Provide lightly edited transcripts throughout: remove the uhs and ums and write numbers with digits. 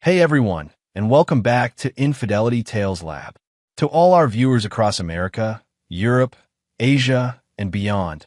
Hey everyone, and welcome back to Infidelity Tales Lab. To all our viewers across America, Europe, Asia, and beyond,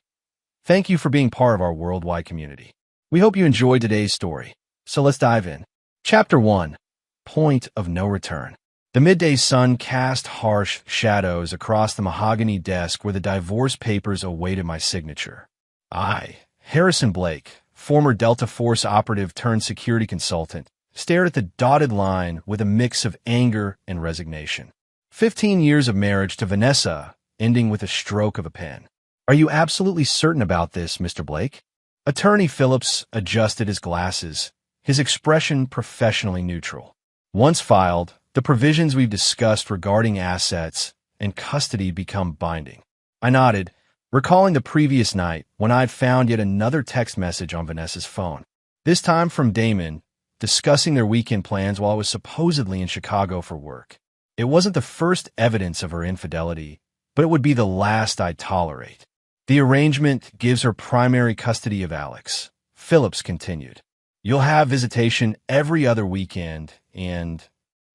thank you for being part of our worldwide community. We hope you enjoyed today's story, so let's dive in. Chapter 1, Point of No Return. The midday sun cast harsh shadows across the mahogany desk where the divorce papers awaited my signature. I, Harrison Blake, former Delta Force operative turned security consultant, stared at the dotted line with a mix of anger and resignation. 15 years of marriage to Vanessa, ending with a stroke of a pen. Are you absolutely certain about this, Mr. Blake? Attorney Phillips adjusted his glasses, his expression professionally neutral. Once filed, the provisions we've discussed regarding assets and custody become binding. I nodded, recalling the previous night when I'd found yet another text message on Vanessa's phone. This time from Damon, discussing their weekend plans while I was supposedly in Chicago for work. It wasn't the first evidence of her infidelity, but it would be the last I'd tolerate. The arrangement gives her primary custody of Alex. Phillips continued. You'll have visitation every other weekend, and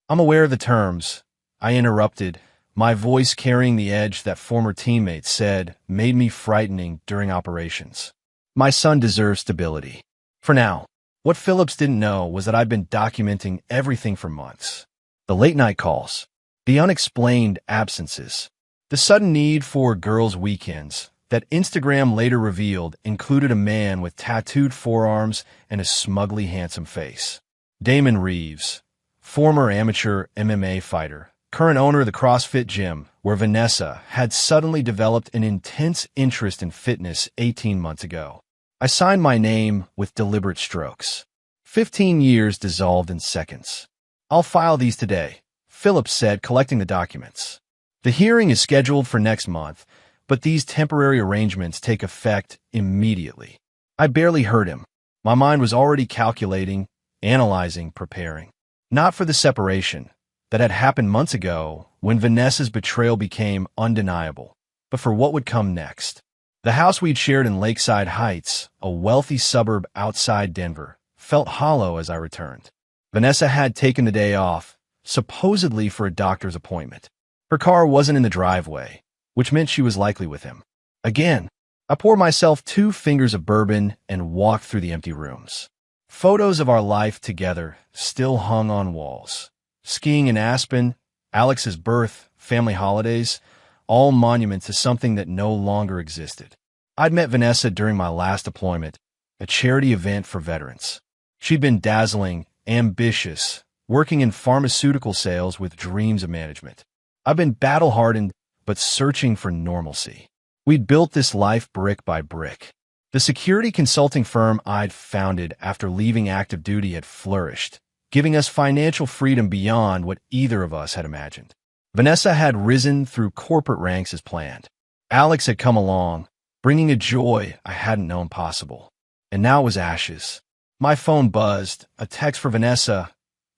I'm aware of the terms. I interrupted, my voice carrying the edge that former teammates said made me frightening during operations. My son deserves stability. For now. What Phillips didn't know was that I'd been documenting everything for months. The late-night calls, the unexplained absences, the sudden need for girls' weekends that Instagram later revealed included a man with tattooed forearms and a smugly handsome face. Damon Reeves, former amateur MMA fighter, current owner of the CrossFit gym where Vanessa had suddenly developed an intense interest in fitness 18 months ago. I signed my name with deliberate strokes. 15 years dissolved in seconds. I'll file these today, Phillips said, collecting the documents. The hearing is scheduled for next month, but these temporary arrangements take effect immediately. I barely heard him. My mind was already calculating, analyzing, preparing. Not for the separation that had happened months ago when Vanessa's betrayal became undeniable, but for what would come next. The house we'd shared in Lakeside Heights, a wealthy suburb outside Denver, felt hollow as I returned. Vanessa had taken the day off, supposedly for a doctor's appointment. Her car wasn't in the driveway, which meant she was likely with him. Again, I poured myself 2 fingers of bourbon and walked through the empty rooms. Photos of our life together still hung on walls. Skiing in Aspen, Alex's birth, family holidays, all monuments to something that no longer existed. I'd met Vanessa during my last deployment, a charity event for veterans. She'd been dazzling, ambitious, working in pharmaceutical sales with dreams of management. I've been battle-hardened, but searching for normalcy. We'd built this life brick by brick. The security consulting firm I'd founded after leaving active duty had flourished, giving us financial freedom beyond what either of us had imagined. Vanessa had risen through corporate ranks as planned. Alex had come along, bringing a joy I hadn't known possible. And now it was ashes. My phone buzzed, a text for Vanessa.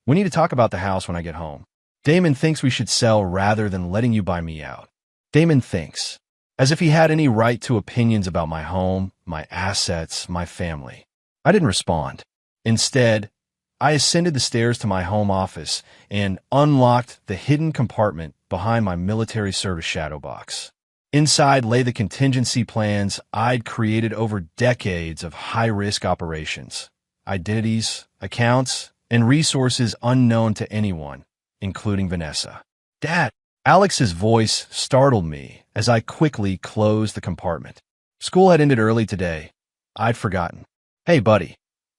We need to talk about the house when I get home. Damon thinks we should sell rather than letting you buy me out. Damon thinks, as if he had any right to opinions about my home, my assets, my family. I didn't respond. Instead, I ascended the stairs to my home office and unlocked the hidden compartment behind my military service shadow box. Inside lay the contingency plans I'd created over decades of high-risk operations, identities, accounts, and resources unknown to anyone, including Vanessa. Dad! Alex's voice startled me as I quickly closed the compartment. School had ended early today. I'd forgotten. Hey, buddy,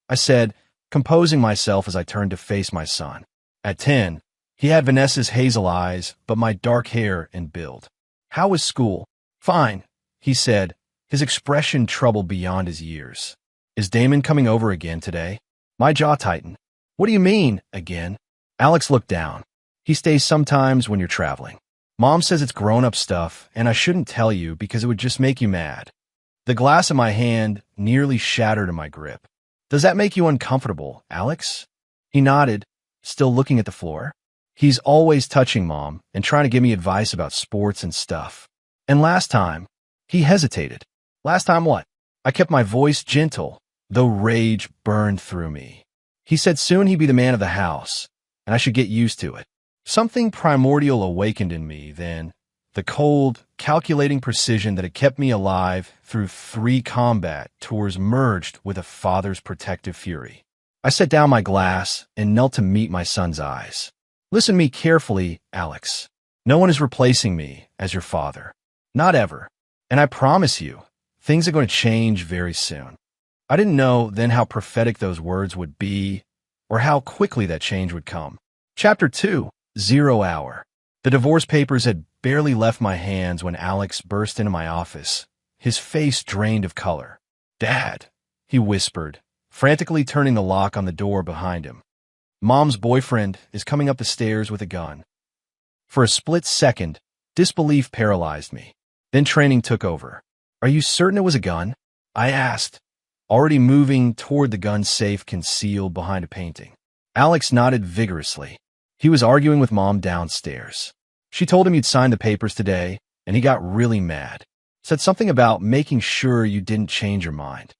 I said, composing myself as I turned to face my son. At 10, he had Vanessa's hazel eyes, but my dark hair and build. How was school? Fine, he said, his expression troubled beyond his years. Is Damon coming over again today? My jaw tightened. What do you mean, again? Alex looked down. He stays sometimes when you're traveling. Mom says it's grown-up stuff, and I shouldn't tell you because it would just make you mad. The glass in my hand nearly shattered in my grip. Does that make you uncomfortable, Alex? He nodded, still looking at the floor. He's always touching Mom and trying to give me advice about sports and stuff. And last time, he hesitated. Last time what? I kept my voice gentle, though rage burned through me. He said soon he'd be the man of the house, and I should get used to it. Something primordial awakened in me then, the cold, calculating precision that had kept me alive through 3 combat tours merged with a father's protective fury. I set down my glass and knelt to meet my son's eyes. Listen to me carefully, Alex. No one is replacing me as your father. Not ever. And I promise you, things are going to change very soon. I didn't know then how prophetic those words would be, or how quickly that change would come. Chapter 2, 0 Hour. The divorce papers had barely left my hands when Alex burst into my office, his face drained of color. "Dad," he whispered, frantically turning the lock on the door behind him. "Mom's boyfriend is coming up the stairs with a gun." For a split second, disbelief paralyzed me. Then training took over. "Are you certain it was a gun?" I asked, already moving toward the gun safe concealed behind a painting. Alex nodded vigorously. He was arguing with Mom downstairs. She told him you'd signed the papers today, and he got really mad. Said something about making sure you didn't change your mind.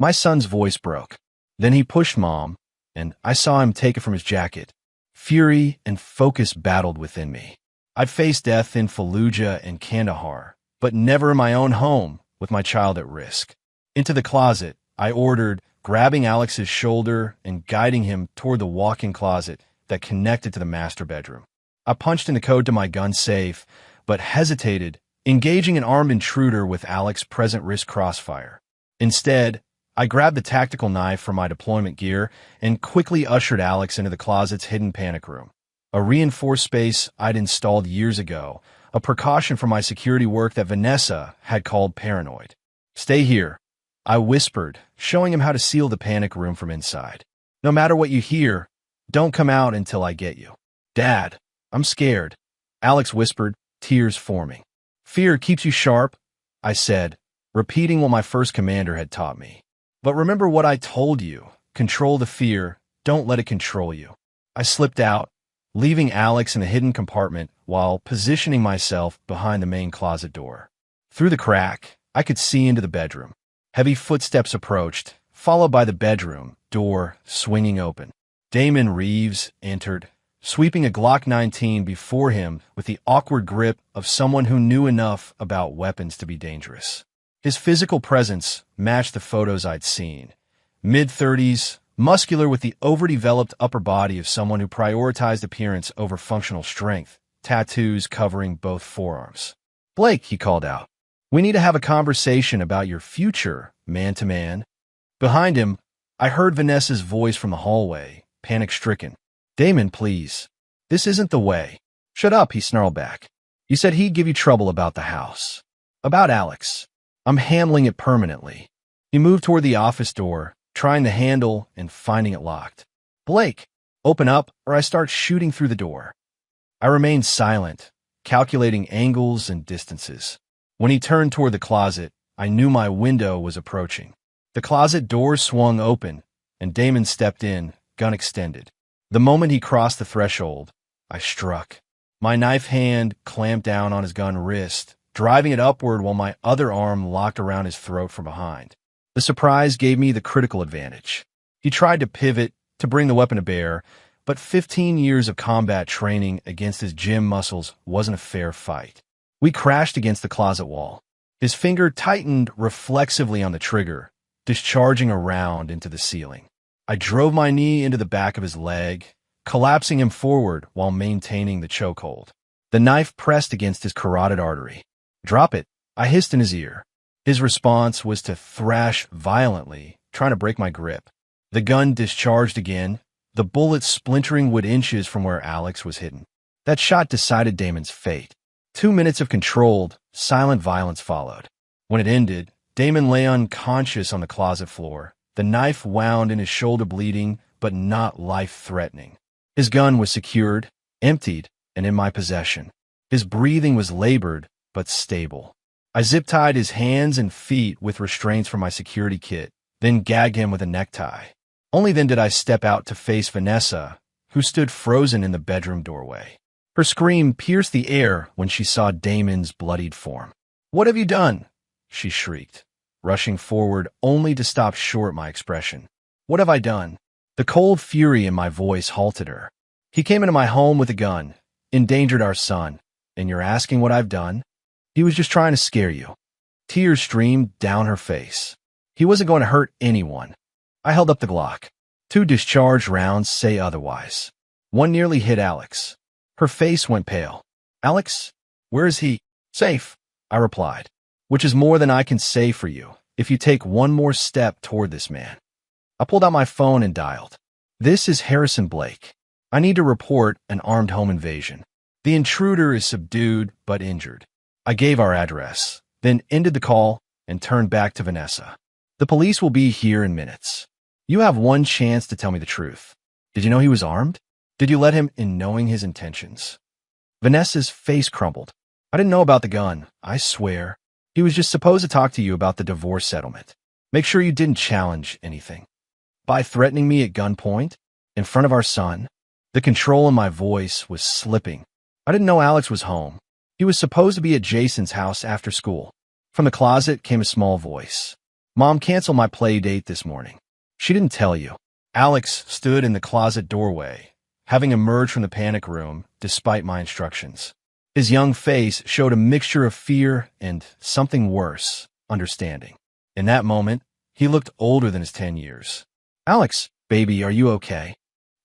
My son's voice broke. Then he pushed Mom, and I saw him take it from his jacket. Fury and focus battled within me. I'd faced death in Fallujah and Kandahar, but never in my own home with my child at risk. Into the closet, I ordered, grabbing Alex's shoulder and guiding him toward the walk-in closet that connected to the master bedroom. I punched in the code to my gun safe, but hesitated, engaging an armed intruder with Alex's present wrist crossfire. Instead, I grabbed the tactical knife from my deployment gear and quickly ushered Alex into the closet's hidden panic room, a reinforced space I'd installed years ago, a precaution for my security work that Vanessa had called paranoid. "Stay here," I whispered, showing him how to seal the panic room from inside. "No matter what you hear, don't come out until I get you." "Dad, I'm scared," Alex whispered, tears forming. "Fear keeps you sharp," I said, repeating what my first commander had taught me. "But remember what I told you. Control the fear. Don't let it control you." I slipped out, leaving Alex in the hidden compartment while positioning myself behind the main closet door. Through the crack, I could see into the bedroom. Heavy footsteps approached, followed by the bedroom door swinging open. Damon Reeves entered, sweeping a Glock 19 before him with the awkward grip of someone who knew enough about weapons to be dangerous. His physical presence matched the photos I'd seen. Mid-30s, muscular with the overdeveloped upper body of someone who prioritized appearance over functional strength, tattoos covering both forearms. "Blake," he called out, "we need to have a conversation about your future, man-to-man." Behind him, I heard Vanessa's voice from the hallway, panic-stricken. "Damon, please. This isn't the way." "Shut up," he snarled back. "You said he'd give you trouble about the house." "About Alex. I'm handling it permanently." He moved toward the office door, trying the handle and finding it locked. "Blake, open up or I start shooting through the door." I remained silent, calculating angles and distances. When he turned toward the closet, I knew my window was approaching. The closet door swung open, and Damon stepped in, gun extended. The moment he crossed the threshold, I struck. My knife hand clamped down on his gun wrist, driving it upward while my other arm locked around his throat from behind. The surprise gave me the critical advantage. He tried to pivot, to bring the weapon to bear, but 15 years of combat training against his gym muscles wasn't a fair fight. We crashed against the closet wall. His finger tightened reflexively on the trigger, discharging a round into the ceiling. I drove my knee into the back of his leg, collapsing him forward while maintaining the chokehold. The knife pressed against his carotid artery. "Drop it," I hissed in his ear. His response was to thrash violently, trying to break my grip. The gun discharged again, the bullet splintering wood inches from where Alex was hidden. That shot decided Damon's fate. 2 minutes of controlled, silent violence followed. When it ended, Damon lay unconscious on the closet floor, the knife wound in his shoulder bleeding, but not life-threatening. His gun was secured, emptied, and in my possession. His breathing was labored, but stable. I zip-tied his hands and feet with restraints from my security kit, then gagged him with a necktie. Only then did I step out to face Vanessa, who stood frozen in the bedroom doorway. Her scream pierced the air when she saw Damon's bloodied form. "What have you done?" she shrieked, rushing forward only to stop short my expression. "What have I done?" The cold fury in my voice halted her. He came into my home with a gun, endangered our son, and you're asking what I've done? He was just trying to scare you. Tears streamed down her face. He wasn't going to hurt anyone. I held up the Glock. 2 discharged rounds say otherwise. One nearly hit Alex. Her face went pale. Alex? Where is he? Safe, I replied, which is more than I can say for you if you take one more step toward this man. I pulled out my phone and dialed. This is Harrison Blake. I need to report an armed home invasion. The intruder is subdued but injured. I gave our address, then ended the call and turned back to Vanessa. The police will be here in minutes. You have one chance to tell me the truth. Did you know he was armed? Did you let him in knowing his intentions? Vanessa's face crumbled. I didn't know about the gun, I swear. He was just supposed to talk to you about the divorce settlement. Make sure you didn't challenge anything. By threatening me at gunpoint, in front of our son, the control in my voice was slipping. I didn't know Alex was home. He was supposed to be at Jason's house after school. From the closet came a small voice. Mom canceled my play date this morning. She didn't tell you. Alex stood in the closet doorway, having emerged from the panic room despite my instructions. His young face showed a mixture of fear and, something worse, understanding. In that moment, he looked older than his 10 years. Alex, baby, are you okay?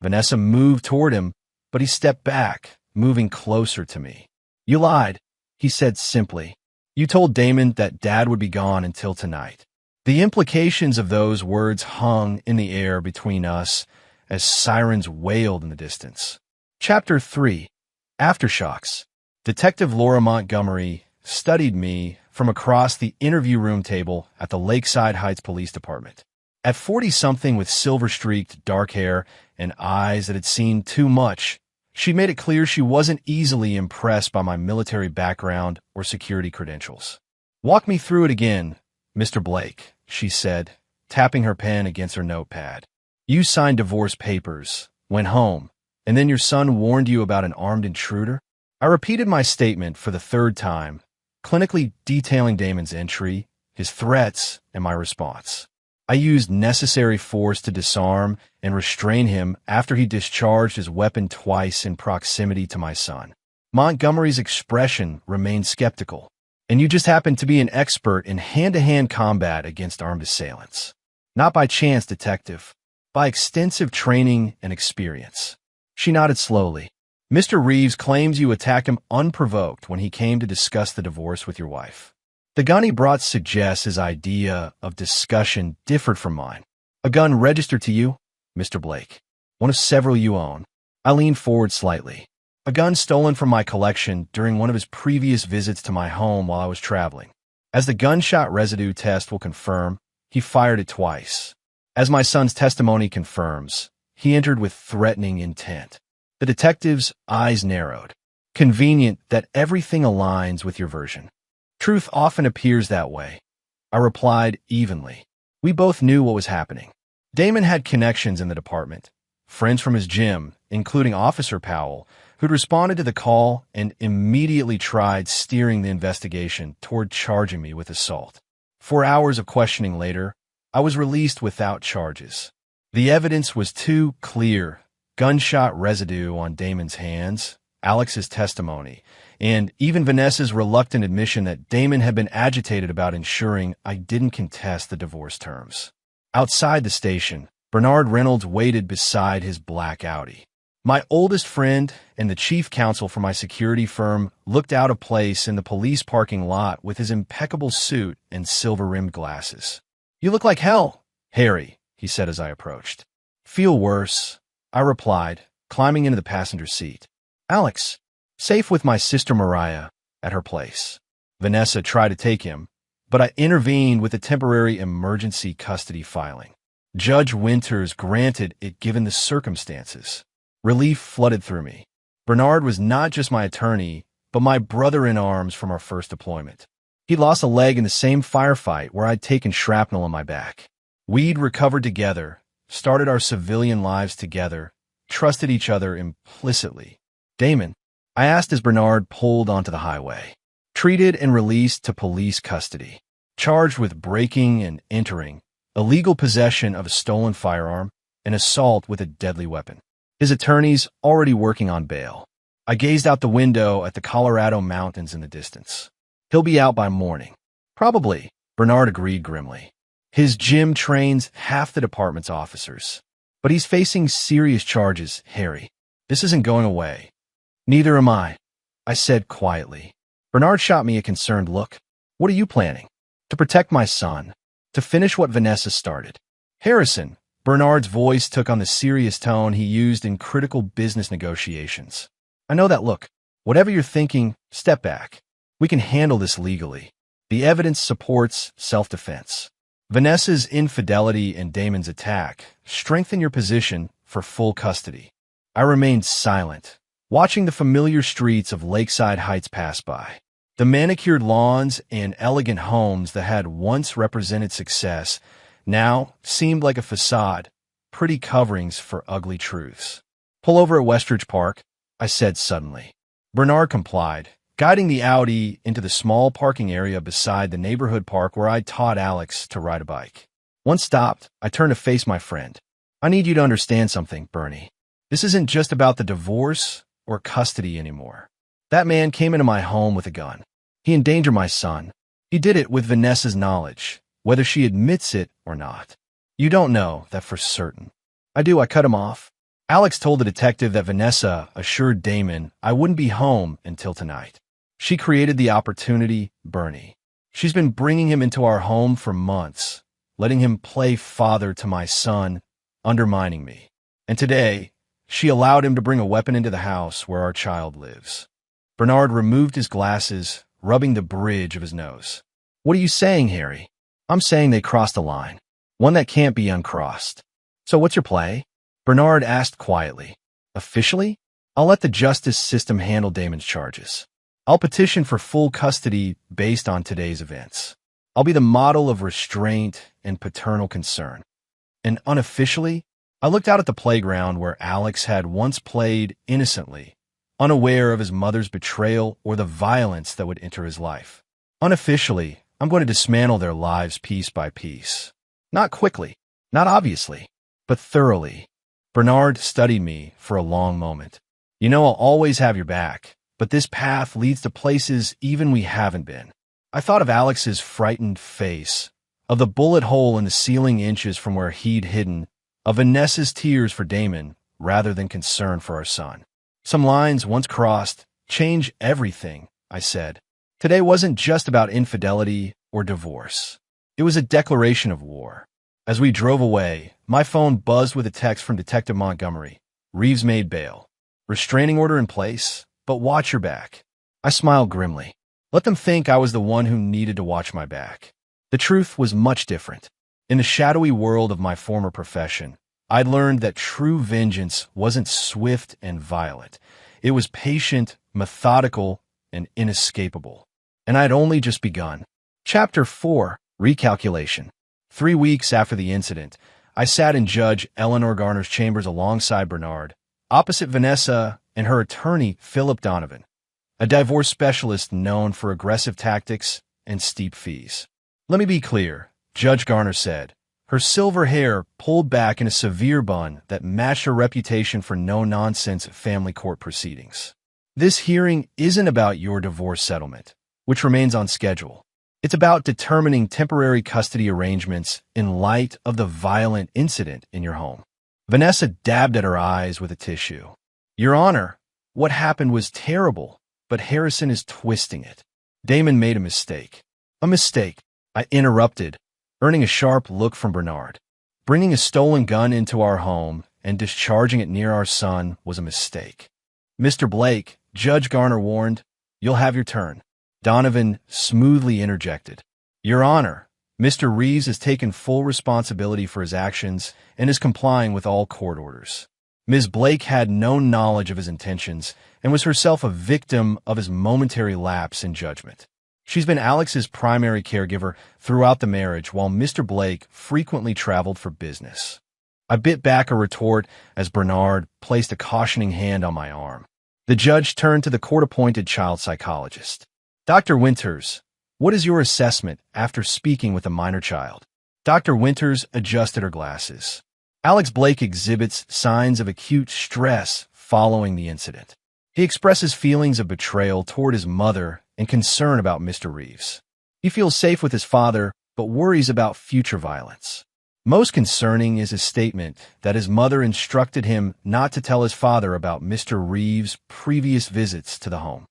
Vanessa moved toward him, but he stepped back, moving closer to me. You lied, he said simply. You told Damon that Dad would be gone until tonight. The implications of those words hung in the air between us as sirens wailed in the distance. Chapter 3. Aftershocks. Detective Laura Montgomery studied me from across the interview room table at the Lakeside Heights Police Department. At 40-something with silver-streaked dark hair and eyes that had seen too much, she made it clear she wasn't easily impressed by my military background or security credentials. Walk me through it again, Mr. Blake, she said, tapping her pen against her notepad. You signed divorce papers, went home, and then your son warned you about an armed intruder? I repeated my statement for the third time, clinically detailing Damon's entry, his threats, and my response. I used necessary force to disarm and restrain him after he discharged his weapon twice in proximity to my son. Montgomery's expression remained skeptical. And you just happened to be an expert in hand-to-hand combat against armed assailants. Not by chance, detective. By extensive training and experience. She nodded slowly. Mr. Reeves claims you attacked him unprovoked when he came to discuss the divorce with your wife. The gun he brought suggests his idea of discussion differed from mine. A gun registered to you, Mr. Blake. One of several you own. I leaned forward slightly. A gun stolen from my collection during one of his previous visits to my home while I was traveling. As the gunshot residue test will confirm, he fired it twice. As my son's testimony confirms, he entered with threatening intent. The detective's eyes narrowed. Convenient that everything aligns with your version. Truth often appears that way. I replied evenly. We both knew what was happening. Damon had connections in the department, friends from his gym, including Officer Powell, who'd responded to the call and immediately tried steering the investigation toward charging me with assault. 4 hours of questioning later, I was released without charges. The evidence was too clear. Gunshot residue on Damon's hands, Alex's testimony, and even Vanessa's reluctant admission that Damon had been agitated about ensuring I didn't contest the divorce terms. Outside the station, Bernard Reynolds waited beside his black Audi. My oldest friend and the chief counsel for my security firm looked out of place in the police parking lot with his impeccable suit and silver-rimmed glasses. You look like hell, Harry, he said as I approached. Feel worse, I replied, climbing into the passenger seat. Alex, safe with my sister Mariah at her place. Vanessa tried to take him, but I intervened with a temporary emergency custody filing. Judge Winters granted it given the circumstances. Relief flooded through me. Bernard was not just my attorney, but my brother-in-arms from our first deployment. He'd lost a leg in the same firefight where I'd taken shrapnel on my back. We'd recovered together, started our civilian lives together, trusted each other implicitly. Damon, I asked as Bernard pulled onto the highway. Treated and released to police custody. Charged with breaking and entering, illegal possession of a stolen firearm, and assault with a deadly weapon. his attorneys already working on bail. I gazed out the window at the Colorado mountains in the distance. He'll be out by morning. Probably, Bernard agreed grimly. His gym trains half the department's officers. But he's facing serious charges, Harry. This isn't going away. Neither am I said quietly. Bernard shot me a concerned look. What are you planning? To protect my son. To finish what Vanessa started. Harrison, Bernard's voice took on the serious tone he used in critical business negotiations. I know that look. Whatever you're thinking, step back. We can handle this legally. The evidence supports self-defense. Vanessa's infidelity and Damon's attack strengthen your position for full custody. I remained silent, watching the familiar streets of Lakeside Heights pass by. The manicured lawns and elegant homes that had once represented success now seemed like a facade, pretty coverings for ugly truths. Pull over at Westridge Park, I said suddenly. Bernard complied, guiding the Audi into the small parking area beside the neighborhood park where I'd taught Alex to ride a bike. Once stopped, I turned to face my friend. I need you to understand something, Bernie. This isn't just about the divorce or custody anymore. That man came into my home with a gun. He endangered my son. He did it with Vanessa's knowledge, whether she admits it or not. You don't know that for certain. I do. I cut him off. Alex told the detective that Vanessa assured Damon I wouldn't be home until tonight. She created the opportunity, Bernie. She's been bringing him into our home for months, letting him play father to my son, undermining me. And today, she allowed him to bring a weapon into the house where our child lives. Bernard removed his glasses, rubbing the bridge of his nose. What are you saying, Harry? I'm saying they crossed a line, one that can't be uncrossed. So what's your play? Bernard asked quietly. Officially? I'll let the justice system handle Damon's charges. I'll petition for full custody based on today's events. I'll be the model of restraint and paternal concern. And unofficially, I looked out at the playground where Alex had once played innocently, unaware of his mother's betrayal or the violence that would enter his life. Unofficially, I'm going to dismantle their lives piece by piece. Not quickly, not obviously, but thoroughly. Bernard studied me for a long moment. You know I'll always have your back, but this path leads to places even we haven't been. I thought of Alex's frightened face, of the bullet hole in the ceiling inches from where he'd hidden, of Vanessa's tears for Damon rather than concern for our son. Some lines once crossed change everything, I said. Today wasn't just about infidelity or divorce. It was a declaration of war. As we drove away, my phone buzzed with a text from Detective Montgomery. Reeves made bail. Restraining order in place, but watch your back. I smiled grimly. Let them think I was the one who needed to watch my back. The truth was much different. In the shadowy world of my former profession, I'd learned that true vengeance wasn't swift and violent. It was patient, methodical, and inescapable. And I'd only just begun. Chapter 4, Recalculation. 3 weeks after the incident, I sat in Judge Eleanor Garner's chambers alongside Bernard, opposite Vanessa and her attorney, Philip Donovan, a divorce specialist known for aggressive tactics and steep fees. Let me be clear, Judge Garner said, her silver hair pulled back in a severe bun that matched her reputation for no-nonsense family court proceedings. This hearing isn't about your divorce settlement, which remains on schedule. It's about determining temporary custody arrangements in light of the violent incident in your home. Vanessa dabbed at her eyes with a tissue. Your Honor, what happened was terrible, but Harrison is twisting it. Damon made a mistake. A mistake, I interrupted, earning a sharp look from Bernard. Bringing a stolen gun into our home and discharging it near our son was a mistake. Mr. Blake, Judge Garner warned, you'll have your turn. Donovan smoothly interjected. Your Honor, Mr. Reeves has taken full responsibility for his actions and is complying with all court orders. Ms. Blake had no knowledge of his intentions and was herself a victim of his momentary lapse in judgment. She's been Alex's primary caregiver throughout the marriage while Mr. Blake frequently traveled for business. I bit back a retort as Bernard placed a cautioning hand on my arm. The judge turned to the court-appointed child psychologist. Dr. Winters, what is your assessment after speaking with a minor child? Dr. Winters adjusted her glasses. Alex Blake exhibits signs of acute stress following the incident. He expresses feelings of betrayal toward his mother and concern about Mr. Reeves. He feels safe with his father, but worries about future violence. Most concerning is his statement that his mother instructed him not to tell his father about Mr. Reeves' previous visits to the home.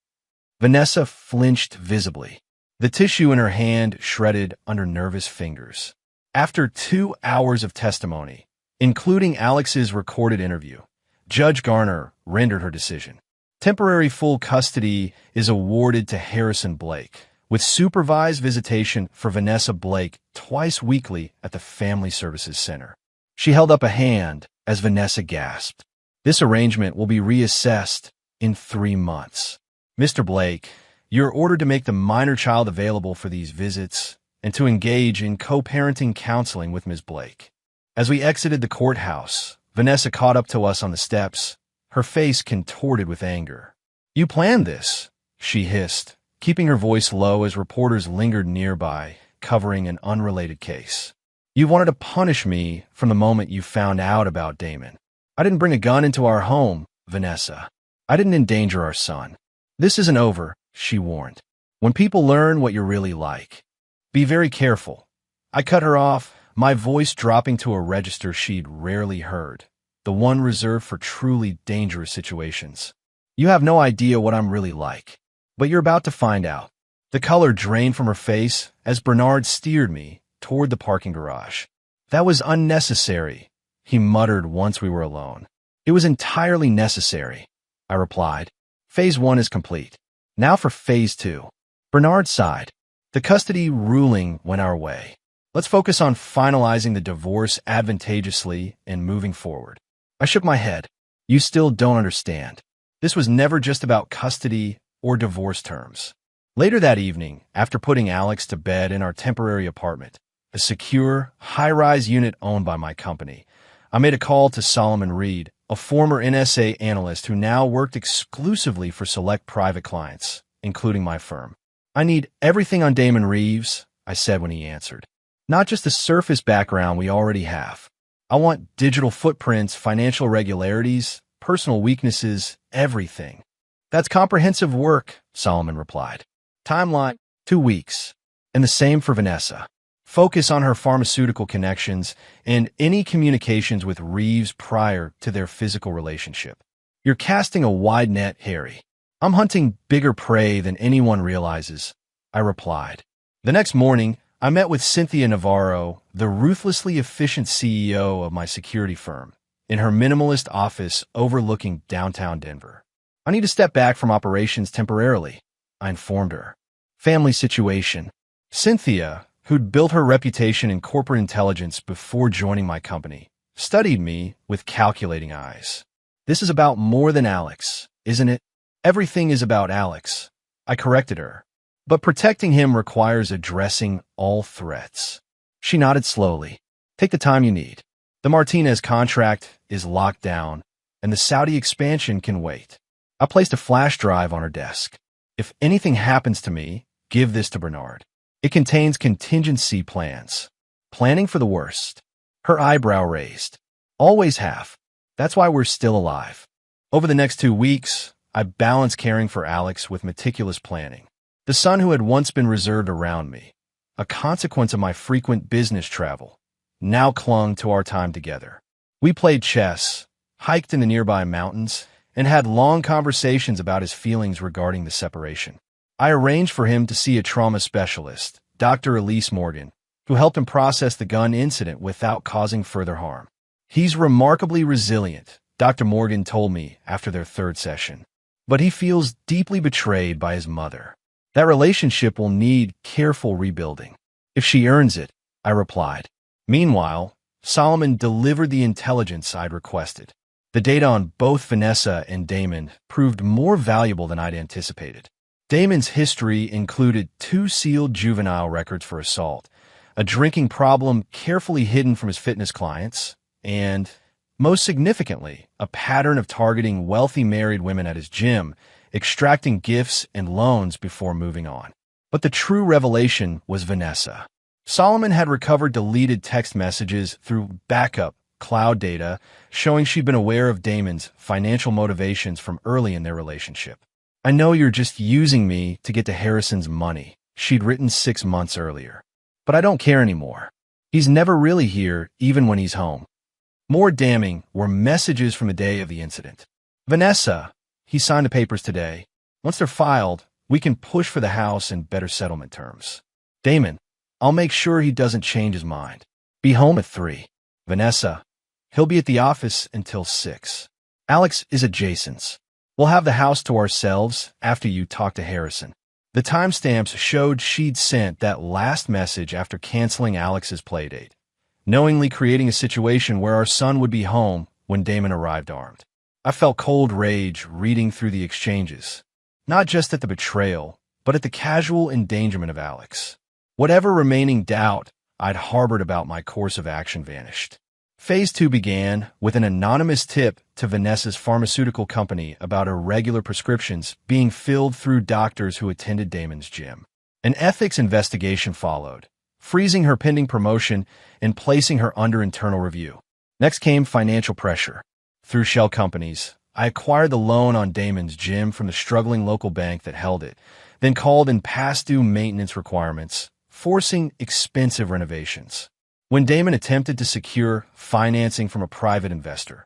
Vanessa flinched visibly, the tissue in her hand shredded under nervous fingers. After 2 hours of testimony, including Alex's recorded interview, Judge Garner rendered her decision. Temporary full custody is awarded to Harrison Blake, with supervised visitation for Vanessa Blake twice weekly at the Family Services Center. She held up a hand as Vanessa gasped. This arrangement will be reassessed in 3 months. Mr. Blake, you're ordered to make the minor child available for these visits and to engage in co-parenting counseling with Ms. Blake. As we exited the courthouse, Vanessa caught up to us on the steps, her face contorted with anger. "You planned this," she hissed, keeping her voice low as reporters lingered nearby, covering an unrelated case. "You wanted to punish me from the moment you found out about Damon. I didn't bring a gun into our home, Vanessa. I didn't endanger our son. This isn't over," she warned. "When people learn what you're really like, be very careful." I cut her off, my voice dropping to a register she'd rarely heard, the one reserved for truly dangerous situations. "You have no idea what I'm really like, but you're about to find out." The color drained from her face as Bernard steered me toward the parking garage. "That was unnecessary," he muttered once we were alone. "It was entirely necessary," I replied. "Phase 1 is complete. Now for Phase 2. Bernard sighed. The custody ruling went our way. Let's focus on finalizing the divorce advantageously and moving forward. I shook my head. You still don't understand. This was never just about custody or divorce terms. Later that evening, after putting Alex to bed in our temporary apartment, a secure, high-rise unit owned by my company, I made a call to Solomon Reed, a former NSA analyst who now worked exclusively for select private clients, including my firm. "I need everything on Damon Reeves," I said when he answered. "Not just the surface background we already have. I want digital footprints, financial regularities, personal weaknesses, everything." "That's comprehensive work," Solomon replied. "Timeline, 2 weeks. And the same for Vanessa. Focus on her pharmaceutical connections and any communications with Reeves prior to their physical relationship. You're casting a wide net, Harry. I'm hunting bigger prey than anyone realizes," I replied. The next morning, I met with Cynthia Navarro, the ruthlessly efficient CEO of my security firm, in her minimalist office overlooking downtown Denver. "I need to step back from operations temporarily," I informed her. "Family situation." Cynthia, who'd built her reputation in corporate intelligence before joining my company, studied me with calculating eyes. "This is about more than Alex, isn't it?" "Everything is about Alex," I corrected her. "But protecting him requires addressing all threats." She nodded slowly. "Take the time you need. The Martinez contract is locked down, and the Saudi expansion can wait." I placed a flash drive on her desk. "If anything happens to me, give this to Bernard. It contains contingency plans. Planning for the worst." Her eyebrow raised. "Always have. That's why we're still alive." Over the next 2 weeks, I balanced caring for Alex with meticulous planning. The son who had once been reserved around me, a consequence of my frequent business travel, now clung to our time together. We played chess, hiked in the nearby mountains, and had long conversations about his feelings regarding the separation. I arranged for him to see a trauma specialist, Dr. Elise Morgan, who helped him process the gun incident without causing further harm. "He's remarkably resilient," Dr. Morgan told me after their 3rd session. "But he feels deeply betrayed by his mother. That relationship will need careful rebuilding." "If she earns it," I replied. Meanwhile, Solomon delivered the intelligence I'd requested. The data on both Vanessa and Damon proved more valuable than I'd anticipated. Damon's history included 2 sealed juvenile records for assault, a drinking problem carefully hidden from his fitness clients, and, most significantly, a pattern of targeting wealthy married women at his gym, extracting gifts and loans before moving on. But the true revelation was Vanessa. Solomon had recovered deleted text messages through backup cloud data showing she'd been aware of Damon's financial motivations from early in their relationship. "I know you're just using me to get to Harrison's money," she'd written 6 months earlier. "But I don't care anymore. He's never really here, even when he's home." More damning were messages from the day of the incident. "Vanessa, he signed the papers today. Once they're filed, we can push for the house and better settlement terms. Damon, I'll make sure he doesn't change his mind. Be home at 3. Vanessa, he'll be at the office until 6. Alex is at Jason's. We'll have the house to ourselves after you talk to Harrison." The timestamps showed she'd sent that last message after canceling Alex's playdate, knowingly creating a situation where our son would be home when Damon arrived armed. I felt cold rage reading through the exchanges, not just at the betrayal, but at the casual endangerment of Alex. Whatever remaining doubt I'd harbored about my course of action vanished. Phase 2 began with an anonymous tip to Vanessa's pharmaceutical company about irregular prescriptions being filled through doctors who attended Damon's gym. An ethics investigation followed, freezing her pending promotion and placing her under internal review. Next came financial pressure. Through shell companies, I acquired the loan on Damon's gym from the struggling local bank that held it, then called in past due maintenance requirements, forcing expensive renovations. When Damon attempted to secure financing from a private investor,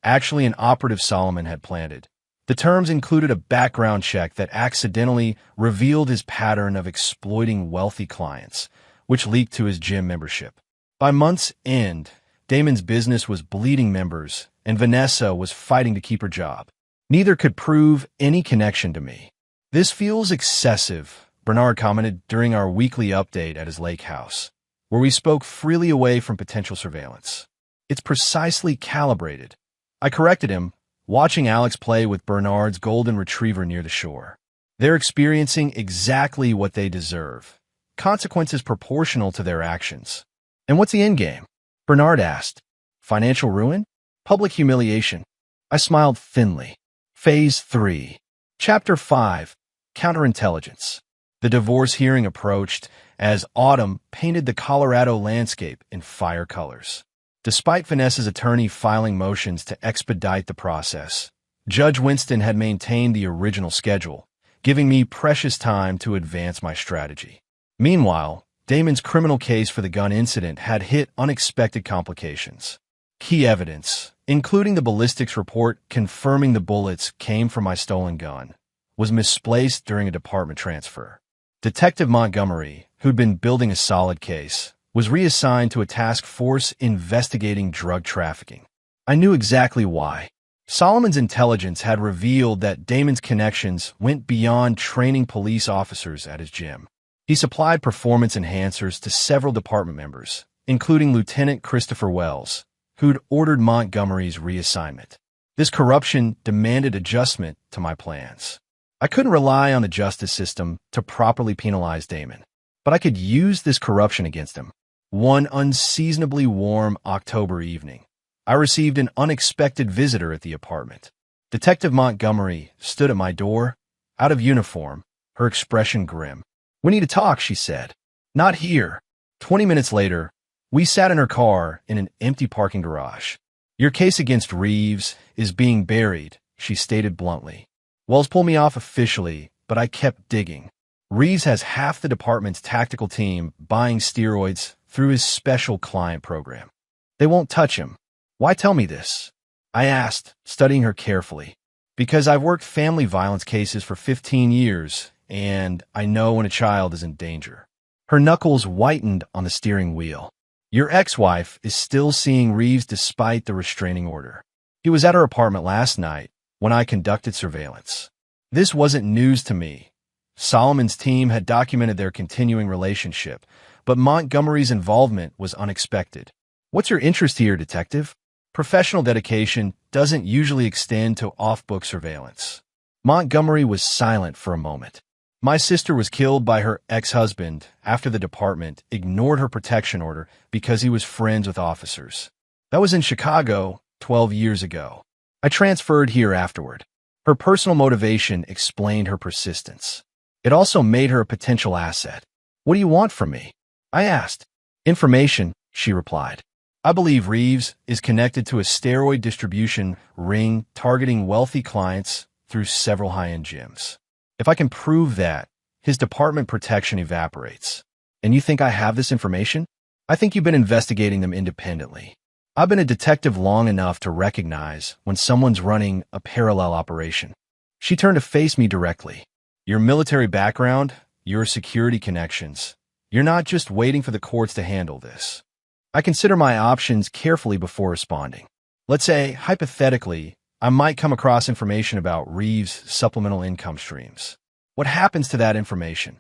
actually an operative Solomon had planted, the terms included a background check that accidentally revealed his pattern of exploiting wealthy clients, which leaked to his gym membership. By month's end, Damon's business was bleeding members, and Vanessa was fighting to keep her job. Neither could prove any connection to me. "This feels excessive," Bernard commented during our weekly update at his lake house, where we spoke freely away from potential surveillance. "It's precisely calibrated." I corrected him, watching Alex play with Bernard's golden retriever near the shore. "They're experiencing exactly what they deserve. Consequences proportional to their actions." "And what's the end game?" Bernard asked. "Financial ruin? Public humiliation?" I smiled thinly. Phase 3. Chapter 5. Counterintelligence. The divorce hearing approached as autumn painted the Colorado landscape in fire colors. Despite Vanessa's attorney filing motions to expedite the process, Judge Winston had maintained the original schedule, giving me precious time to advance my strategy. Meanwhile, Damon's criminal case for the gun incident had hit unexpected complications. Key evidence, including the ballistics report confirming the bullets came from my stolen gun, was misplaced during a department transfer. Detective Montgomery, who'd been building a solid case, was reassigned to a task force investigating drug trafficking. I knew exactly why. Solomon's intelligence had revealed that Damon's connections went beyond training police officers at his gym. He supplied performance enhancers to several department members, including Lieutenant Christopher Wells, who'd ordered Montgomery's reassignment. This corruption demanded adjustment to my plans. I couldn't rely on the justice system to properly penalize Damon, but I could use this corruption against him. One unseasonably warm October evening, I received an unexpected visitor at the apartment. Detective Montgomery stood at my door, out of uniform, her expression grim. "We need to talk," she said. "Not here." 20 minutes later, we sat in her car in an empty parking garage. "Your case against Reeves is being buried," she stated bluntly. "Wells pulled me off officially, but I kept digging. Reeves has half the department's tactical team buying steroids through his special client program. They won't touch him." "Why tell me this?" I asked, studying her carefully. "Because I've worked family violence cases for 15 years, and I know when a child is in danger." Her knuckles whitened on the steering wheel. "Your ex-wife is still seeing Reeves despite the restraining order. He was at her apartment last night when I conducted surveillance." This wasn't news to me. Solomon's team had documented their continuing relationship, but Montgomery's involvement was unexpected. "What's your interest here, detective?" Professional dedication doesn't usually extend to off-book surveillance. Montgomery was silent for a moment. "My sister was killed by her ex-husband after the department ignored her protection order because he was friends with officers. That was in Chicago 12 years ago. I transferred here afterward." Her personal motivation explained her persistence. It also made her a potential asset. "What do you want from me?" I asked. "Information," she replied. I believe Reeves is connected to a steroid distribution ring targeting wealthy clients through several high-end gyms. If I can prove that, his department protection evaporates. And you think I have this information? I think you've been investigating them independently. I've been a detective long enough to recognize when someone's running a parallel operation. She turned to face me directly. Your military background, your security connections. You're not just waiting for the courts to handle this. I consider my options carefully before responding. Let's say, hypothetically, I might come across information about Reeves' supplemental income streams. What happens to that information?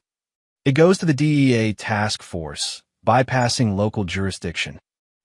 It goes to the DEA task force, bypassing local jurisdiction.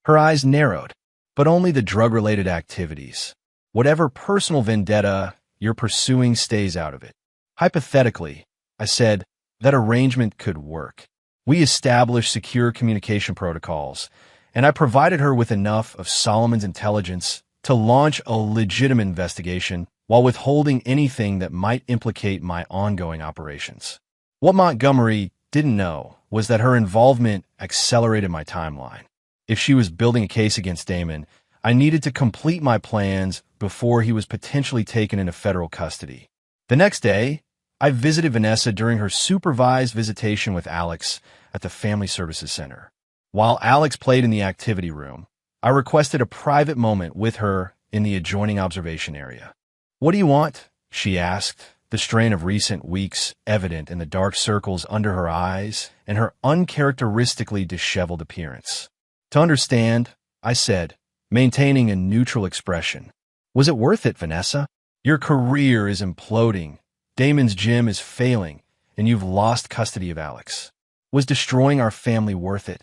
Her eyes narrowed, but only the drug-related activities. Whatever personal vendetta you're pursuing stays out of it. Hypothetically, I said, that arrangement could work. We established secure communication protocols, and I provided her with enough of Solomon's intelligence to launch a legitimate investigation while withholding anything that might implicate my ongoing operations. What Montgomery didn't know was that her involvement accelerated my timeline. If she was building a case against Damon, I needed to complete my plans before he was potentially taken into federal custody. The next day, I visited Vanessa during her supervised visitation with Alex at the Family Services Center. While Alex played in the activity room, I requested a private moment with her in the adjoining observation area. "What do you want?" she asked, the strain of recent weeks evident in the dark circles under her eyes and her uncharacteristically disheveled appearance. "To understand," I said, maintaining a neutral expression. "Was it worth it, Vanessa? Your career is imploding, Damon's gym is failing, and you've lost custody of Alex. Was destroying our family worth it?"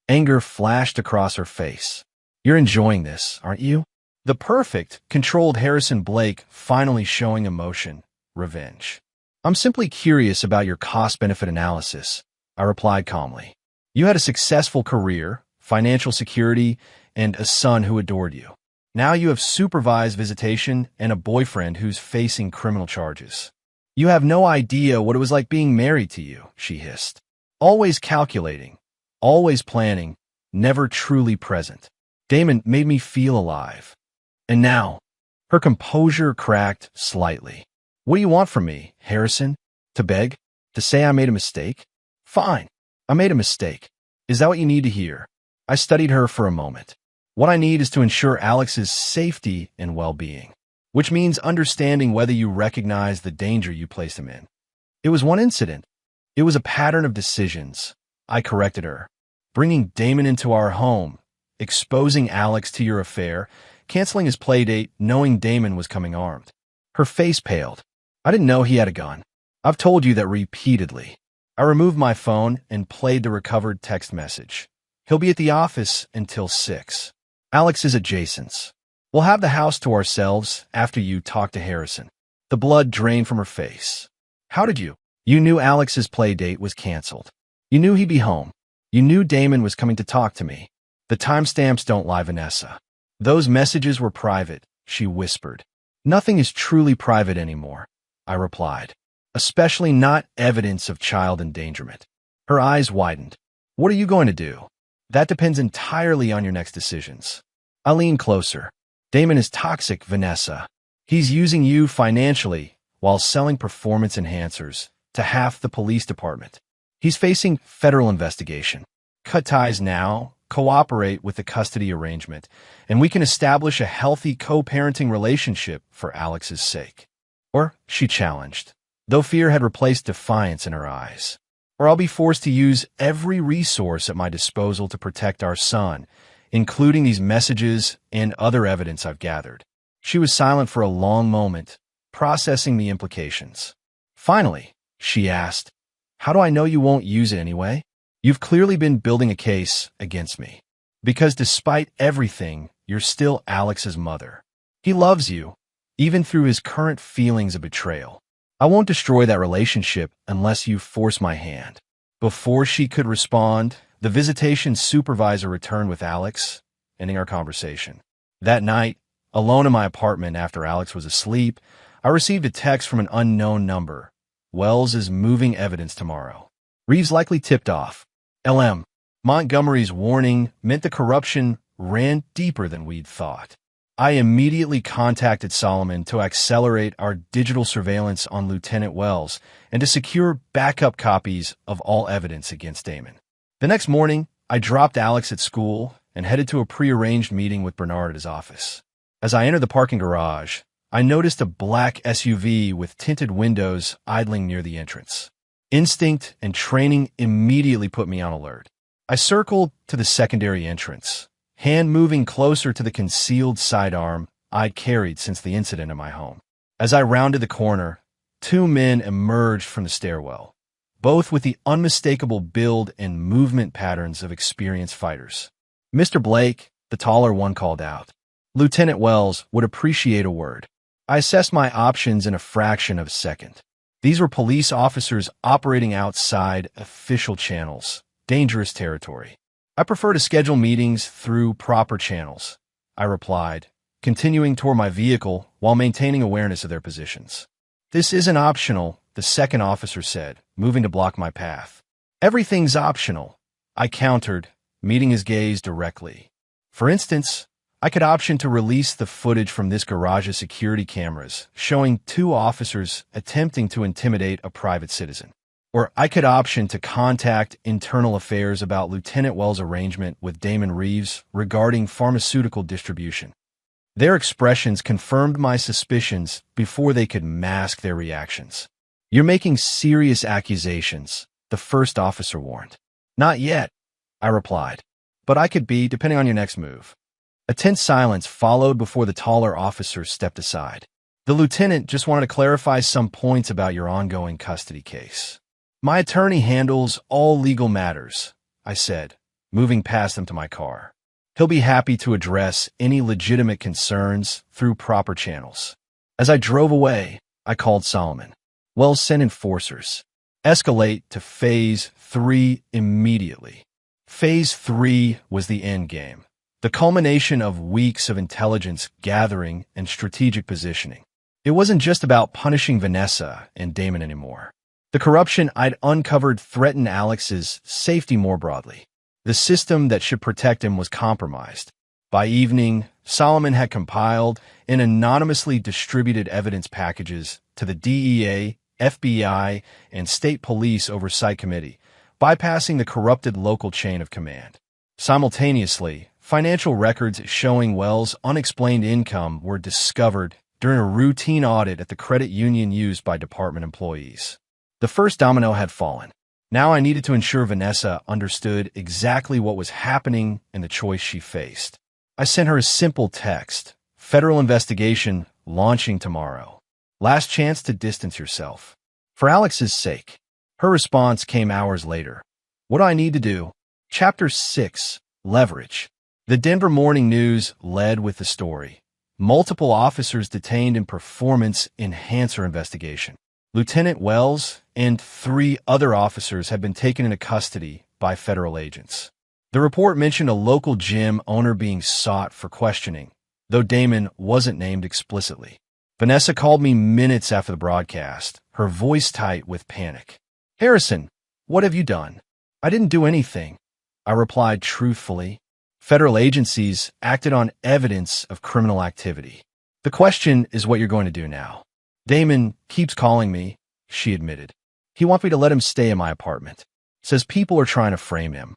Anger flashed across her face. "You're enjoying this, aren't you?" The perfect, controlled Harrison Blake finally showing emotion, revenge. "I'm simply curious about your cost-benefit analysis," I replied calmly. "You had a successful career, financial security, and a son who adored you. Now you have supervised visitation and a boyfriend who's facing criminal charges. You have no idea what it was like being married to you," she hissed. "Always calculating, always planning, never truly present. Damon made me feel alive. And now," her composure cracked slightly. "What do you want from me, Harrison? To beg? To say I made a mistake? Fine, I made a mistake. Is that what you need to hear?" I studied her for a moment. "What I need is to ensure Alex's safety and well-being, which means understanding whether you recognize the danger you placed him in." It was one incident. It was a pattern of decisions. I corrected her. "Bringing Damon into our home, exposing Alex to your affair, canceling his playdate knowing Damon was coming armed." Her face paled. "I didn't know he had a gun. I've told you that repeatedly." I removed my phone and played the recovered text message. "He'll be at the office until 6. Alex is at Jason's. We'll have the house to ourselves after you talk to Harrison." The blood drained from her face. "How did you? You knew Alex's playdate was canceled. You knew he'd be home. You knew Damon was coming to talk to me. The timestamps don't lie, Vanessa. Those messages were private," she whispered. "Nothing is truly private anymore," I replied. "Especially not evidence of child endangerment." Her eyes widened. "What are you going to do?" "That depends entirely on your next decisions." I leaned closer. "Damon is toxic, Vanessa. He's using you financially while selling performance enhancers to half the police department. He's facing federal investigation. Cut ties now, cooperate with the custody arrangement, and we can establish a healthy co-parenting relationship for Alex's sake." Or, she challenged, though fear had replaced defiance in her eyes. "Or I'll be forced to use every resource at my disposal to protect our son, including these messages and other evidence I've gathered." She was silent for a long moment, processing the implications. Finally, she asked, "How do I know you won't use it anyway? You've clearly been building a case against me. Because despite everything, you're still Alex's mother. He loves you, even through his current feelings of betrayal. I won't destroy that relationship unless you force my hand." Before she could respond, the visitation supervisor returned with Alex, ending our conversation. That night, alone in my apartment after Alex was asleep, I received a text from an unknown number. "Wells is moving evidence tomorrow. Reeves likely tipped off. LM. Montgomery's warning meant the corruption ran deeper than we'd thought. I immediately contacted Solomon to accelerate our digital surveillance on Lieutenant Wells and to secure backup copies of all evidence against Damon. The next morning, I dropped Alex at school and headed to a prearranged meeting with Bernard at his office. As I entered the parking garage, I noticed a black SUV with tinted windows idling near the entrance. Instinct and training immediately put me on alert. I circled to the secondary entrance, hand moving closer to the concealed sidearm I'd carried since the incident in my home. As I rounded the corner, two men emerged from the stairwell, both with the unmistakable build and movement patterns of experienced fighters. "Mr. Blake," the taller one called out. "Lieutenant Wells would appreciate a word." I assessed my options in a fraction of a second. These were police officers operating outside official channels, dangerous territory. "I prefer to schedule meetings through proper channels," I replied, continuing toward my vehicle while maintaining awareness of their positions. "This isn't optional," the second officer said, moving to block my path. "Everything's optional," I countered, meeting his gaze directly. "For instance, I could option to release the footage from this garage's security cameras showing two officers attempting to intimidate a private citizen. Or I could option to contact internal affairs about Lieutenant Wells' arrangement with Damon Reeves regarding pharmaceutical distribution." Their expressions confirmed my suspicions before they could mask their reactions. "You're making serious accusations," the first officer warned. "Not yet," I replied, "but I could be, depending on your next move." A tense silence followed before the taller officer stepped aside. "The lieutenant just wanted to clarify some points about your ongoing custody case." "My attorney handles all legal matters," I said, moving past them to my car. "He'll be happy to address any legitimate concerns through proper channels." As I drove away, I called Solomon. "Wells, send enforcers. Escalate to Phase 3 immediately." Phase 3 was the end game, the culmination of weeks of intelligence gathering and strategic positioning. It wasn't just about punishing Vanessa and Damon anymore. The corruption I'd uncovered threatened Alex's safety more broadly. The system that should protect him was compromised. By evening, Solomon had compiled and anonymously distributed evidence packages to the DEA, FBI, and State Police Oversight Committee, bypassing the corrupted local chain of command. Simultaneously, financial records showing Wells' unexplained income were discovered during a routine audit at the credit union used by department employees. The first domino had fallen. Now I needed to ensure Vanessa understood exactly what was happening and the choice she faced. I sent her a simple text: "Federal investigation launching tomorrow. Last chance to distance yourself. For Alex's sake." Her response came hours later. "What do I need to do?" Chapter 6: Leverage. The Denver Morning News led with the story. Multiple officers detained in performance enhancer investigation. Lieutenant Wells and 3 other officers had been taken into custody by federal agents. The report mentioned a local gym owner being sought for questioning, though Damon wasn't named explicitly. Vanessa called me minutes after the broadcast, her voice tight with panic. "Harrison, what have you done?" "I didn't do anything," I replied truthfully. "Federal agencies acted on evidence of criminal activity. The question is what you're going to do now." "Damon keeps calling me," she admitted. "He wants me to let him stay in my apartment. Says people are trying to frame him."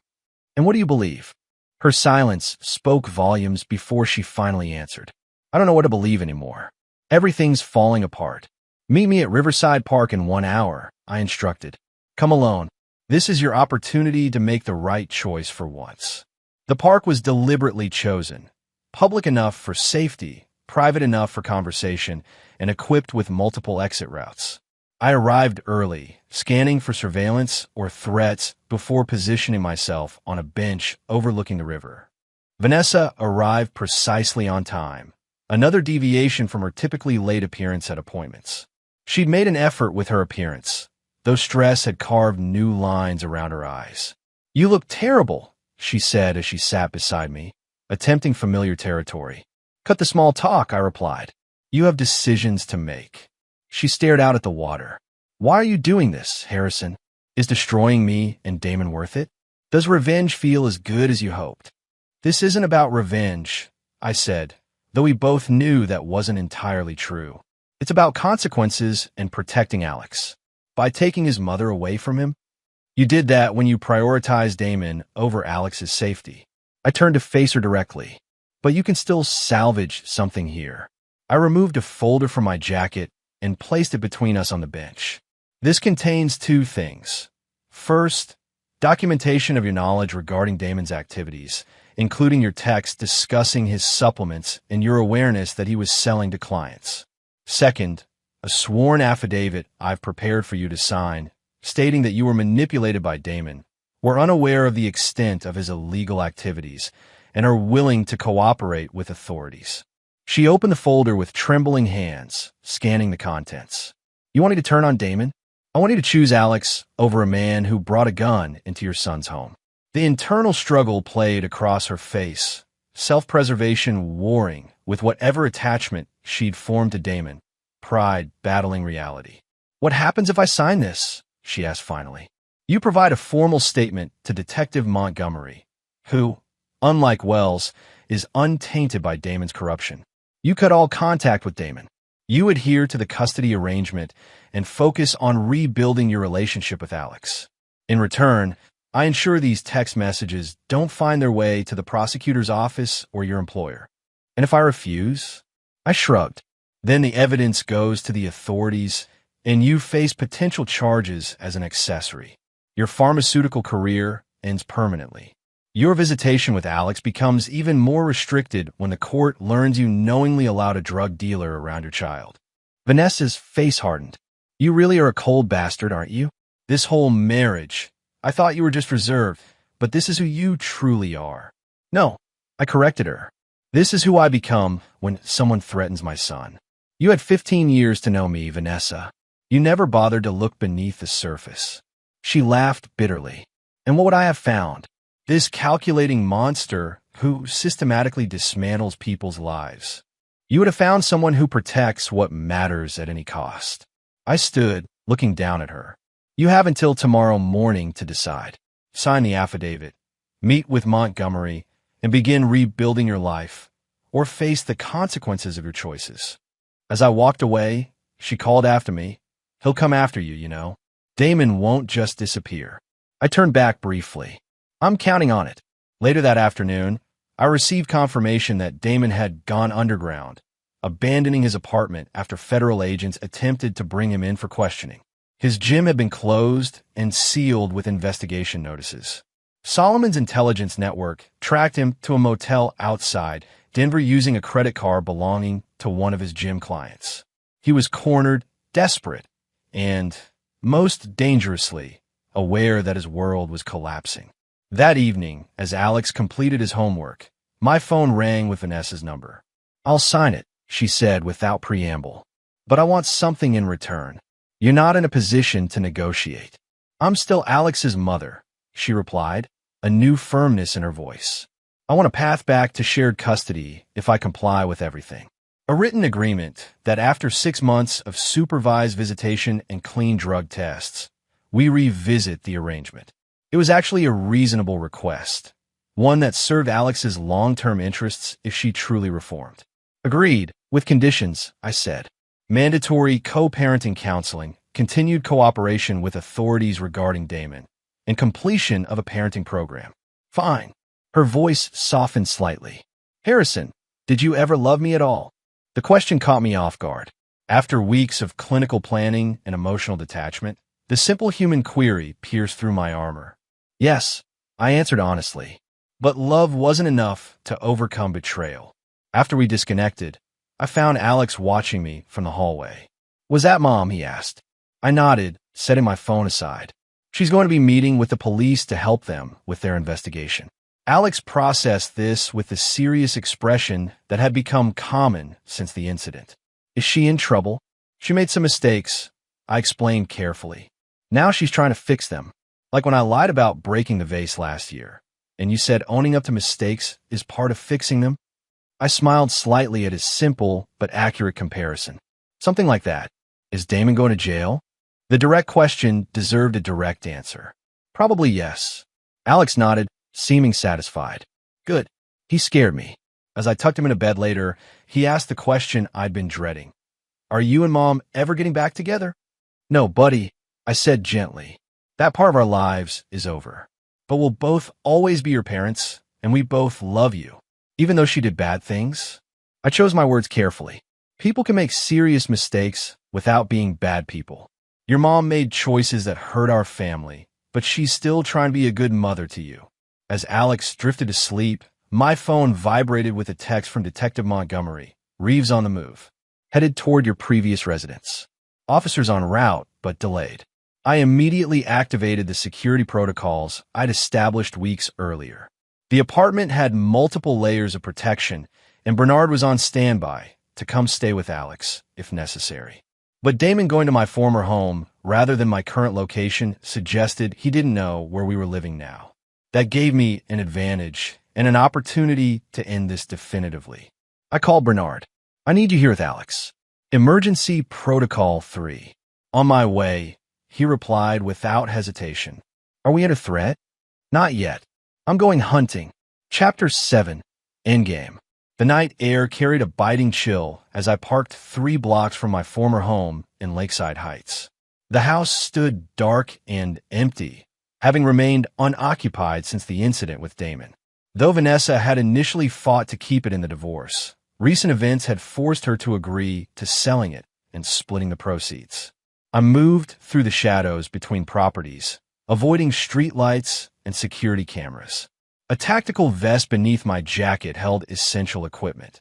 "And what do you believe?" Her silence spoke volumes before she finally answered. "I don't know what to believe anymore. Everything's falling apart. Meet me at Riverside Park in 1 hour," I instructed. "Come alone. This is your opportunity to make the right choice for once." The park was deliberately chosen, public enough for safety, private enough for conversation, and equipped with multiple exit routes. I arrived early, scanning for surveillance or threats before positioning myself on a bench overlooking the river. Vanessa arrived precisely on time, another deviation from her typically late appearance at appointments. She'd made an effort with her appearance, though stress had carved new lines around her eyes. "You look terrible," she said as she sat beside me, attempting familiar territory. "Cut the small talk," I replied. "You have decisions to make." She stared out at the water. "Why are you doing this, Harrison? Is destroying me and Damon worth it? Does revenge feel as good as you hoped?" This isn't about revenge, I said, though we both knew that wasn't entirely true. It's about consequences and protecting Alex. By taking his mother away from him, you did that when you prioritized Damon over Alex's safety. I turned to face her directly. But you can still salvage something here. I removed a folder from my jacket and placed it between us on the bench. This contains two things. First, documentation of your knowledge regarding Damon's activities, including your text discussing his supplements and your awareness that he was selling to clients. Second, a sworn affidavit I've prepared for you to sign, stating that you were manipulated by Damon, were unaware of the extent of his illegal activities, and are willing to cooperate with authorities. She opened the folder with trembling hands, scanning the contents. You want me to turn on Damon? I want you to choose Alex over a man who brought a gun into your son's home. The internal struggle played across her face, self-preservation warring with whatever attachment she'd formed to Damon, pride battling reality. What happens if I sign this? She asked finally. You provide a formal statement to Detective Montgomery, who, unlike Wells, is untainted by Damon's corruption. You cut all contact with Damon. You adhere to the custody arrangement and focus on rebuilding your relationship with Alex. In return, I ensure these text messages don't find their way to the prosecutor's office or your employer. And if I refuse? I shrugged. Then the evidence goes to the authorities, and you face potential charges as an accessory. Your pharmaceutical career ends permanently. Your visitation with Alex becomes even more restricted when the court learns you knowingly allowed a drug dealer around your child. Vanessa's face hardened. You really are a cold bastard, aren't you? This whole marriage. I thought you were just reserved, but this is who you truly are. No, I corrected her. This is who I become when someone threatens my son. You had 15 years to know me, Vanessa. You never bothered to look beneath the surface. She laughed bitterly. And what would I have found? This calculating monster who systematically dismantles people's lives. You would have found someone who protects what matters at any cost. I stood, looking down at her. You have until tomorrow morning to decide. Sign the affidavit, meet with Montgomery, and begin rebuilding your life, or face the consequences of your choices. As I walked away, she called after me. He'll come after you, you know. Damon won't just disappear. I turned back briefly. I'm counting on it. Later that afternoon, I received confirmation that Damon had gone underground, abandoning his apartment after federal agents attempted to bring him in for questioning. His gym had been closed and sealed with investigation notices. Solomon's intelligence network tracked him to a motel outside Denver using a credit card belonging to one of his gym clients. He was cornered, desperate, and, most dangerously, aware that his world was collapsing. That evening, as Alex completed his homework, my phone rang with Vanessa's number. I'll sign it, she said without preamble. But I want something in return. You're not in a position to negotiate. I'm still Alex's mother, she replied, a new firmness in her voice. I want a path back to shared custody if I comply with everything. A written agreement that after 6 months of supervised visitation and clean drug tests, we revisit the arrangement. It was actually a reasonable request, one that served Alex's long-term interests if she truly reformed. Agreed, with conditions, I said. Mandatory co-parenting counseling, continued cooperation with authorities regarding Damon, and completion of a parenting program. Fine. Her voice softened slightly. Harrison, did you ever love me at all? The question caught me off guard. After weeks of clinical planning and emotional detachment, the simple human query pierced through my armor. Yes, I answered honestly. But love wasn't enough to overcome betrayal. After we disconnected, I found Alex watching me from the hallway. Was that Mom? He asked. I nodded, setting my phone aside. She's going to be meeting with the police to help them with their investigation. Alex processed this with the serious expression that had become common since the incident. Is she in trouble? She made some mistakes, I explained carefully. Now she's trying to fix them. Like when I lied about breaking the vase last year, and you said owning up to mistakes is part of fixing them? I smiled slightly at his simple but accurate comparison. Something like that. Is Damon going to jail? The direct question deserved a direct answer. Probably yes. Alex nodded, seeming satisfied. Good. He scared me. As I tucked him into bed later, he asked the question I'd been dreading. Are you and Mom ever getting back together? No, buddy, I said gently. That part of our lives is over. But we'll both always be your parents, and we both love you. Even though she did bad things, I chose my words carefully. People can make serious mistakes without being bad people. Your mom made choices that hurt our family, but she's still trying to be a good mother to you. As Alex drifted to sleep, my phone vibrated with a text from Detective Montgomery. Reeves on the move. Headed toward your previous residence. Officers en route, but delayed. I immediately activated the security protocols I'd established weeks earlier. The apartment had multiple layers of protection, and Bernard was on standby to come stay with Alex, if necessary. But Damon going to my former home, rather than my current location, suggested he didn't know where we were living now. That gave me an advantage and an opportunity to end this definitively. I called Bernard. I need you here with Alex. Emergency Protocol 3. On my way, he replied without hesitation. Are we under threat? Not yet. I'm going hunting. Chapter 7. Endgame. The night air carried a biting chill as I parked 3 blocks from my former home in Lakeside Heights. The house stood dark and empty, having remained unoccupied since the incident with Damon. Though Vanessa had initially fought to keep it in the divorce, recent events had forced her to agree to selling it and splitting the proceeds. I moved through the shadows between properties, avoiding streetlights and security cameras. A tactical vest beneath my jacket held essential equipment.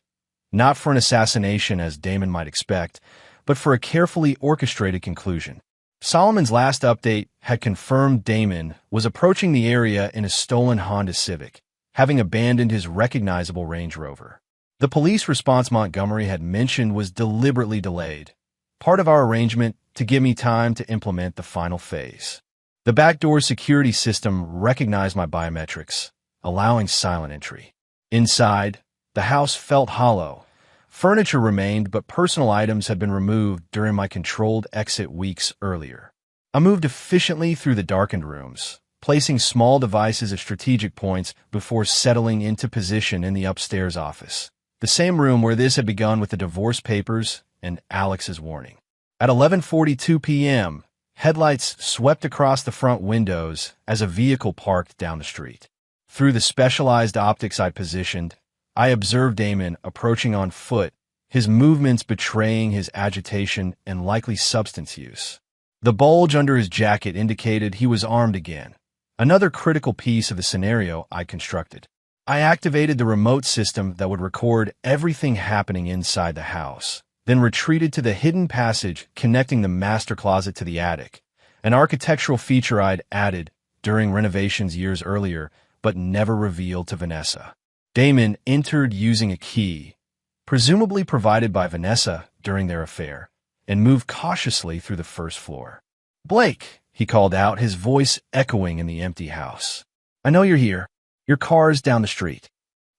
Not for an assassination as Damon might expect, but for a carefully orchestrated conclusion. Solomon's last update had confirmed Damon was approaching the area in a stolen Honda Civic, having abandoned his recognizable Range Rover. The police response Montgomery had mentioned was deliberately delayed, part of our arrangement to give me time to implement the final phase. The backdoor security system recognized my biometrics, allowing silent entry. Inside, the house felt hollow. Furniture remained, but personal items had been removed during my controlled exit weeks earlier. I moved efficiently through the darkened rooms, placing small devices at strategic points before settling into position in the upstairs office, the same room where this had begun with the divorce papers and Alex's warning. At 11:42 p.m., headlights swept across the front windows as a vehicle parked down the street. Through the specialized optics I'd positioned, I observed Damon approaching on foot, his movements betraying his agitation and likely substance use. The bulge under his jacket indicated he was armed again, another critical piece of the scenario I constructed. I activated the remote system that would record everything happening inside the house, then retreated to the hidden passage connecting the master closet to the attic, an architectural feature I'd added during renovations years earlier, but never revealed to Vanessa. Damon entered using a key, presumably provided by Vanessa during their affair, and moved cautiously through the first floor. "Blake," he called out, his voice echoing in the empty house. "I know you're here. Your car's down the street."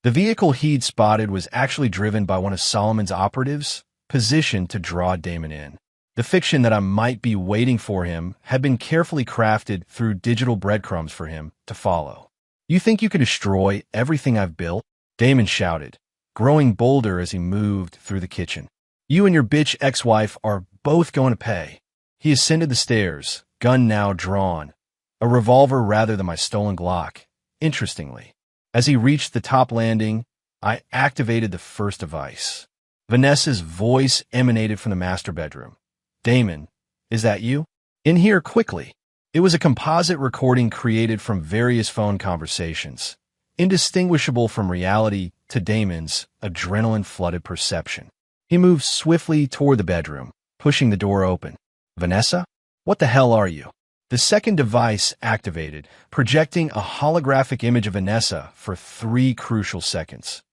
The vehicle he'd spotted was actually driven by one of Solomon's operatives, positioned to draw Damon in. The fiction that I might be waiting for him had been carefully crafted through digital breadcrumbs for him to follow. "You think you can destroy everything I've built?" Damon shouted, growing bolder as he moved through the kitchen. "You and your bitch ex-wife are both going to pay." He ascended the stairs, gun now drawn, a revolver rather than my stolen Glock. Interestingly, as he reached the top landing, I activated the first device. Vanessa's voice emanated from the master bedroom. "Damon, is that you? In here quickly." It was a composite recording created from various phone conversations, indistinguishable from reality to Damon's adrenaline-flooded perception. He moved swiftly toward the bedroom, pushing the door open. "Vanessa? What the hell are you?" The second device activated, projecting a holographic image of Vanessa for 3 crucial seconds,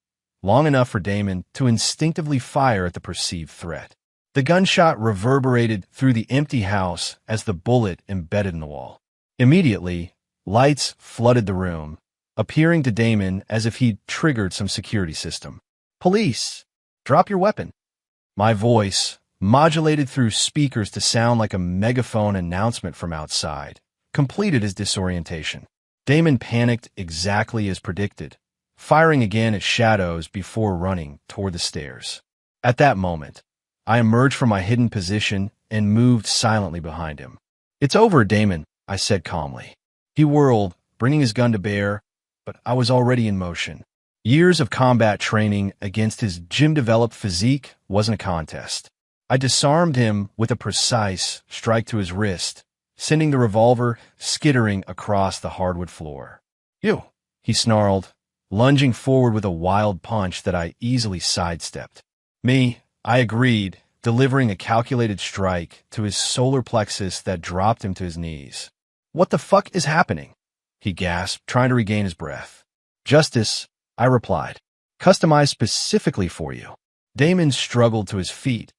long enough for Damon to instinctively fire at the perceived threat. The gunshot reverberated through the empty house as the bullet embedded in the wall. Immediately, lights flooded the room, appearing to Damon as if he'd triggered some security system. "Police! Drop your weapon." My voice, modulated through speakers to sound like a megaphone announcement from outside, completed his disorientation. Damon panicked exactly as predicted, firing again at shadows before running toward the stairs. At that moment, I emerged from my hidden position and moved silently behind him. "It's over, Damon," I said calmly. He whirled, bringing his gun to bear, but I was already in motion. Years of combat training against his gym-developed physique wasn't a contest. I disarmed him with a precise strike to his wrist, sending the revolver skittering across the hardwood floor. "You!" he snarled, lunging forward with a wild punch that I easily sidestepped. "Me," I agreed, delivering a calculated strike to his solar plexus that dropped him to his knees. "What the fuck is happening?" he gasped, trying to regain his breath. "Justice," I replied, "customized specifically for you." Damon struggled to his feet,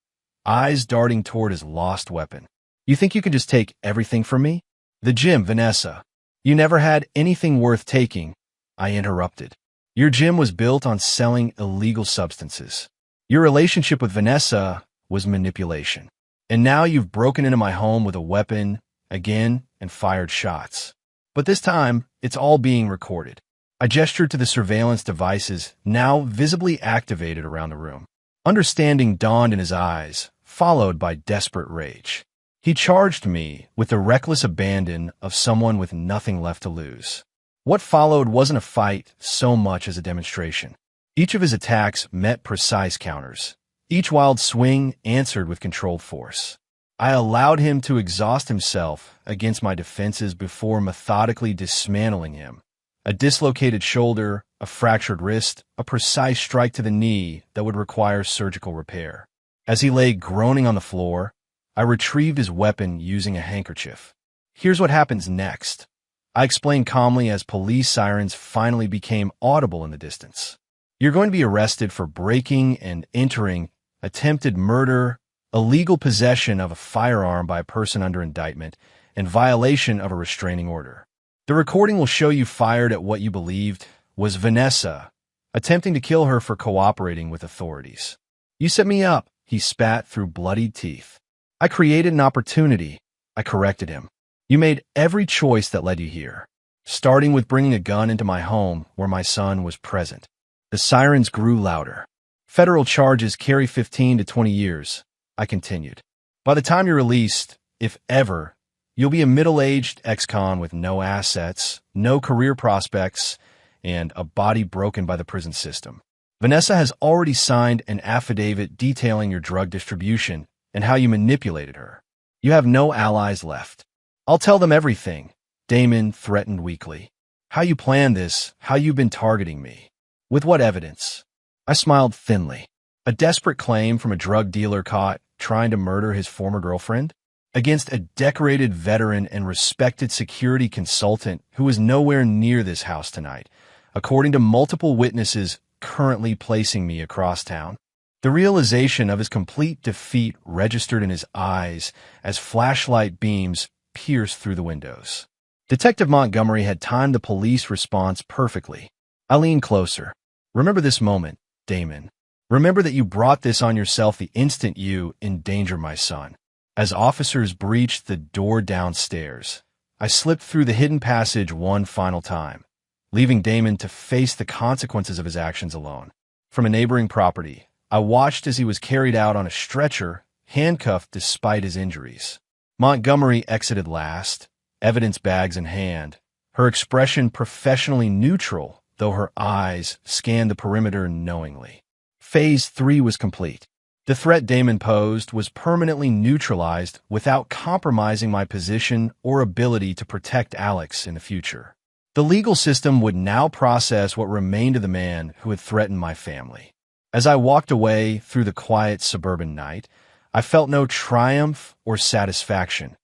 eyes darting toward his lost weapon. "You think you can just take everything from me?" "The gym, Vanessa. You never had anything worth taking," I interrupted. "Your gym was built on selling illegal substances. Your relationship with Vanessa was manipulation. And now you've broken into my home with a weapon again and fired shots. But this time, it's all being recorded." I gestured to the surveillance devices now visibly activated around the room. Understanding dawned in his eyes, followed by desperate rage. He charged me with the reckless abandon of someone with nothing left to lose. What followed wasn't a fight so much as a demonstration. Each of his attacks met precise counters. Each wild swing answered with controlled force. I allowed him to exhaust himself against my defenses before methodically dismantling him. A dislocated shoulder, a fractured wrist, a precise strike to the knee that would require surgical repair. As he lay groaning on the floor, I retrieved his weapon using a handkerchief. "Here's what happens next," I explained calmly as police sirens finally became audible in the distance. "You're going to be arrested for breaking and entering, attempted murder, illegal possession of a firearm by a person under indictment, and violation of a restraining order. The recording will show you fired at what you believed was Vanessa, attempting to kill her for cooperating with authorities. You set me up," he spat through bloodied teeth. "I created an opportunity," I corrected him. "You made every choice that led you here, starting with bringing a gun into my home where my son was present." The sirens grew louder. "Federal charges carry 15 to 20 years, I continued. "By the time you're released, if ever, you'll be a middle-aged ex-con with no assets, no career prospects, and a body broken by the prison system. Vanessa has already signed an affidavit detailing your drug distribution and how you manipulated her. You have no allies left." "I'll tell them everything," Damon threatened weakly. "How you planned this, how you've been targeting me. With what evidence?" I smiled thinly. "A desperate claim from a drug dealer caught trying to murder his former girlfriend? Against a decorated veteran and respected security consultant who was nowhere near this house tonight, according to multiple witnesses currently placing me across town." The realization of his complete defeat registered in his eyes as flashlight beams pierced through the windows. Detective Montgomery had timed the police response perfectly. I leaned closer. "Remember this moment, Damon. Remember that you brought this on yourself the instant you endangered my son." As officers breached the door downstairs, I slipped through the hidden passage one final time, leaving Damon to face the consequences of his actions alone. From a neighboring property, I watched as he was carried out on a stretcher, handcuffed despite his injuries. Montgomery exited last, evidence bags in hand, her expression professionally neutral, though her eyes scanned the perimeter knowingly. Phase 3 was complete. The threat Damon posed was permanently neutralized without compromising my position or ability to protect Alex in the future. The legal system would now process what remained of the man who had threatened my family. As I walked away through the quiet suburban night, I felt no triumph or satisfaction,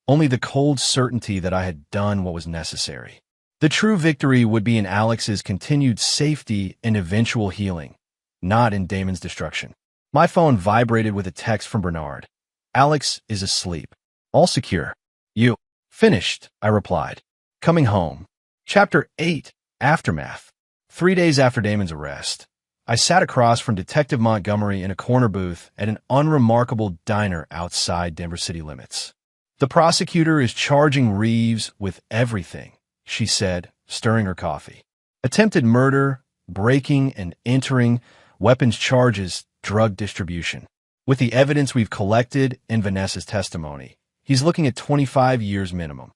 only the cold certainty that I had done what was necessary. The true victory would be in Alex's continued safety and eventual healing, not in Damon's destruction. My phone vibrated with a text from Bernard. "Alex is asleep. All secure." "You." "Finished," I replied. "Coming home." Chapter 8. Aftermath. 3 days after Damon's arrest, I sat across from Detective Montgomery in a corner booth at an unremarkable diner outside Denver city limits. "The prosecutor is charging Reeves with everything," she said, stirring her coffee. "Attempted murder, breaking and entering, weapons charges, drug distribution. With the evidence we've collected and Vanessa's testimony, he's looking at 25 years minimum.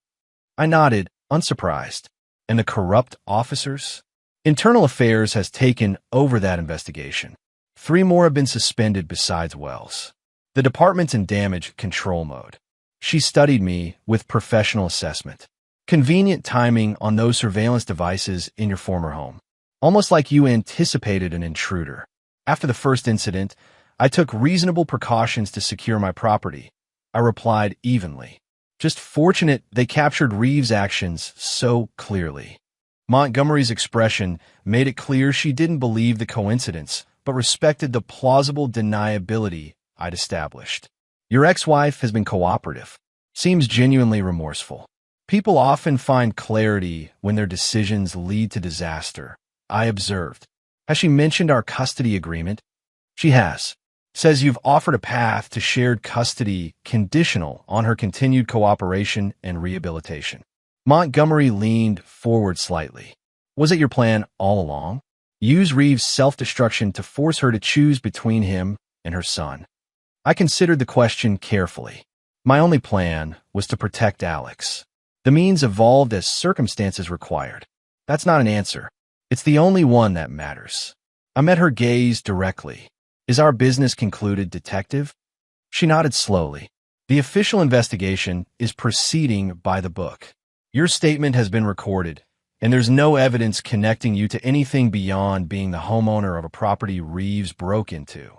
I nodded, unsurprised. And the corrupt officers? Internal Affairs has taken over that investigation. 3 more have been suspended besides Wells. The department's in damage control mode. She studied me with professional assessment. Convenient timing on those surveillance devices in your former home. Almost like you anticipated an intruder. After the first incident, I took reasonable precautions to secure my property. I replied evenly. Just fortunate they captured Reeves' actions so clearly. Montgomery's expression made it clear she didn't believe the coincidence, but respected the plausible deniability I'd established. Your ex-wife has been cooperative. Seems genuinely remorseful. People often find clarity when their decisions lead to disaster, I observed. Has she mentioned our custody agreement? She has. Says you've offered a path to shared custody conditional on her continued cooperation and rehabilitation. Montgomery leaned forward slightly. Was it your plan all along? Use Reeves' self-destruction to force her to choose between him and her son. I considered the question carefully. My only plan was to protect Alex. The means evolved as circumstances required. That's not an answer. It's the only one that matters. I met her gaze directly. Is our business concluded, detective? She nodded slowly. The official investigation is proceeding by the book. Your statement has been recorded, and there's no evidence connecting you to anything beyond being the homeowner of a property Reeves broke into.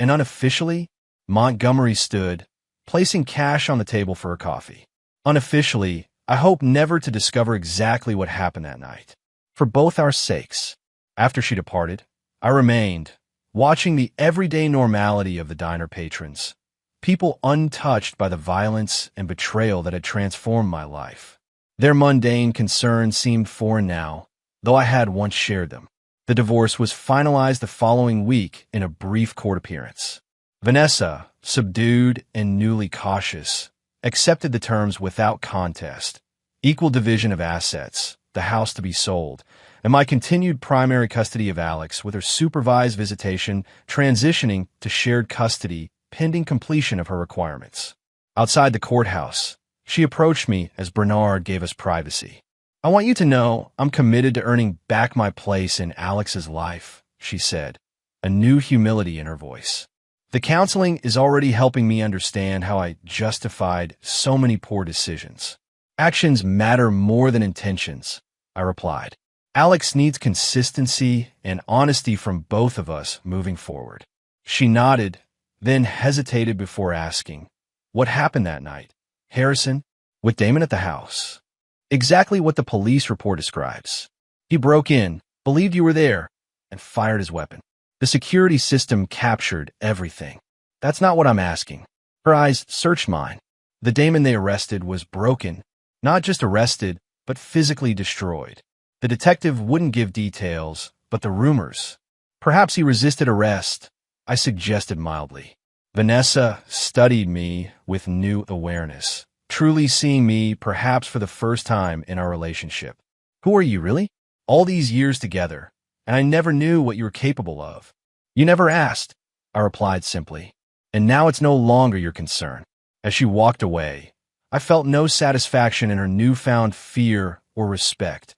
And unofficially, Montgomery stood, placing cash on the table for her coffee. Unofficially, I hope never to discover exactly what happened that night. For both our sakes. After she departed, I remained, watching the everyday normality of the diner patrons, people untouched by the violence and betrayal that had transformed my life. Their mundane concerns seemed foreign now, though I had once shared them. The divorce was finalized the following week in a brief court appearance. Vanessa, subdued and newly cautious, accepted the terms without contest. Equal division of assets, the house to be sold, and my continued primary custody of Alex with her supervised visitation transitioning to shared custody pending completion of her requirements. Outside the courthouse, she approached me as Bernard gave us privacy. I want you to know I'm committed to earning back my place in Alex's life, she said, a new humility in her voice. The counseling is already helping me understand how I justified so many poor decisions. Actions matter more than intentions, I replied. Alex needs consistency and honesty from both of us moving forward. She nodded, then hesitated before asking, what happened that night? Harrison? With Damon at the house. Exactly what the police report describes. He broke in, believed you were there, and fired his weapon. The security system captured everything. That's not what I'm asking. Her eyes searched mine. The Damon they arrested was broken, not just arrested, but physically destroyed. The detective wouldn't give details, but the rumors. Perhaps he resisted arrest, I suggested mildly. Vanessa studied me with new awareness, truly seeing me perhaps for the first time in our relationship. Who are you, really? All these years together, and I never knew what you were capable of. You never asked, I replied simply. And now it's no longer your concern. As she walked away, I felt no satisfaction in her newfound fear or respect.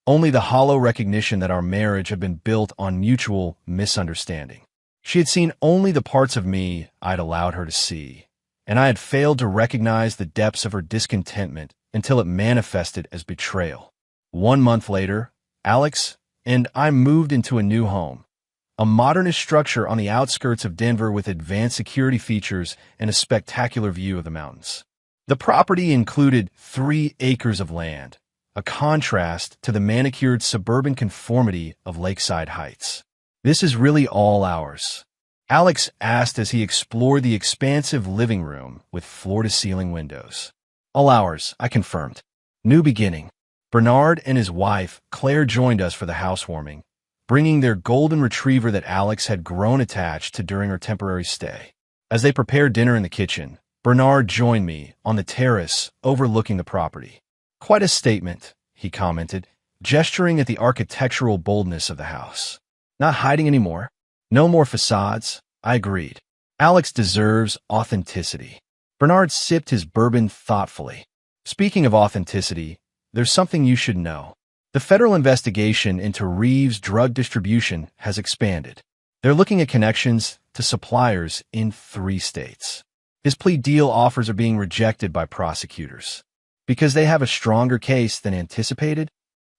Only the hollow recognition that our marriage had been built on mutual misunderstanding. She had seen only the parts of me I'd allowed her to see, and I had failed to recognize the depths of her discontentment until it manifested as betrayal. 1 month later, Alex and I moved into a new home, a modernist structure on the outskirts of Denver with advanced security features and a spectacular view of the mountains. The property included 3 acres of land, a contrast to the manicured suburban conformity of Lakeside Heights. This is really all ours, Alex asked as he explored the expansive living room with floor-to-ceiling windows. All ours, I confirmed. New beginning. Bernard and his wife, Claire, joined us for the housewarming, bringing their golden retriever that Alex had grown attached to during her temporary stay. As they prepared dinner in the kitchen, Bernard joined me on the terrace overlooking the property. Quite a statement, he commented, gesturing at the architectural boldness of the house. Not hiding anymore. No more facades, I agreed. Alex deserves authenticity. Bernard sipped his bourbon thoughtfully. Speaking of authenticity, there's something you should know. The federal investigation into Reeves' drug distribution has expanded. They're looking at connections to suppliers in 3 states. His plea deal offers are being rejected by prosecutors. Because they have a stronger case than anticipated?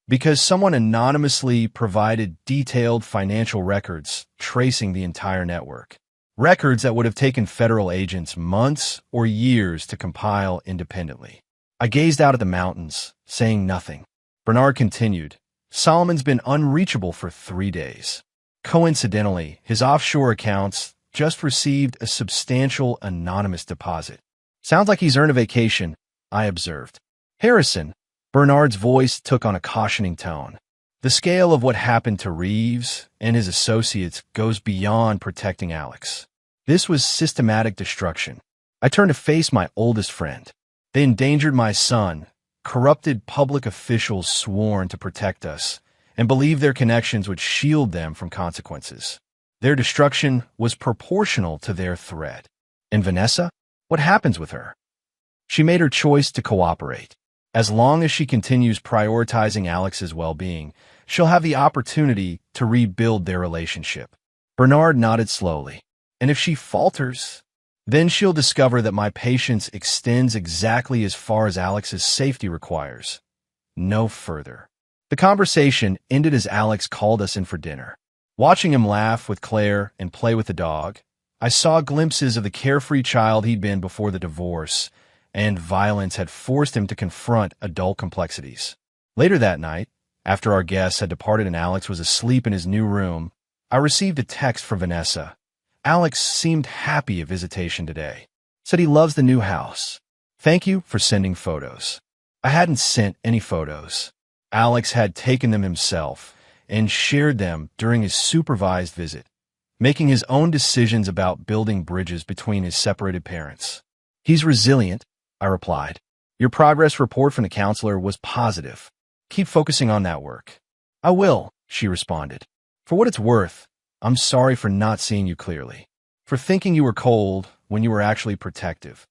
Because someone anonymously provided detailed financial records tracing the entire network. Records that would have taken federal agents months or years to compile independently. I gazed out at the mountains, saying nothing. Bernard continued, Solomon's been unreachable for 3 days. Coincidentally, his offshore accounts just received a substantial anonymous deposit. Sounds like he's earned a vacation, I observed. Harrison, Bernard's voice took on a cautioning tone. The scale of what happened to Reeves and his associates goes beyond protecting Alex. This was systematic destruction. I turned to face my oldest friend. They endangered my son, corrupted public officials sworn to protect us, and believed their connections would shield them from consequences. Their destruction was proportional to their threat. And Vanessa? What happens with her? She made her choice to cooperate. As long as she continues prioritizing Alex's well-being, she'll have the opportunity to rebuild their relationship. Bernard nodded slowly. And if she falters, then she'll discover that my patience extends exactly as far as Alex's safety requires. No further. The conversation ended as Alex called us in for dinner. Watching him laugh with Claire and play with the dog, I saw glimpses of the carefree child he'd been before the divorce, and violence had forced him to confront adult complexities. Later that night, after our guests had departed and Alex was asleep in his new room, I received a text from Vanessa. Alex seemed happy at visitation today. Said he loves the new house. Thank you for sending photos. I hadn't sent any photos. Alex had taken them himself and shared them during his supervised visit, making his own decisions about building bridges between his separated parents. He's resilient, I replied. Your progress report from the counselor was positive. Keep focusing on that work. I will, she responded. For what it's worth, I'm sorry for not seeing you clearly, for thinking you were cold when you were actually protective.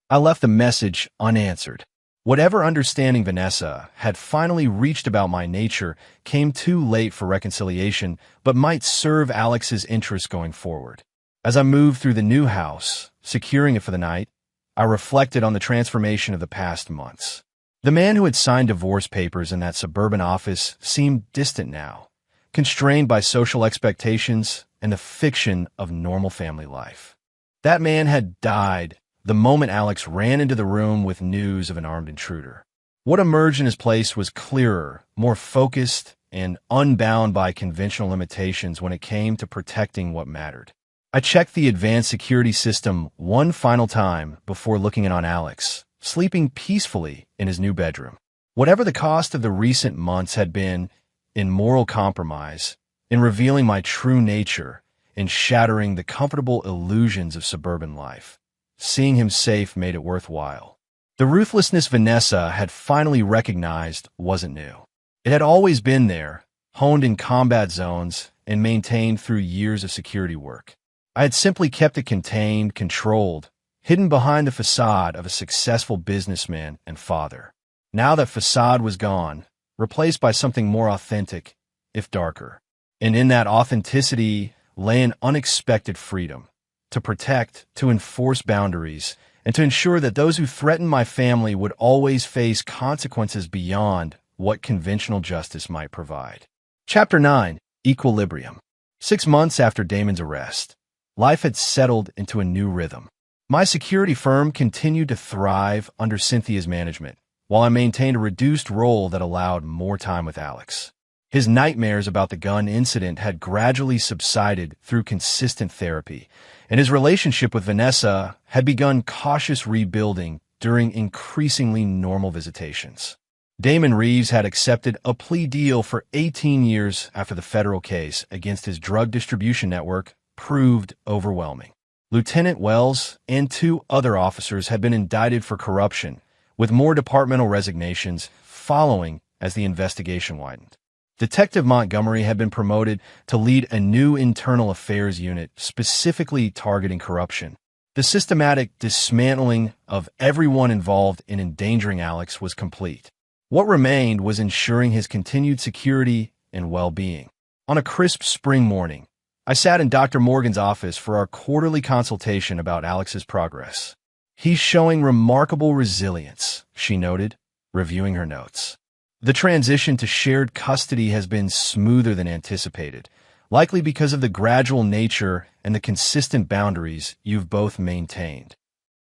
I left the message unanswered. Whatever understanding Vanessa had finally reached about my nature came too late for reconciliation, but might serve Alex's interests going forward. As I moved through the new house, securing it for the night, I reflected on the transformation of the past months. The man who had signed divorce papers in that suburban office seemed distant now, constrained by social expectations and the fiction of normal family life. That man had died the moment Alex ran into the room with news of an armed intruder. What emerged in his place was clearer, more focused, and unbound by conventional limitations when it came to protecting what mattered. I checked the advanced security system one final time before looking in on Alex, sleeping peacefully in his new bedroom. Whatever the cost of the recent months had been in moral compromise, in revealing my true nature, in shattering the comfortable illusions of suburban life, seeing him safe made it worthwhile. The ruthlessness Vanessa had finally recognized wasn't new. It had always been there, honed in combat zones and maintained through years of security work. I had simply kept it contained, controlled, hidden behind the facade of a successful businessman and father. Now that facade was gone, replaced by something more authentic, if darker. And in that authenticity lay an unexpected freedom. To protect, to enforce boundaries, and to ensure that those who threatened my family would always face consequences beyond what conventional justice might provide. Chapter 9. Equilibrium. 6 months after Damon's arrest, life had settled into a new rhythm. My security firm continued to thrive under Cynthia's management, while I maintained a reduced role that allowed more time with Alex. His nightmares about the gun incident had gradually subsided through consistent therapy, and his relationship with Vanessa had begun cautious rebuilding during increasingly normal visitations. Damon Reeves had accepted a plea deal for 18 years after the federal case against his drug distribution network proved overwhelming. Lieutenant Wells and 2 other officers had been indicted for corruption, with more departmental resignations following as the investigation widened. Detective Montgomery had been promoted to lead a new internal affairs unit specifically targeting corruption. The systematic dismantling of everyone involved in endangering Alex was complete. What remained was ensuring his continued security and well-being. On a crisp spring morning, I sat in Dr. Morgan's office for our quarterly consultation about Alex's progress. "He's showing remarkable resilience," she noted, reviewing her notes. "The transition to shared custody has been smoother than anticipated, likely because of the gradual nature and the consistent boundaries you've both maintained."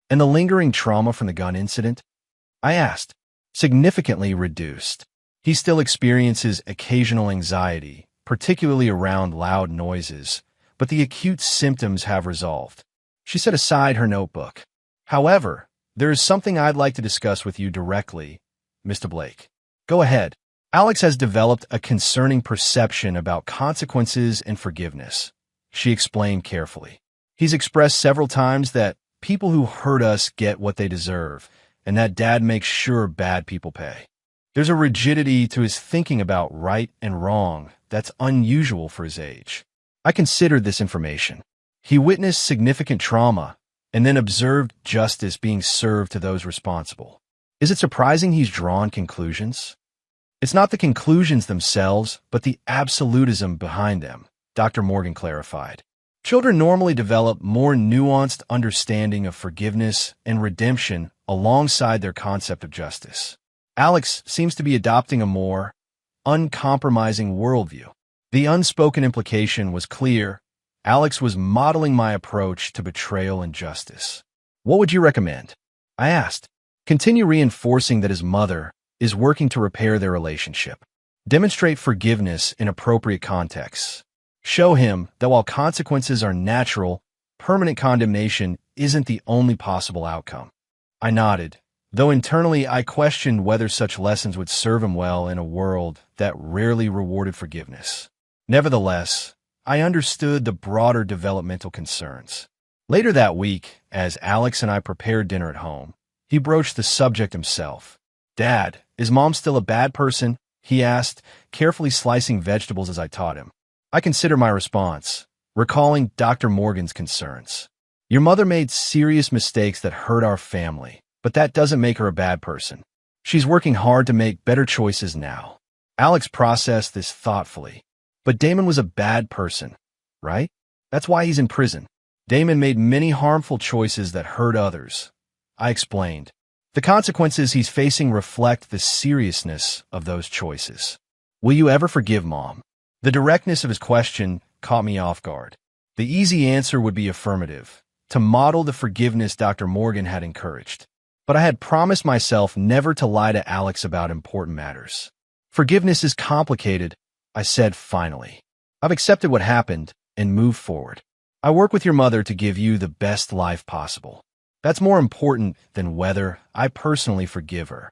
"And the lingering trauma from the gun incident?" I asked. "Significantly reduced. He still experiences occasional anxiety, particularly around loud noises, but the acute symptoms have resolved." She set aside her notebook. "However, there is something I'd like to discuss with you directly, Mr. Blake." "Go ahead." "Alex has developed a concerning perception about consequences and forgiveness," she explained carefully. "He's expressed several times that people who hurt us get what they deserve, and that Dad makes sure bad people pay. There's a rigidity to his thinking about right and wrong that's unusual for his age." I considered this information. He witnessed significant trauma and then observed justice being served to those responsible. Is it surprising he's drawn conclusions? "It's not the conclusions themselves, but the absolutism behind them," Dr. Morgan clarified. "Children normally develop more nuanced understanding of forgiveness and redemption alongside their concept of justice. Alex seems to be adopting a more uncompromising worldview." The unspoken implication was clear. Alex was modeling my approach to betrayal and justice. "What would you recommend?" I asked. "Continue reinforcing that his mother is working to repair their relationship. Demonstrate forgiveness in appropriate contexts. Show him that while consequences are natural, permanent condemnation isn't the only possible outcome." I nodded, though internally I questioned whether such lessons would serve him well in a world that rarely rewarded forgiveness. Nevertheless, I understood the broader developmental concerns. Later that week, as Alex and I prepared dinner at home, he broached the subject himself. "Dad, is Mom still a bad person?" he asked, carefully slicing vegetables as I taught him. I considered my response, recalling Dr. Morgan's concerns. "Your mother made serious mistakes that hurt our family, but that doesn't make her a bad person. She's working hard to make better choices now." Alex processed this thoughtfully. "But Damon was a bad person, right? That's why he's in prison." "Damon made many harmful choices that hurt others," I explained. "The consequences he's facing reflect the seriousness of those choices." "Will you ever forgive Mom?" The directness of his question caught me off guard. The easy answer would be affirmative, to model the forgiveness Dr. Morgan had encouraged. But I had promised myself never to lie to Alex about important matters. "Forgiveness is complicated," I said finally. "I've accepted what happened and moved forward. I work with your mother to give you the best life possible. That's more important than whether I personally forgive her."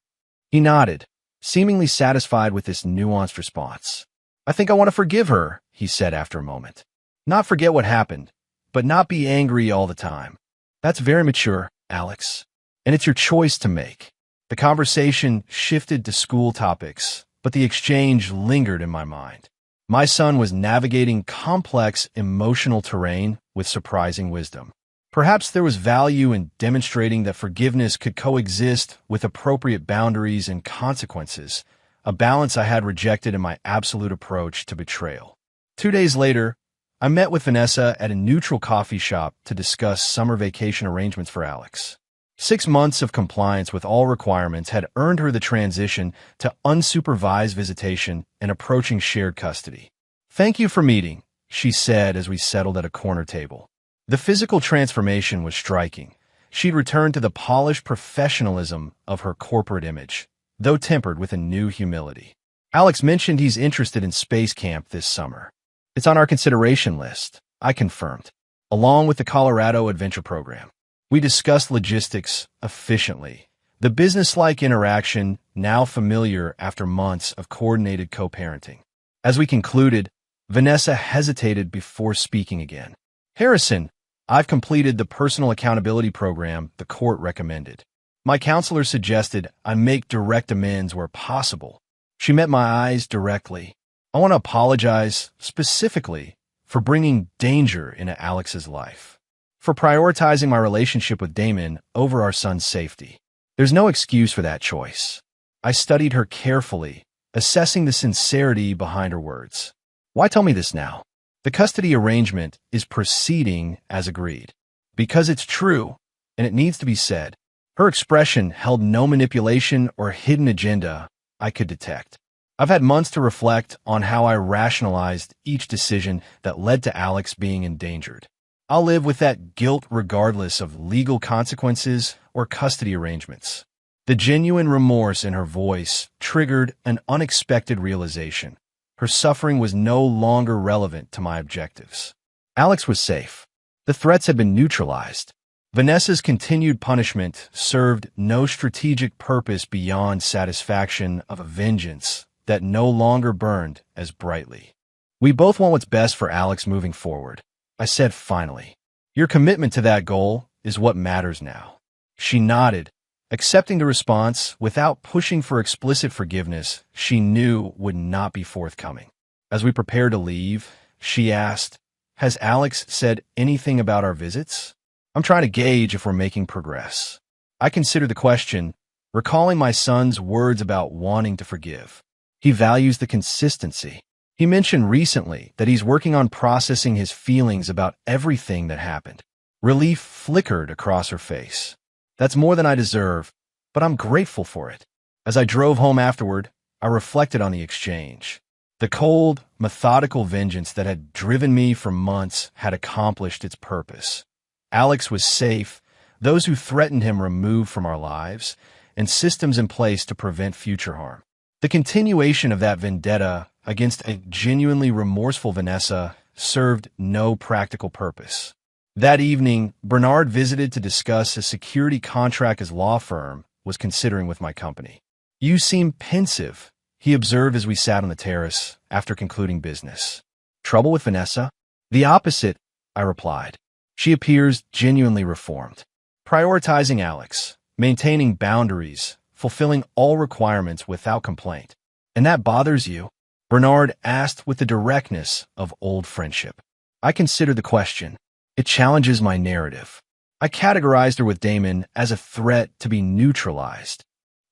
He nodded, seemingly satisfied with this nuanced response. "I think I want to forgive her," he said after a moment. "Not forget what happened, but not be angry all the time." "That's very mature, Alex. And it's your choice to make." The conversation shifted to school topics, but the exchange lingered in my mind. My son was navigating complex emotional terrain with surprising wisdom. Perhaps there was value in demonstrating that forgiveness could coexist with appropriate boundaries and consequences, a balance I had rejected in my absolute approach to betrayal. 2 days later, I met with Vanessa at a neutral coffee shop to discuss summer vacation arrangements for Alex. 6 months of compliance with all requirements had earned her the transition to unsupervised visitation and approaching shared custody. "Thank you for meeting," she said as we settled at a corner table. The physical transformation was striking. She'd returned to the polished professionalism of her corporate image, though tempered with a new humility. "Alex mentioned he's interested in space camp this summer. It's on our consideration list," I confirmed, along with the Colorado Adventure Program. We discussed logistics efficiently, the business-like interaction now familiar after months of coordinated co-parenting. As we concluded, Vanessa hesitated before speaking again. "Harrison, I've completed the personal accountability program the court recommended. My counselor suggested I make direct amends where possible. She met my eyes directly. I want to apologize specifically for bringing danger into Alex's life, for prioritizing my relationship with Damon over our son's safety. There's no excuse for that choice. I studied her carefully, assessing the sincerity behind her words. Why tell me this now? The custody arrangement is proceeding as agreed. Because it's true, and it needs to be said. Her expression held no manipulation or hidden agenda I could detect. I've had months to reflect on how I rationalized each decision that led to Alex being endangered. I'll live with that guilt regardless of legal consequences or custody arrangements. The genuine remorse in her voice triggered an unexpected realization. Her suffering was no longer relevant to my objectives. Alex was safe. The threats had been neutralized. Vanessa's continued punishment served no strategic purpose beyond satisfaction of a vengeance that no longer burned as brightly. We both want what's best for Alex moving forward, I said finally. Your commitment to that goal is what matters now. She nodded, accepting the response without pushing for explicit forgiveness she knew would not be forthcoming. As we prepared to leave, she asked, "Has Alex said anything about our visits?" I'm trying to gauge if we're making progress. I consider the question, recalling my son's words about wanting to forgive. He values the consistency. He mentioned recently that he's working on processing his feelings about everything that happened. Relief flickered across her face. That's more than I deserve, but I'm grateful for it. As I drove home afterward, I reflected on the exchange. The cold, methodical vengeance that had driven me for months had accomplished its purpose. Alex was safe, those who threatened him removed from our lives, and systems in place to prevent future harm. The continuation of that vendetta against a genuinely remorseful Vanessa served no practical purpose. That evening, Bernard visited to discuss a security contract his law firm was considering with my company. "You seem pensive," he observed as we sat on the terrace after concluding business. "Trouble with Vanessa?" "The opposite," I replied. "She appears genuinely reformed. Prioritizing Alex, maintaining boundaries, fulfilling all requirements without complaint. And that bothers you?" Bernard asked with the directness of old friendship. I considered the question. It challenges my narrative. I categorized her with Damon as a threat to be neutralized.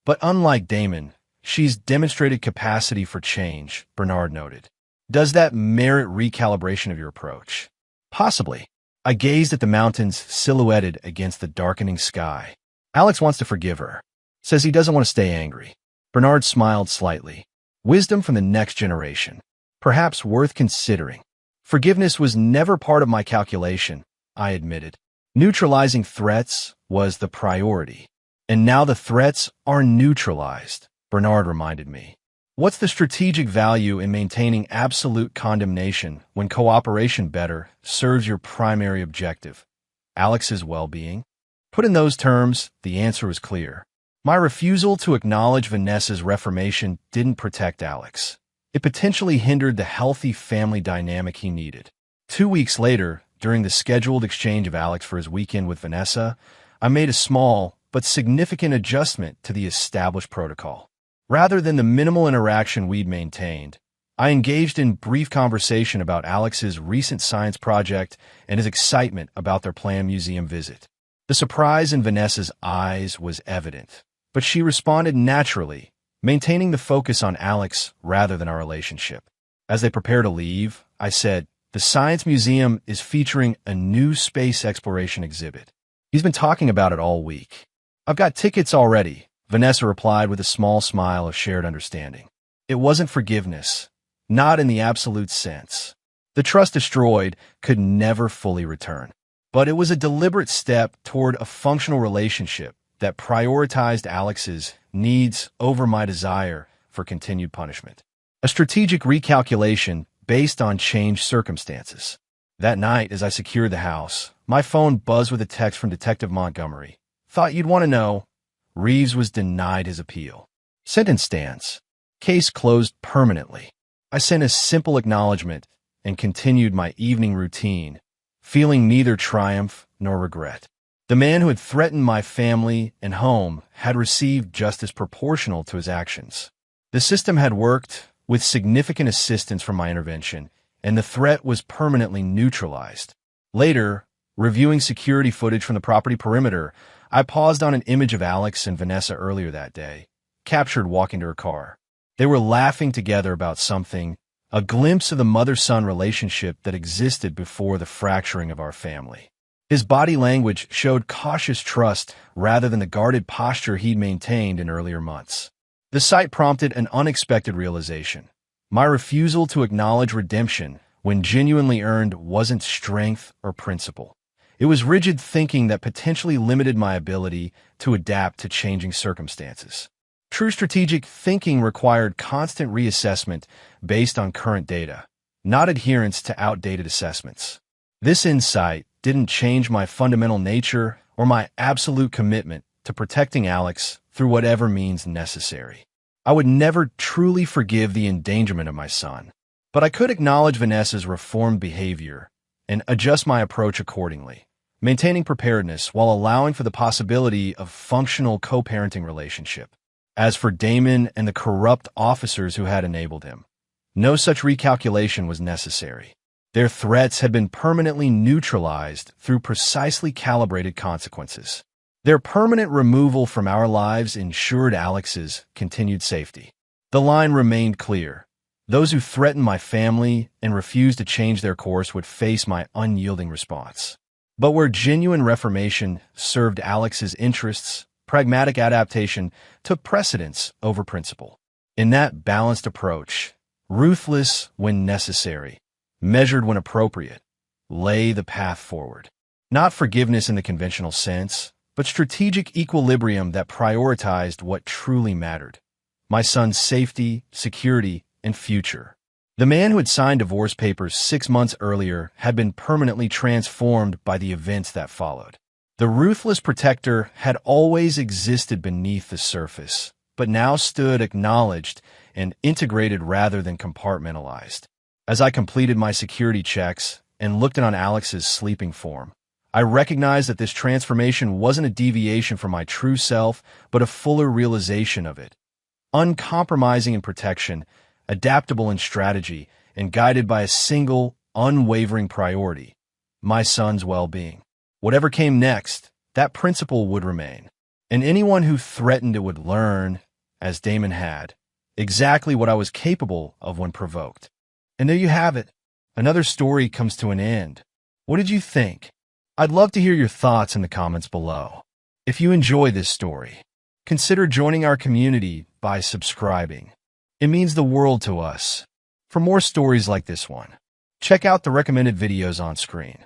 But unlike Damon, she's demonstrated capacity for change, Bernard noted. Does that merit recalibration of your approach? Possibly. I gazed at the mountains silhouetted against the darkening sky. Alex wants to forgive her. Says he doesn't want to stay angry. Bernard smiled slightly. Wisdom from the next generation. Perhaps worth considering. Forgiveness was never part of my calculation, I admitted. Neutralizing threats was the priority. And now the threats are neutralized, Bernard reminded me. What's the strategic value in maintaining absolute condemnation when cooperation better serves your primary objective, Alex's well-being? Put in those terms, the answer was clear. My refusal to acknowledge Vanessa's reformation didn't protect Alex. It potentially hindered the healthy family dynamic he needed. 2 weeks later, during the scheduled exchange of Alex for his weekend with Vanessa, I made a small but significant adjustment to the established protocol. Rather than the minimal interaction we'd maintained, I engaged in brief conversation about Alex's recent science project and his excitement about their planned museum visit. The surprise in Vanessa's eyes was evident, but she responded naturally, maintaining the focus on Alex rather than our relationship. As they prepared to leave, I said, "The Science Museum is featuring a new space exploration exhibit. He's been talking about it all week." "I've got tickets already," Vanessa replied with a small smile of shared understanding. It wasn't forgiveness, not in the absolute sense. The trust destroyed could never fully return. But it was a deliberate step toward a functional relationship that prioritized Alex's needs over my desire for continued punishment. A strategic recalculation based on changed circumstances. That night, as I secured the house, my phone buzzed with a text from Detective Montgomery. "Thought you'd want to know. Reeves was denied his appeal." Sentence stands. Case closed permanently. I sent a simple acknowledgement and continued my evening routine, feeling neither triumph nor regret. The man who had threatened my family and home had received justice proportional to his actions. The system had worked, with significant assistance from my intervention, and the threat was permanently neutralized. Later, reviewing security footage from the property perimeter, I paused on an image of Alex and Vanessa earlier that day, captured walking to her car. They were laughing together about something, a glimpse of the mother-son relationship that existed before the fracturing of our family. His body language showed cautious trust rather than the guarded posture he'd maintained in earlier months. The sight prompted an unexpected realization. My refusal to acknowledge redemption when genuinely earned wasn't strength or principle. It was rigid thinking that potentially limited my ability to adapt to changing circumstances. True strategic thinking required constant reassessment based on current data, not adherence to outdated assessments. This insight didn't change my fundamental nature or my absolute commitment to protecting Alex through whatever means necessary. I would never truly forgive the endangerment of my son, but I could acknowledge Vanessa's reformed behavior and adjust my approach accordingly, maintaining preparedness while allowing for the possibility of functional co-parenting relationship. As for Damon and the corrupt officers who had enabled him, no such recalculation was necessary. Their threats had been permanently neutralized through precisely calibrated consequences. Their permanent removal from our lives ensured Alex's continued safety. The line remained clear. Those who threatened my family and refused to change their course would face my unyielding response. But where genuine reformation served Alex's interests, pragmatic adaptation took precedence over principle. In that balanced approach, ruthless when necessary, measured when appropriate, lay the path forward. Not forgiveness in the conventional sense, but strategic equilibrium that prioritized what truly mattered: my son's safety, security, and future. The man who had signed divorce papers 6 months earlier had been permanently transformed by the events that followed. The ruthless protector had always existed beneath the surface, but now stood acknowledged and integrated rather than compartmentalized. As I completed my security checks and looked in on Alex's sleeping form, I recognized that this transformation wasn't a deviation from my true self, but a fuller realization of it. Uncompromising in protection, adaptable in strategy, and guided by a single, unwavering priority: my son's well-being. Whatever came next, that principle would remain. And anyone who threatened it would learn, as Damon had, exactly what I was capable of when provoked. And there you have it. Another story comes to an end. What did you think? I'd love to hear your thoughts in the comments below. If you enjoy this story, consider joining our community by subscribing. It means the world to us. For more stories like this one, check out the recommended videos on screen.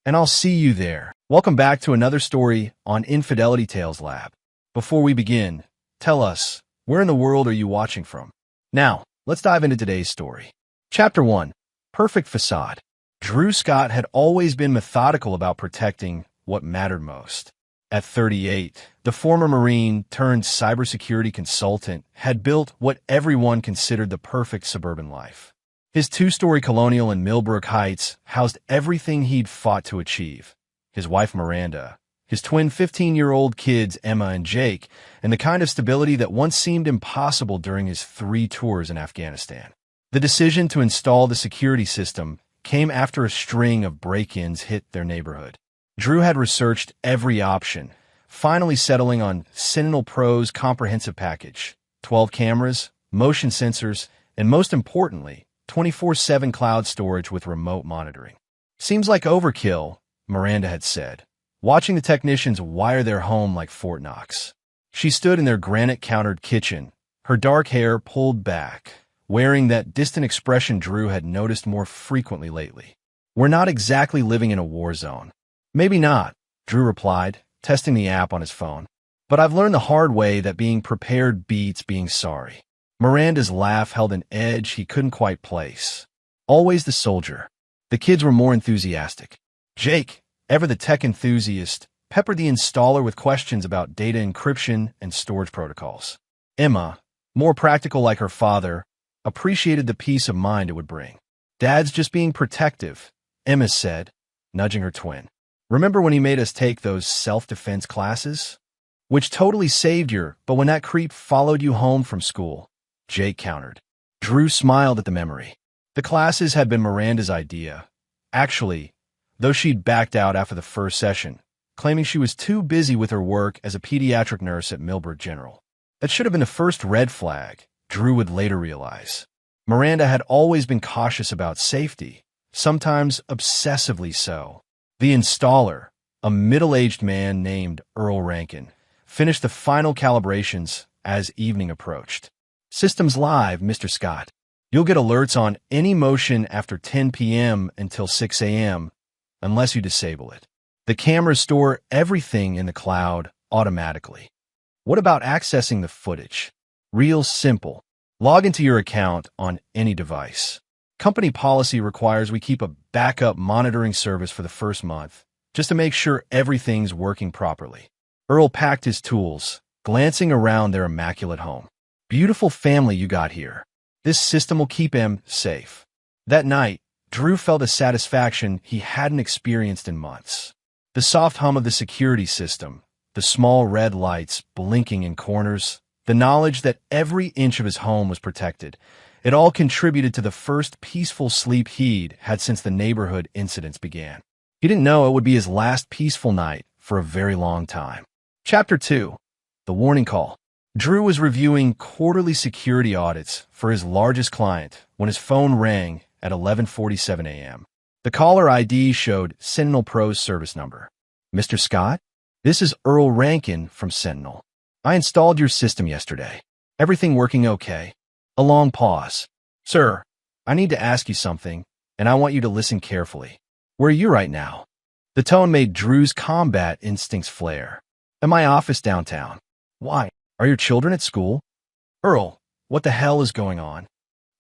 And I'll see you there. Welcome back to another story on Infidelity Tales Lab. Before we begin, tell us, where in the world are you watching from? Now, let's dive into today's story. Chapter 1. Perfect Facade. Drew Scott had always been methodical about protecting what mattered most. At 38, the former Marine turned cybersecurity consultant had built what everyone considered the perfect suburban life. His 2-story colonial in Millbrook Heights housed everything he'd fought to achieve: his wife Miranda, his twin 15-year-old kids Emma and Jake, and the kind of stability that once seemed impossible during his 3 tours in Afghanistan. The decision to install the security system came after a string of break-ins hit their neighborhood. Drew had researched every option, finally settling on Sentinel Pro's comprehensive package: 12 cameras, motion sensors, and most importantly, 24/7 cloud storage with remote monitoring. Seems like overkill, Miranda had said, watching the technicians wire their home like Fort Knox. She stood in their granite-countered kitchen, her dark hair pulled back, wearing that distant expression Drew had noticed more frequently lately. "We're not exactly living in a war zone." "Maybe not," Drew replied, testing the app on his phone. "But I've learned the hard way that being prepared beats being sorry." Miranda's laugh held an edge he couldn't quite place. Always the soldier. The kids were more enthusiastic. Jake, ever the tech enthusiast, peppered the installer with questions about data encryption and storage protocols. Emma, more practical like her father, appreciated the peace of mind it would bring. "Dad's just being protective," Emma said, nudging her twin. "Remember when he made us take those self-defense classes? Which totally saved you, but when that creep followed you home from school, Jake countered. Drew smiled at the memory. The classes had been Miranda's idea. Actually, though she'd backed out after the first session, claiming she was too busy with her work as a pediatric nurse at Millbrook General. That should have been the first red flag, Drew would later realize. Miranda had always been cautious about safety, sometimes obsessively so. The installer, a middle-aged man named Earl Rankin, finished the final calibrations as evening approached. "Systems live, Mr. Scott. You'll get alerts on any motion after 10 p.m. until 6 a.m., unless you disable it. The cameras store everything in the cloud automatically." What about accessing the footage? Real simple. Log into your account on any device. Company policy requires we keep a backup monitoring service for the first month, just to make sure everything's working properly. Earl packed his tools, glancing around their immaculate home. "Beautiful family you got here. This system will keep him safe." That night, Drew felt a satisfaction he hadn't experienced in months. The soft hum of the security system, the small red lights blinking in corners, the knowledge that every inch of his home was protected, it all contributed to the first peaceful sleep he'd had since the neighborhood incidents began. He didn't know it would be his last peaceful night for a very long time. Chapter 2. The Warning Call. Drew was reviewing quarterly security audits for his largest client when his phone rang at 11:47 a.m. The caller ID showed Sentinel Pro's service number. "Mr. Scott? This is Earl Rankin from Sentinel. I installed your system yesterday. Everything working okay?" A long pause. "Sir, I need to ask you something, and I want you to listen carefully. Where are you right now?" The tone made Drew's combat instincts flare. "At my office downtown." "Why? Are your children at school?" "Earl, what the hell is going on?"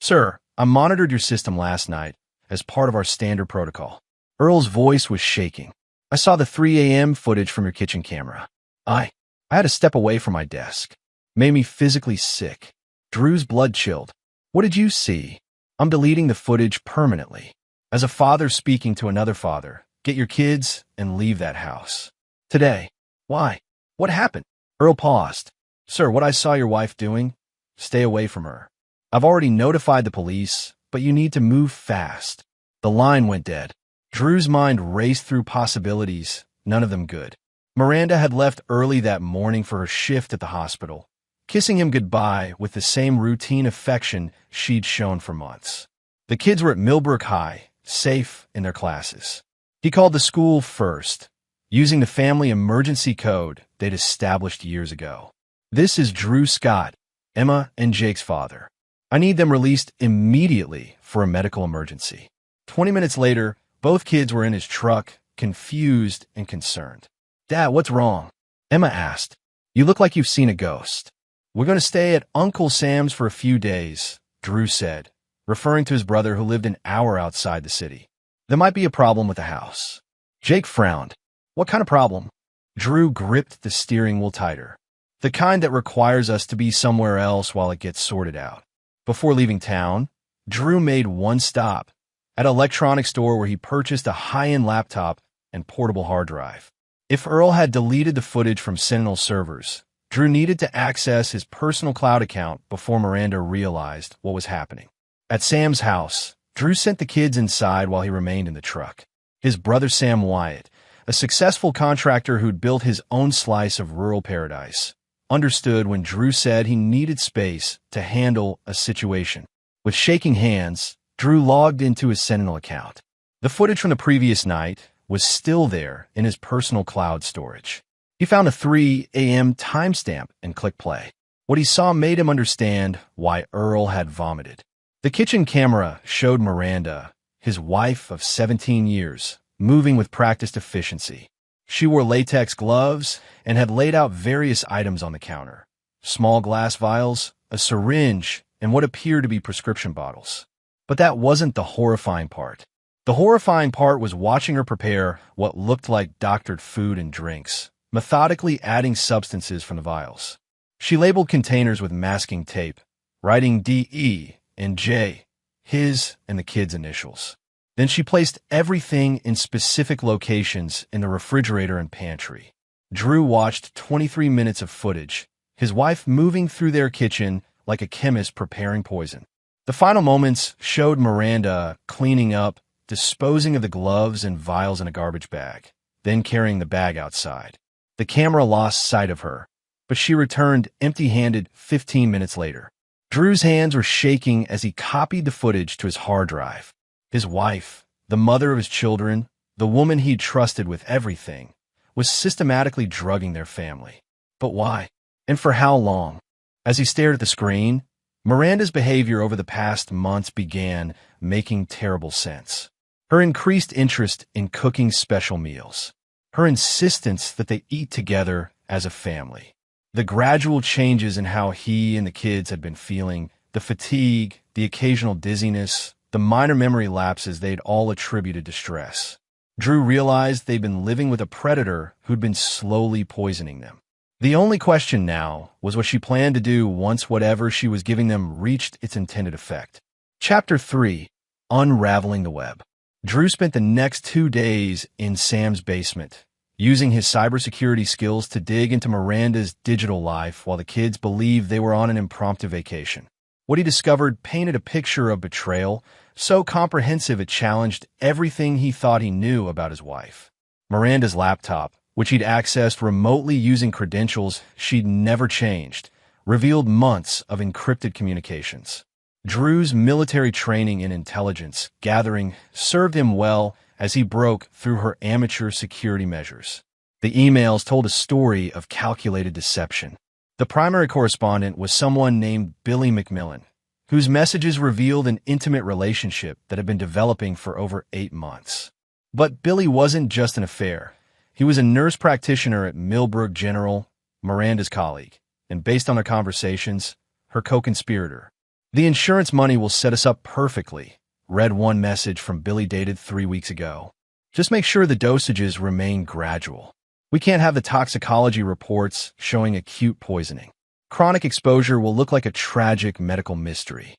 "Sir, I monitored your system last night as part of our standard protocol." Earl's voice was shaking. "I saw the 3 a.m. footage from your kitchen camera. I had to step away from my desk. Made me physically sick." Drew's blood chilled. "What did you see?" "I'm deleting the footage permanently. As a father speaking to another father, get your kids and leave that house. Today." "Why? What happened?" Earl paused. "Sir, what I saw your wife doing, stay away from her. I've already notified the police, but you need to move fast." The line went dead. Drew's mind raced through possibilities, none of them good. Miranda had left early that morning for her shift at the hospital, kissing him goodbye with the same routine affection she'd shown for months. The kids were at Millbrook High, safe in their classes. He called the school first, using the family emergency code they'd established years ago. "This is Drew Scott, Emma and Jake's father. I need them released immediately for a medical emergency." 20 minutes later, both kids were in his truck, confused and concerned. "Dad, what's wrong?" Emma asked. "You look like you've seen a ghost." "We're going to stay at Uncle Sam's for a few days," Drew said, referring to his brother who lived an hour outside the city. "There might be a problem with the house." Jake frowned. "What kind of problem?" Drew gripped the steering wheel tighter. "The kind that requires us to be somewhere else while it gets sorted out." Before leaving town, Drew made one stop at an electronics store where he purchased a high-end laptop and portable hard drive. If Earl had deleted the footage from Sentinel servers, Drew needed to access his personal cloud account before Miranda realized what was happening. At Sam's house, Drew sent the kids inside while he remained in the truck. His brother Sam Wyatt, a successful contractor who'd built his own slice of rural paradise, understood when Drew said he needed space to handle a situation. With shaking hands, Drew logged into his Sentinel account. The footage from the previous night was still there in his personal cloud storage. He found a 3 a.m. timestamp and clicked play. What he saw made him understand why Earl had vomited. The kitchen camera showed Miranda, his wife of 17 years, moving with practiced efficiency. She wore latex gloves and had laid out various items on the counter: small glass vials, a syringe, and what appeared to be prescription bottles. But that wasn't the horrifying part. The horrifying part was watching her prepare what looked like doctored food and drinks, methodically adding substances from the vials. She labeled containers with masking tape, writing DE and J, his and the kids' initials. Then she placed everything in specific locations in the refrigerator and pantry. Drew watched 23 minutes of footage, his wife moving through their kitchen like a chemist preparing poison. The final moments showed Miranda cleaning up, disposing of the gloves and vials in a garbage bag, then carrying the bag outside. The camera lost sight of her, but she returned empty-handed 15 minutes later. Drew's hands were shaking as he copied the footage to his hard drive. His wife, the mother of his children, the woman he'd trusted with everything, was systematically drugging their family. But why? And for how long? As he stared at the screen, Miranda's behavior over the past months began making terrible sense. Her increased interest in cooking special meals, her insistence that they eat together as a family, the gradual changes in how he and the kids had been feeling, the fatigue, the occasional dizziness, the minor memory lapses they'd all attributed to stress. Drew realized they'd been living with a predator who'd been slowly poisoning them. The only question now was what she planned to do once whatever she was giving them reached its intended effect. Chapter 3. Unraveling the Web. Drew spent the next 2 days in Sam's basement, using his cybersecurity skills to dig into Miranda's digital life while the kids believed they were on an impromptu vacation. What he discovered painted a picture of betrayal so comprehensive it challenged everything he thought he knew about his wife. Miranda's laptop, which he'd accessed remotely using credentials she'd never changed, revealed months of encrypted communications. Drew's military training in intelligence gathering served him well as he broke through her amateur security measures. The emails told a story of calculated deception. The primary correspondent was someone named Billy McMillan, whose messages revealed an intimate relationship that had been developing for over 8 months. But Billy wasn't just an affair. He was a nurse practitioner at Millbrook General, Miranda's colleague, and based on their conversations, her co-conspirator. "The insurance money will set us up perfectly," read one message from Billy dated 3 weeks ago. "Just make sure the dosages remain gradual. We can't have the toxicology reports showing acute poisoning. Chronic exposure will look like a tragic medical mystery."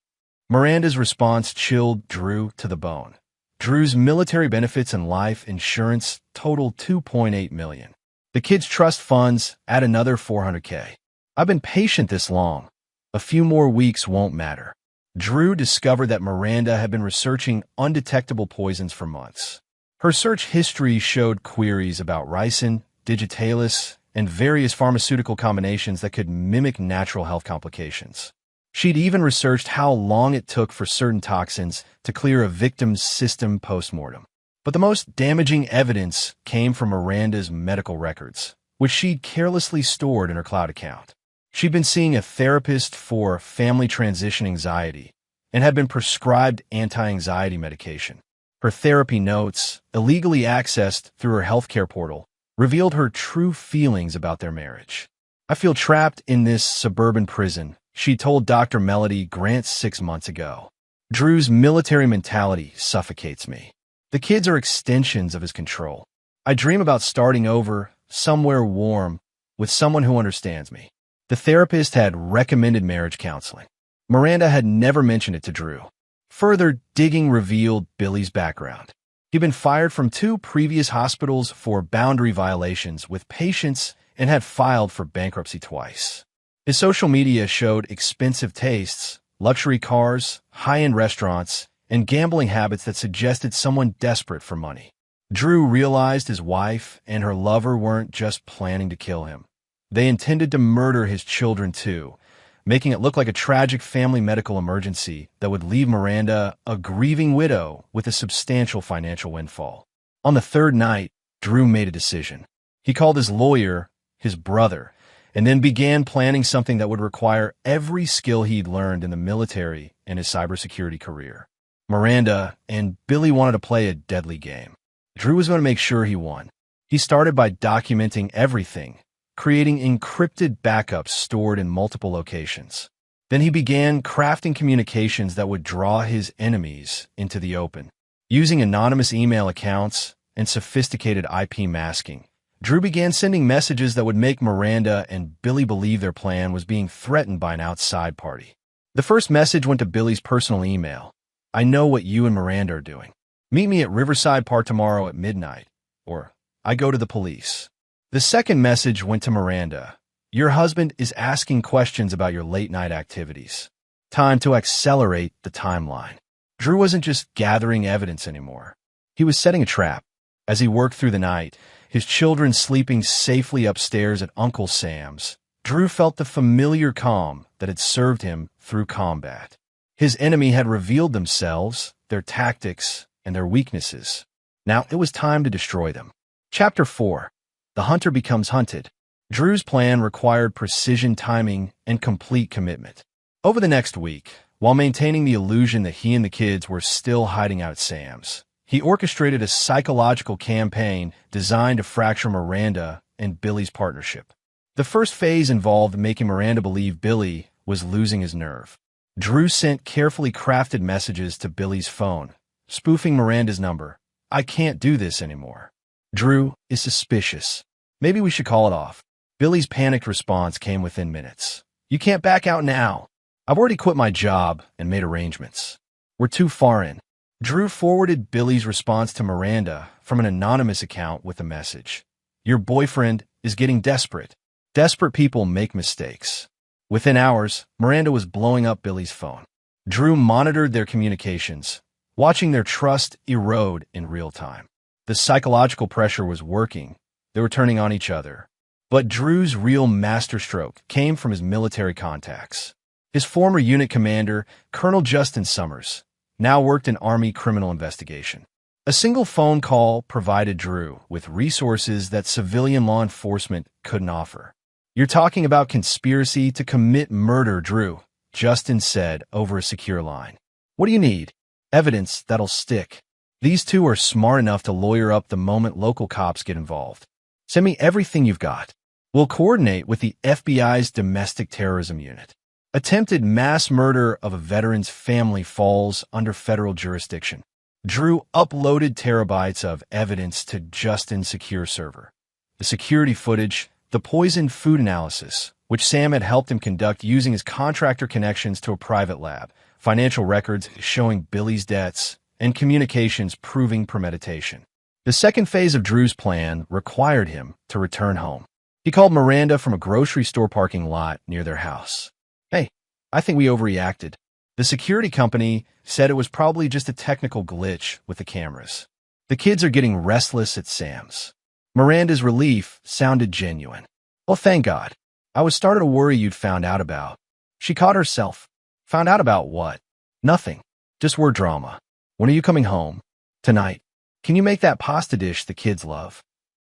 Miranda's response chilled Drew to the bone. Drew's military benefits and life insurance totaled $2.8 million. The kids' trust funds add another $400K. "I've been patient this long. A few more weeks won't matter." Drew discovered that Miranda had been researching undetectable poisons for months. Her search history showed queries about ricin, digitalis, and various pharmaceutical combinations that could mimic natural health complications. She'd even researched how long it took for certain toxins to clear a victim's system post-mortem. But the most damaging evidence came from Miranda's medical records, which she'd carelessly stored in her cloud account. She'd been seeing a therapist for family transition anxiety and had been prescribed anti-anxiety medication. Her therapy notes, illegally accessed through her healthcare portal, revealed her true feelings about their marriage. "I feel trapped in this suburban prison," she told Dr. Melody Grant 6 months ago. "Drew's military mentality suffocates me. The kids are extensions of his control. I dream about starting over, somewhere warm, with someone who understands me." The therapist had recommended marriage counseling. Miranda had never mentioned it to Drew. Further digging revealed Billy's background. He'd been fired from 2 previous hospitals for boundary violations with patients and had filed for bankruptcy twice. His social media showed expensive tastes, luxury cars, high-end restaurants, and gambling habits that suggested someone desperate for money. Drew realized his wife and her lover weren't just planning to kill him. They intended to murder his children too, making it look like a tragic family medical emergency that would leave Miranda a grieving widow with a substantial financial windfall. On the 3rd night, Drew made a decision. He called his lawyer, his brother, and then began planning something that would require every skill he'd learned in the military and his cybersecurity career. Miranda and Billy wanted to play a deadly game. Drew was going to make sure he won. He started by documenting everything, creating encrypted backups stored in multiple locations. Then he began crafting communications that would draw his enemies into the open. Using anonymous email accounts and sophisticated IP masking, Drew began sending messages that would make Miranda and Billy believe their plan was being threatened by an outside party. The first message went to Billy's personal email. "I know what you and Miranda are doing. Meet me at Riverside Park tomorrow at midnight," or "I go to the police." The second message went to Miranda. Your husband is asking questions about your late-night activities. Time to accelerate the timeline. Drew wasn't just gathering evidence anymore. He was setting a trap. As he worked through the night, his children sleeping safely upstairs at Uncle Sam's, Drew felt the familiar calm that had served him through combat. His enemy had revealed themselves, their tactics, and their weaknesses. Now it was time to destroy them. Chapter 4. The Hunter Becomes Hunted. Drew's plan required precision timing and complete commitment. Over the next week, while maintaining the illusion that he and the kids were still hiding out at Sam's, he orchestrated a psychological campaign designed to fracture Miranda and Billy's partnership. The first phase involved making Miranda believe Billy was losing his nerve. Drew sent carefully crafted messages to Billy's phone, spoofing Miranda's number. "I can't do this anymore. Drew is suspicious. Maybe we should call it off." Billy's panicked response came within minutes. "You can't back out now. I've already quit my job and made arrangements. We're too far in." Drew forwarded Billy's response to Miranda from an anonymous account with a message. "Your boyfriend is getting desperate. Desperate people make mistakes." Within hours, Miranda was blowing up Billy's phone. Drew monitored their communications, watching their trust erode in real time. The psychological pressure was working. They were turning on each other. But Drew's real masterstroke came from his military contacts. His former unit commander, Colonel Justin Summers, now worked in Army criminal investigation. A single phone call provided Drew with resources that civilian law enforcement couldn't offer. "You're talking about conspiracy to commit murder, Drew," Justin said over a secure line. "What do you need?" "Evidence that'll stick. These two are smart enough to lawyer up the moment local cops get involved. Send me everything you've got. We'll coordinate with the FBI's domestic terrorism unit." Attempted mass murder of a veteran's family falls under federal jurisdiction. Drew uploaded terabytes of evidence to Justin's secure server. The security footage, the poisoned food analysis, which Sam had helped him conduct using his contractor connections to a private lab, financial records showing Billy's debts, and communications proving premeditation. The second phase of Drew's plan required him to return home. He called Miranda from a grocery store parking lot near their house. "Hey, I think we overreacted." The security company said it was probably just a technical glitch with the cameras. "The kids are getting restless at Sam's." Miranda's relief sounded genuine. "Well, thank God. I was starting to worry you'd found out about." She caught herself. "Found out about what?" "Nothing. Just word drama. When are you coming home?" "Tonight. Can you make that pasta dish the kids love?"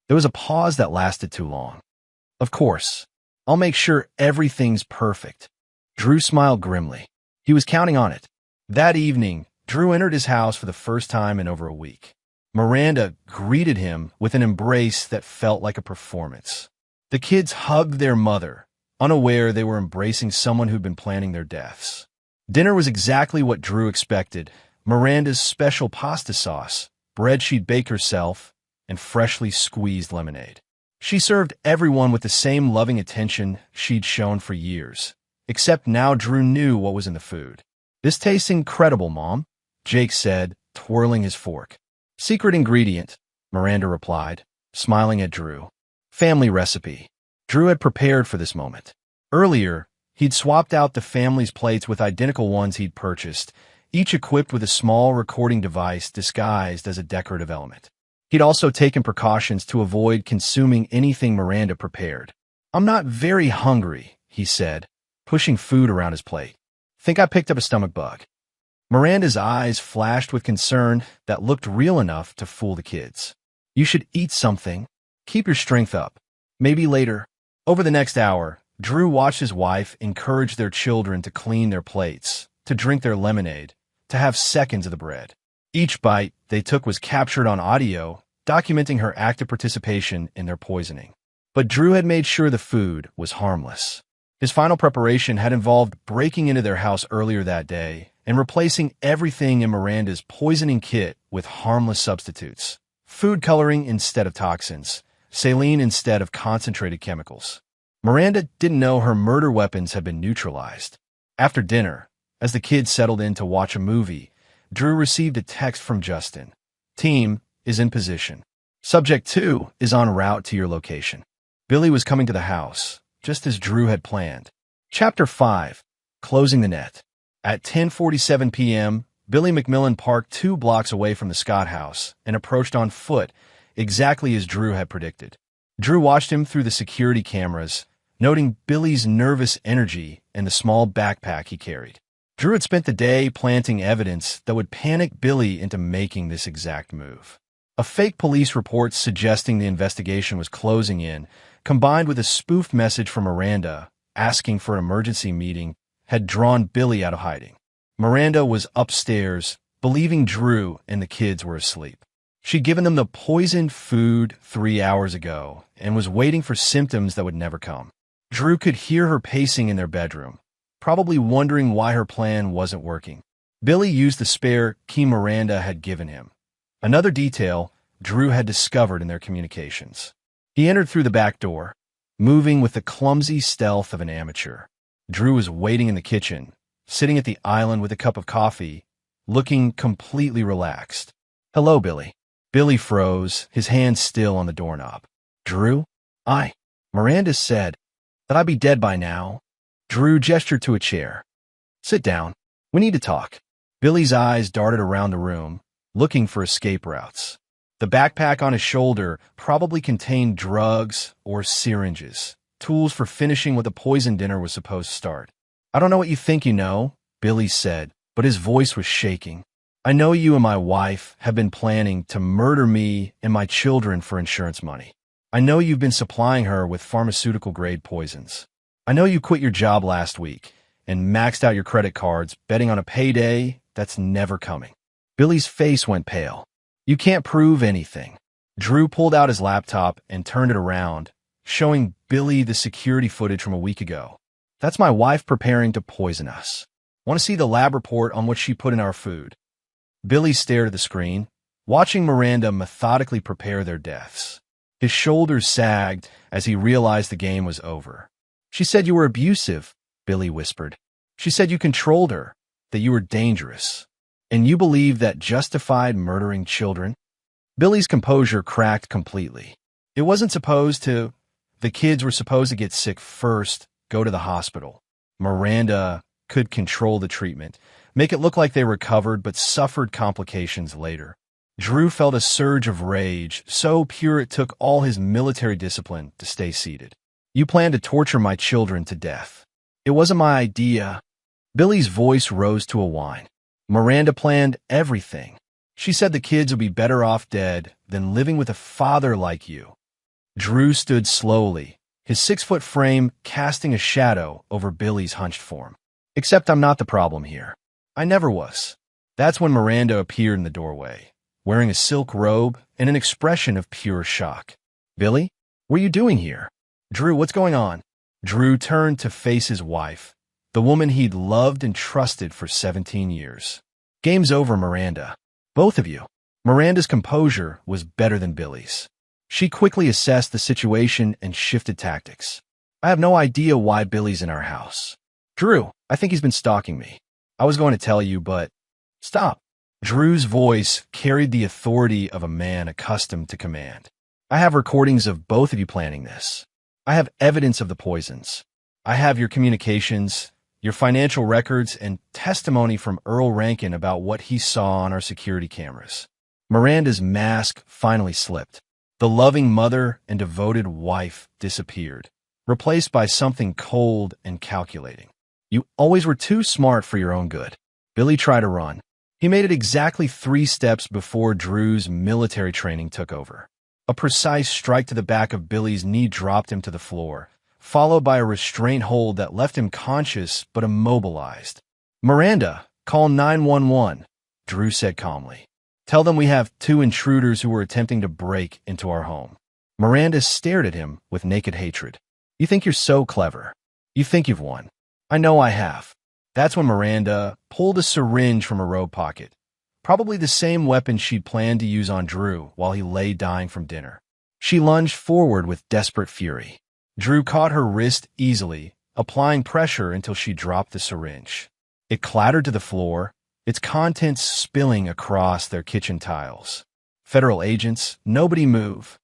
There was a pause that lasted too long. "Of course. I'll make sure everything's perfect." Drew smiled grimly. He was counting on it. That evening, Drew entered his house for the first time in over a week. Miranda greeted him with an embrace that felt like a performance. The kids hugged their mother, unaware they were embracing someone who'd been planning their deaths. Dinner was exactly what Drew expected. Miranda's special pasta sauce, bread she'd bake herself, and freshly squeezed lemonade. She served everyone with the same loving attention she'd shown for years. Except now Drew knew what was in the food. "This tastes incredible, Mom," Jake said, twirling his fork. "Secret ingredient," Miranda replied, smiling at Drew. "Family recipe." Drew had prepared for this moment. Earlier, he'd swapped out the family's plates with identical ones he'd purchased, each equipped with a small recording device disguised as a decorative element. He'd also taken precautions to avoid consuming anything Miranda prepared. "I'm not very hungry," he said, pushing food around his plate. "Think I picked up a stomach bug." Miranda's eyes flashed with concern that looked real enough to fool the kids. "You should eat something. Keep your strength up. Maybe later." Over the next hour, Drew watched his wife encourage their children to clean their plates, to drink their lemonade, to have seconds of the bread. Each bite they took was captured on audio, documenting her active participation in their poisoning. But Drew had made sure the food was harmless. His final preparation had involved breaking into their house earlier that day and replacing everything in Miranda's poisoning kit with harmless substitutes. Food coloring instead of toxins, saline instead of concentrated chemicals. Miranda didn't know her murder weapons had been neutralized. After dinner, as the kids settled in to watch a movie, Drew received a text from Justin. "Team is in position. Subject 2 is en route to your location." Billy was coming to the house. just as Drew had planned. Chapter 5. Closing the Net. At 10:47 p.m., Billy McMillan parked 2 blocks away from the Scott house and approached on foot, exactly as Drew had predicted. Drew watched him through the security cameras, noting Billy's nervous energy and the small backpack he carried. Drew had spent the day planting evidence that would panic Billy into making this exact move. A fake police report suggesting the investigation was closing in, combined with a spoofed message from Miranda asking for an emergency meeting, had drawn Billy out of hiding. Miranda was upstairs, believing Drew and the kids were asleep. She'd given them the poisoned food 3 hours ago and was waiting for symptoms that would never come. Drew could hear her pacing in their bedroom, probably wondering why her plan wasn't working. Billy used the spare key Miranda had given him, another detail Drew had discovered in their communications. He entered through the back door, moving with the clumsy stealth of an amateur. Drew was waiting in the kitchen, sitting at the island with a cup of coffee, looking completely relaxed. "Hello, Billy." Billy froze, his hand still on the doorknob. "Drew? Miranda said that I'd be dead by now." Drew gestured to a chair. "Sit down. We need to talk." Billy's eyes darted around the room, looking for escape routes. The backpack on his shoulder probably contained drugs or syringes, tools for finishing what the poison dinner was supposed to start. "I don't know what you think you know," Billy said, but his voice was shaking. "I know you and my wife have been planning to murder me and my children for insurance money. I know you've been supplying her with pharmaceutical-grade poisons. I know you quit your job last week and maxed out your credit cards, betting on a payday that's never coming." Billy's face went pale. "You can't prove anything." Drew pulled out his laptop and turned it around, showing Billy the security footage from a week ago. "That's my wife preparing to poison us. Want to see the lab report on what she put in our food?" Billy stared at the screen, watching Miranda methodically prepare their deaths. His shoulders sagged as he realized the game was over. "She said you were abusive," Billy whispered. "She said you controlled her, that you were dangerous. And you believe that justified murdering children?" Billy's composure cracked completely. It wasn't supposed to. The kids were supposed to get sick first, go to the hospital. Miranda could control the treatment, make it look like they recovered but suffered complications later. Drew felt a surge of rage, so pure it took all his military discipline to stay seated. "You plan to torture my children to death. It wasn't my idea." Billy's voice rose to a whine. "Miranda planned everything. She said the kids would be better off dead than living with a father like you." Drew stood slowly, his 6-foot frame casting a shadow over Billy's hunched form. "Except I'm not the problem here. I never was." That's when Miranda appeared in the doorway, wearing a silk robe and an expression of pure shock. "Billy, what are you doing here?" "Drew, what's going on?" Drew turned to face his wife, the woman he'd loved and trusted for 17 years. "Game's over, Miranda. Both of you." Miranda's composure was better than Billy's. She quickly assessed the situation and shifted tactics. "I have no idea why Billy's in our house. Drew, I think he's been stalking me. I was going to tell you, but..." "Stop." Drew's voice carried the authority of a man accustomed to command. "I have recordings of both of you planning this. I have evidence of the poisons. I have your communications, your financial records, and testimony from Earl Rankin about what he saw on our security cameras." Miranda's mask finally slipped. The loving mother and devoted wife disappeared, replaced by something cold and calculating. "You always were too smart for your own good." Billy tried to run. He made it exactly 3 steps before Drew's military training took over. A precise strike to the back of Billy's knee dropped him to the floor, followed by a restraint hold that left him conscious but immobilized. "Miranda, call 911, Drew said calmly. "Tell them we have 2 intruders who were attempting to break into our home." Miranda stared at him with naked hatred. "You think you're so clever. You think you've won. I know I have." That's when Miranda pulled a syringe from her robe pocket, probably the same weapon she'd planned to use on Drew while he lay dying from dinner. She lunged forward with desperate fury. Drew caught her wrist easily, applying pressure until she dropped the syringe. It clattered to the floor, its contents spilling across their kitchen tiles. "Federal agents, nobody move."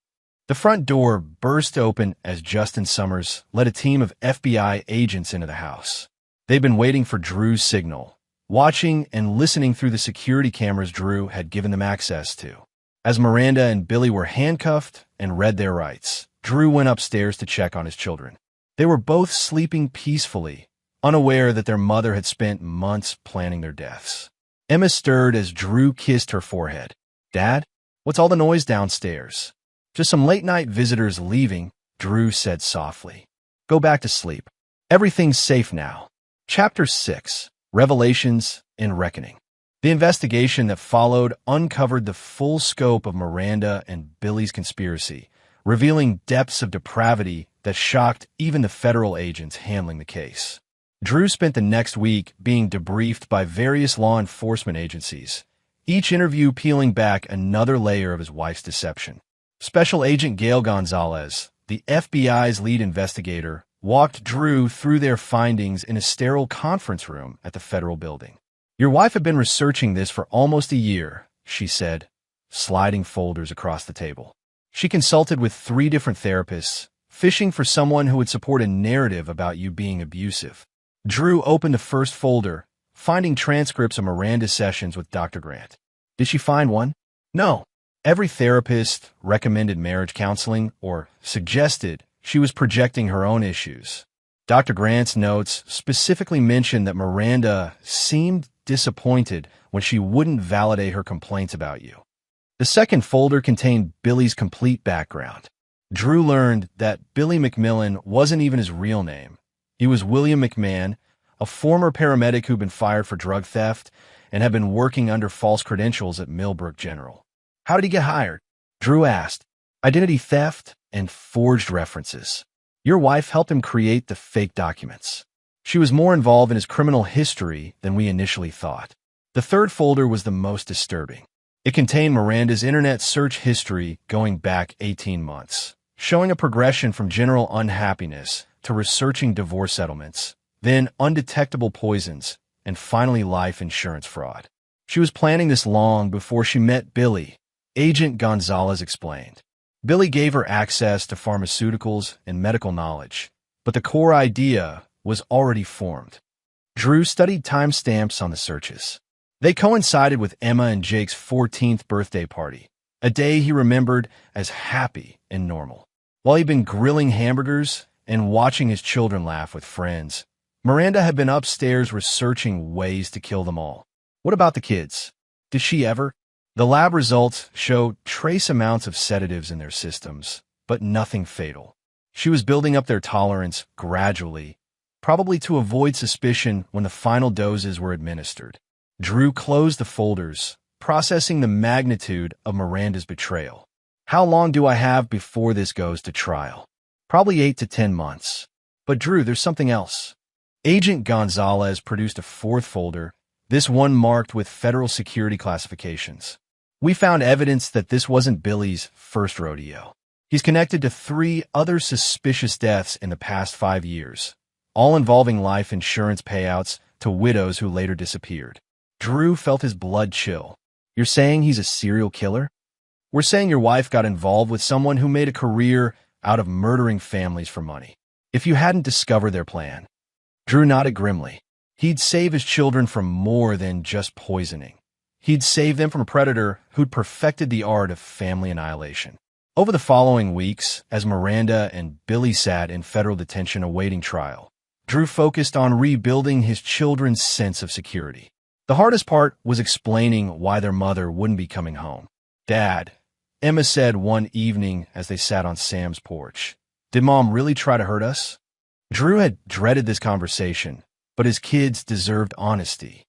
The front door burst open as Justin Summers led a team of FBI agents into the house. They'd been waiting for Drew's signal, watching and listening through the security cameras Drew had given them access to. As Miranda and Billy were handcuffed and read their rights, Drew went upstairs to check on his children. They were both sleeping peacefully, unaware that their mother had spent months planning their deaths. Emma stirred as Drew kissed her forehead. "Dad, what's all the noise downstairs?" "Just some late-night visitors leaving," Drew said softly. "Go back to sleep. Everything's safe now." Chapter 6. Revelations and Reckoning. The investigation that followed uncovered the full scope of Miranda and Billy's conspiracy, revealing depths of depravity that shocked even the federal agents handling the case. Drew spent the next week being debriefed by various law enforcement agencies, each interview peeling back another layer of his wife's deception. Special Agent Gail Gonzalez, the FBI's lead investigator, walked Drew through their findings in a sterile conference room at the federal building. "Your wife had been researching this for almost a year," she said, sliding folders across the table. "She consulted with 3 different therapists, fishing for someone who would support a narrative about you being abusive." Drew opened the first folder, finding transcripts of Miranda's sessions with Dr. Grant. Did she find one? No. Every therapist recommended marriage counseling or suggested she was projecting her own issues. Dr. Grant's notes specifically mentioned that Miranda seemed disappointed when she wouldn't validate her complaints about you. The second folder contained Billy's complete background. Drew learned that Billy McMillan wasn't even his real name. He was William McMahon, a former paramedic who'd been fired for drug theft and had been working under false credentials at Millbrook General. "How did he get hired?" Drew asked. "Identity theft and forged references. Your wife helped him create the fake documents. She was more involved in his criminal history than we initially thought." The third folder was the most disturbing. It contained Miranda's internet search history going back 18 months, showing a progression from general unhappiness to researching divorce settlements, then undetectable poisons, and finally life insurance fraud. She was planning this long before she met Billy, Agent Gonzalez explained. Billy gave her access to pharmaceuticals and medical knowledge, but the core idea was already formed. Drew studied timestamps on the searches. They coincided with Emma and Jake's 14th birthday party, a day he remembered as happy and normal. While he'd been grilling hamburgers and watching his children laugh with friends, Miranda had been upstairs researching ways to kill them all. What about the kids? Did she ever? The lab results showed trace amounts of sedatives in their systems, but nothing fatal. She was building up their tolerance gradually, probably to avoid suspicion when the final doses were administered. Drew closed the folders, processing the magnitude of Miranda's betrayal. "How long do I have before this goes to trial?" "Probably 8 to 10 months. But Drew, there's something else." Agent Gonzalez produced a fourth folder, this one marked with federal security classifications. "We found evidence that this wasn't Billy's first rodeo. He's connected to 3 other suspicious deaths in the past 5 years, all involving life insurance payouts to widows who later disappeared." Drew felt his blood chill. "You're saying he's a serial killer?" "We're saying your wife got involved with someone who made a career out of murdering families for money. If you hadn't discovered their plan." Drew nodded grimly. He'd save his children from more than just poisoning. He'd save them from a predator who'd perfected the art of family annihilation. Over the following weeks, as Miranda and Billy sat in federal detention awaiting trial, Drew focused on rebuilding his children's sense of security. The hardest part was explaining why their mother wouldn't be coming home. "Dad," Emma said one evening as they sat on Sam's porch, "did Mom really try to hurt us?" Drew had dreaded this conversation, but his kids deserved honesty.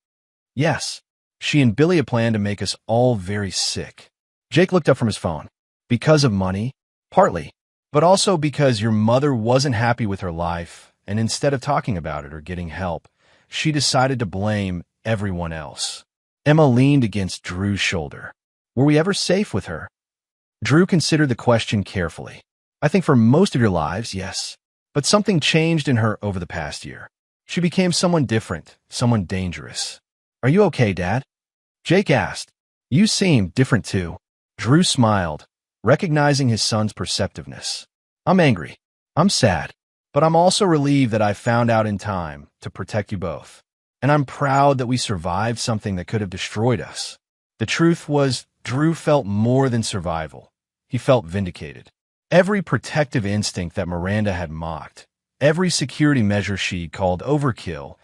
"Yes, she and Billy had planned to make us all very sick." Jake looked up from his phone. "Because of money?" "Partly, but also because your mother wasn't happy with her life, and instead of talking about it or getting help, she decided to blame everyone else." Emma leaned against Drew's shoulder. "Were we ever safe with her?" Drew considered the question carefully. "I think for most of your lives, yes. But something changed in her over the past year. She became someone different, someone dangerous." "Are you okay, Dad?" Jake asked. "You seem different too." Drew smiled. recognizing his son's perceptiveness. I'm angry. I'm sad. But I'm also relieved that I found out in time to protect you both. And I'm proud that we survived something that could have destroyed us. The truth was, Drew felt more than survival. He felt vindicated. Every protective instinct that Miranda had mocked, every security measure she'd called overkill,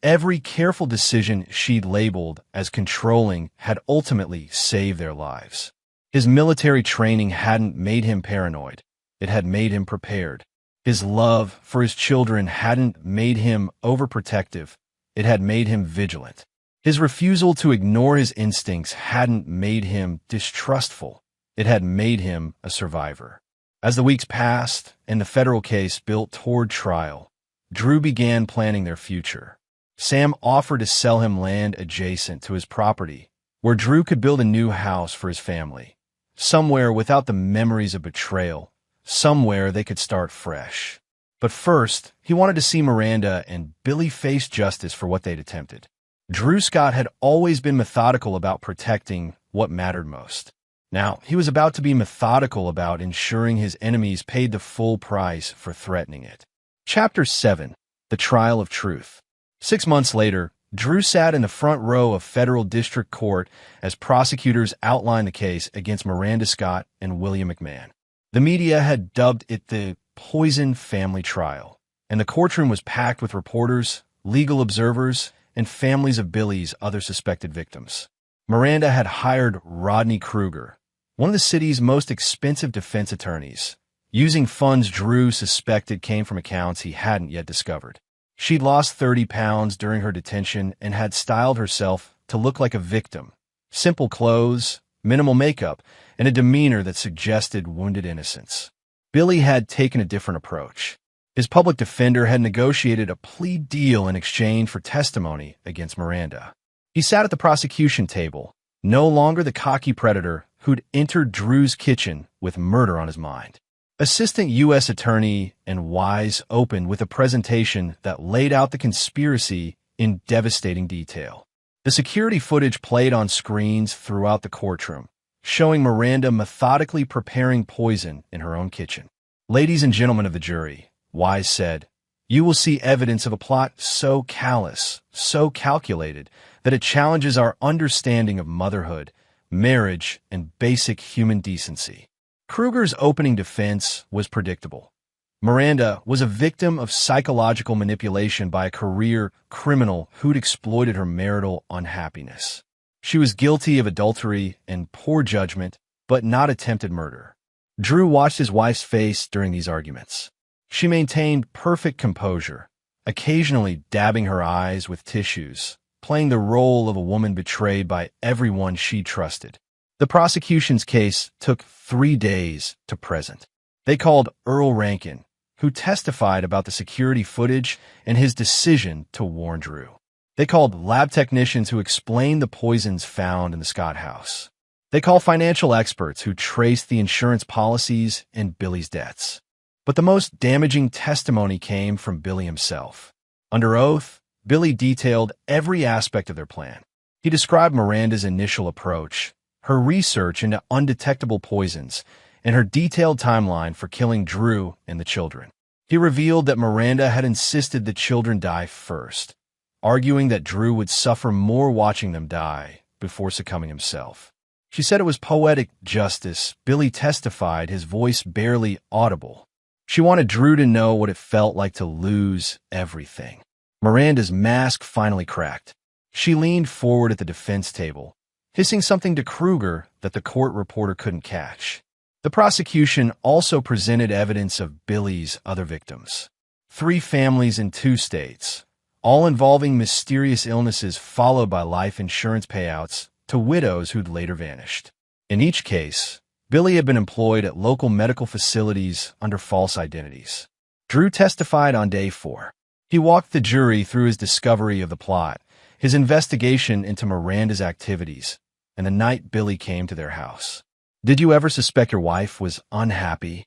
every careful decision she'd labeled as controlling had ultimately saved their lives. His military training hadn't made him paranoid. It had made him prepared. His love for his children hadn't made him overprotective. It had made him vigilant. His refusal to ignore his instincts hadn't made him distrustful. It had made him a survivor. As the weeks passed and the federal case built toward trial, Drew began planning their future. Sam offered to sell him land adjacent to his property, where Drew could build a new house for his family, somewhere without the memories of betrayal, somewhere they could start fresh. But first, he wanted to see Miranda and Billy face justice for what they'd attempted. Drew Scott had always been methodical about protecting what mattered most. Now, he was about to be methodical about ensuring his enemies paid the full price for threatening it. Chapter 7. The Trial of Truth. 6 months later, Drew sat in the front row of federal district court as prosecutors outlined the case against Miranda Scott and William McMahon. The media had dubbed it the Poison Family Trial, and the courtroom was packed with reporters, legal observers, and families of Billy's other suspected victims. Miranda had hired Rodney Kruger, one of the city's most expensive defense attorneys, using funds Drew suspected came from accounts he hadn't yet discovered. She'd lost 30 pounds during her detention and had styled herself to look like a victim. Simple clothes, minimal makeup, and a demeanor that suggested wounded innocence. Billy had taken a different approach. His public defender had negotiated a plea deal in exchange for testimony against Miranda. He sat at the prosecution table, no longer the cocky predator who'd entered Drew's kitchen with murder on his mind. Assistant U.S. Attorney and Wise opened with a presentation that laid out the conspiracy in devastating detail. The security footage played on screens throughout the courtroom, showing Miranda methodically preparing poison in her own kitchen. Ladies and gentlemen of the jury, Wise said, you will see evidence of a plot so callous, so calculated, that it challenges our understanding of motherhood, marriage, and basic human decency. Kruger's opening defense was predictable. Miranda was a victim of psychological manipulation by a career criminal who'd exploited her marital unhappiness. She was guilty of adultery and poor judgment, but not attempted murder. Drew watched his wife's face during these arguments. She maintained perfect composure, occasionally dabbing her eyes with tissues, playing the role of a woman betrayed by everyone she trusted. The prosecution's case took 3 days to present. They called Earl Rankin, who testified about the security footage and his decision to warn Drew. They called lab technicians who explained the poisons found in the Scott house. They called financial experts who traced the insurance policies and Billy's debts. But the most damaging testimony came from Billy himself. Under oath, Billy detailed every aspect of their plan. He described Miranda's initial approach, her research into undetectable poisons, and her detailed timeline for killing Drew and the children. He revealed that Miranda had insisted the children die first, arguing that Drew would suffer more watching them die before succumbing himself. She said it was poetic justice. Billy testified, his voice barely audible. She wanted Drew to know what it felt like to lose everything. Miranda's mask finally cracked. She leaned forward at the defense table, hissing something to Kruger that the court reporter couldn't catch. The prosecution also presented evidence of Billy's other victims. 3 families in 2 states, all involving mysterious illnesses followed by life insurance payouts to widows who'd later vanished. In each case, Billy had been employed at local medical facilities under false identities. Drew testified on day 4. He walked the jury through his discovery of the plot, his investigation into Miranda's activities, and the night Billy came to their house. Did you ever suspect your wife was unhappy?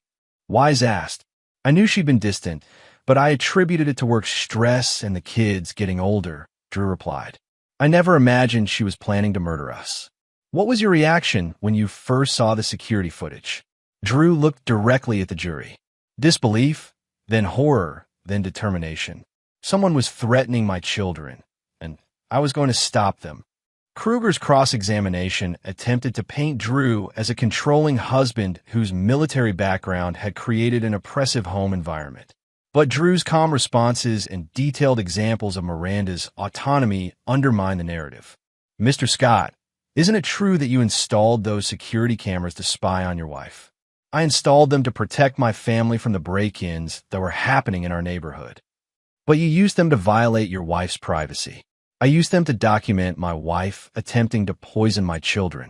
Wise asked. I knew she'd been distant, but I attributed it to work stress and the kids getting older, Drew replied. I never imagined she was planning to murder us. What was your reaction when you first saw the security footage? Drew looked directly at the jury. Disbelief, then horror, then determination. Someone was threatening my children, and I was going to stop them. Kruger's cross-examination attempted to paint Drew as a controlling husband whose military background had created an oppressive home environment. But Drew's calm responses and detailed examples of Miranda's autonomy undermine the narrative. Mr. Scott, isn't it true that you installed those security cameras to spy on your wife? I installed them to protect my family from the break-ins that were happening in our neighborhood. But you used them to violate your wife's privacy. I used them to document my wife attempting to poison my children.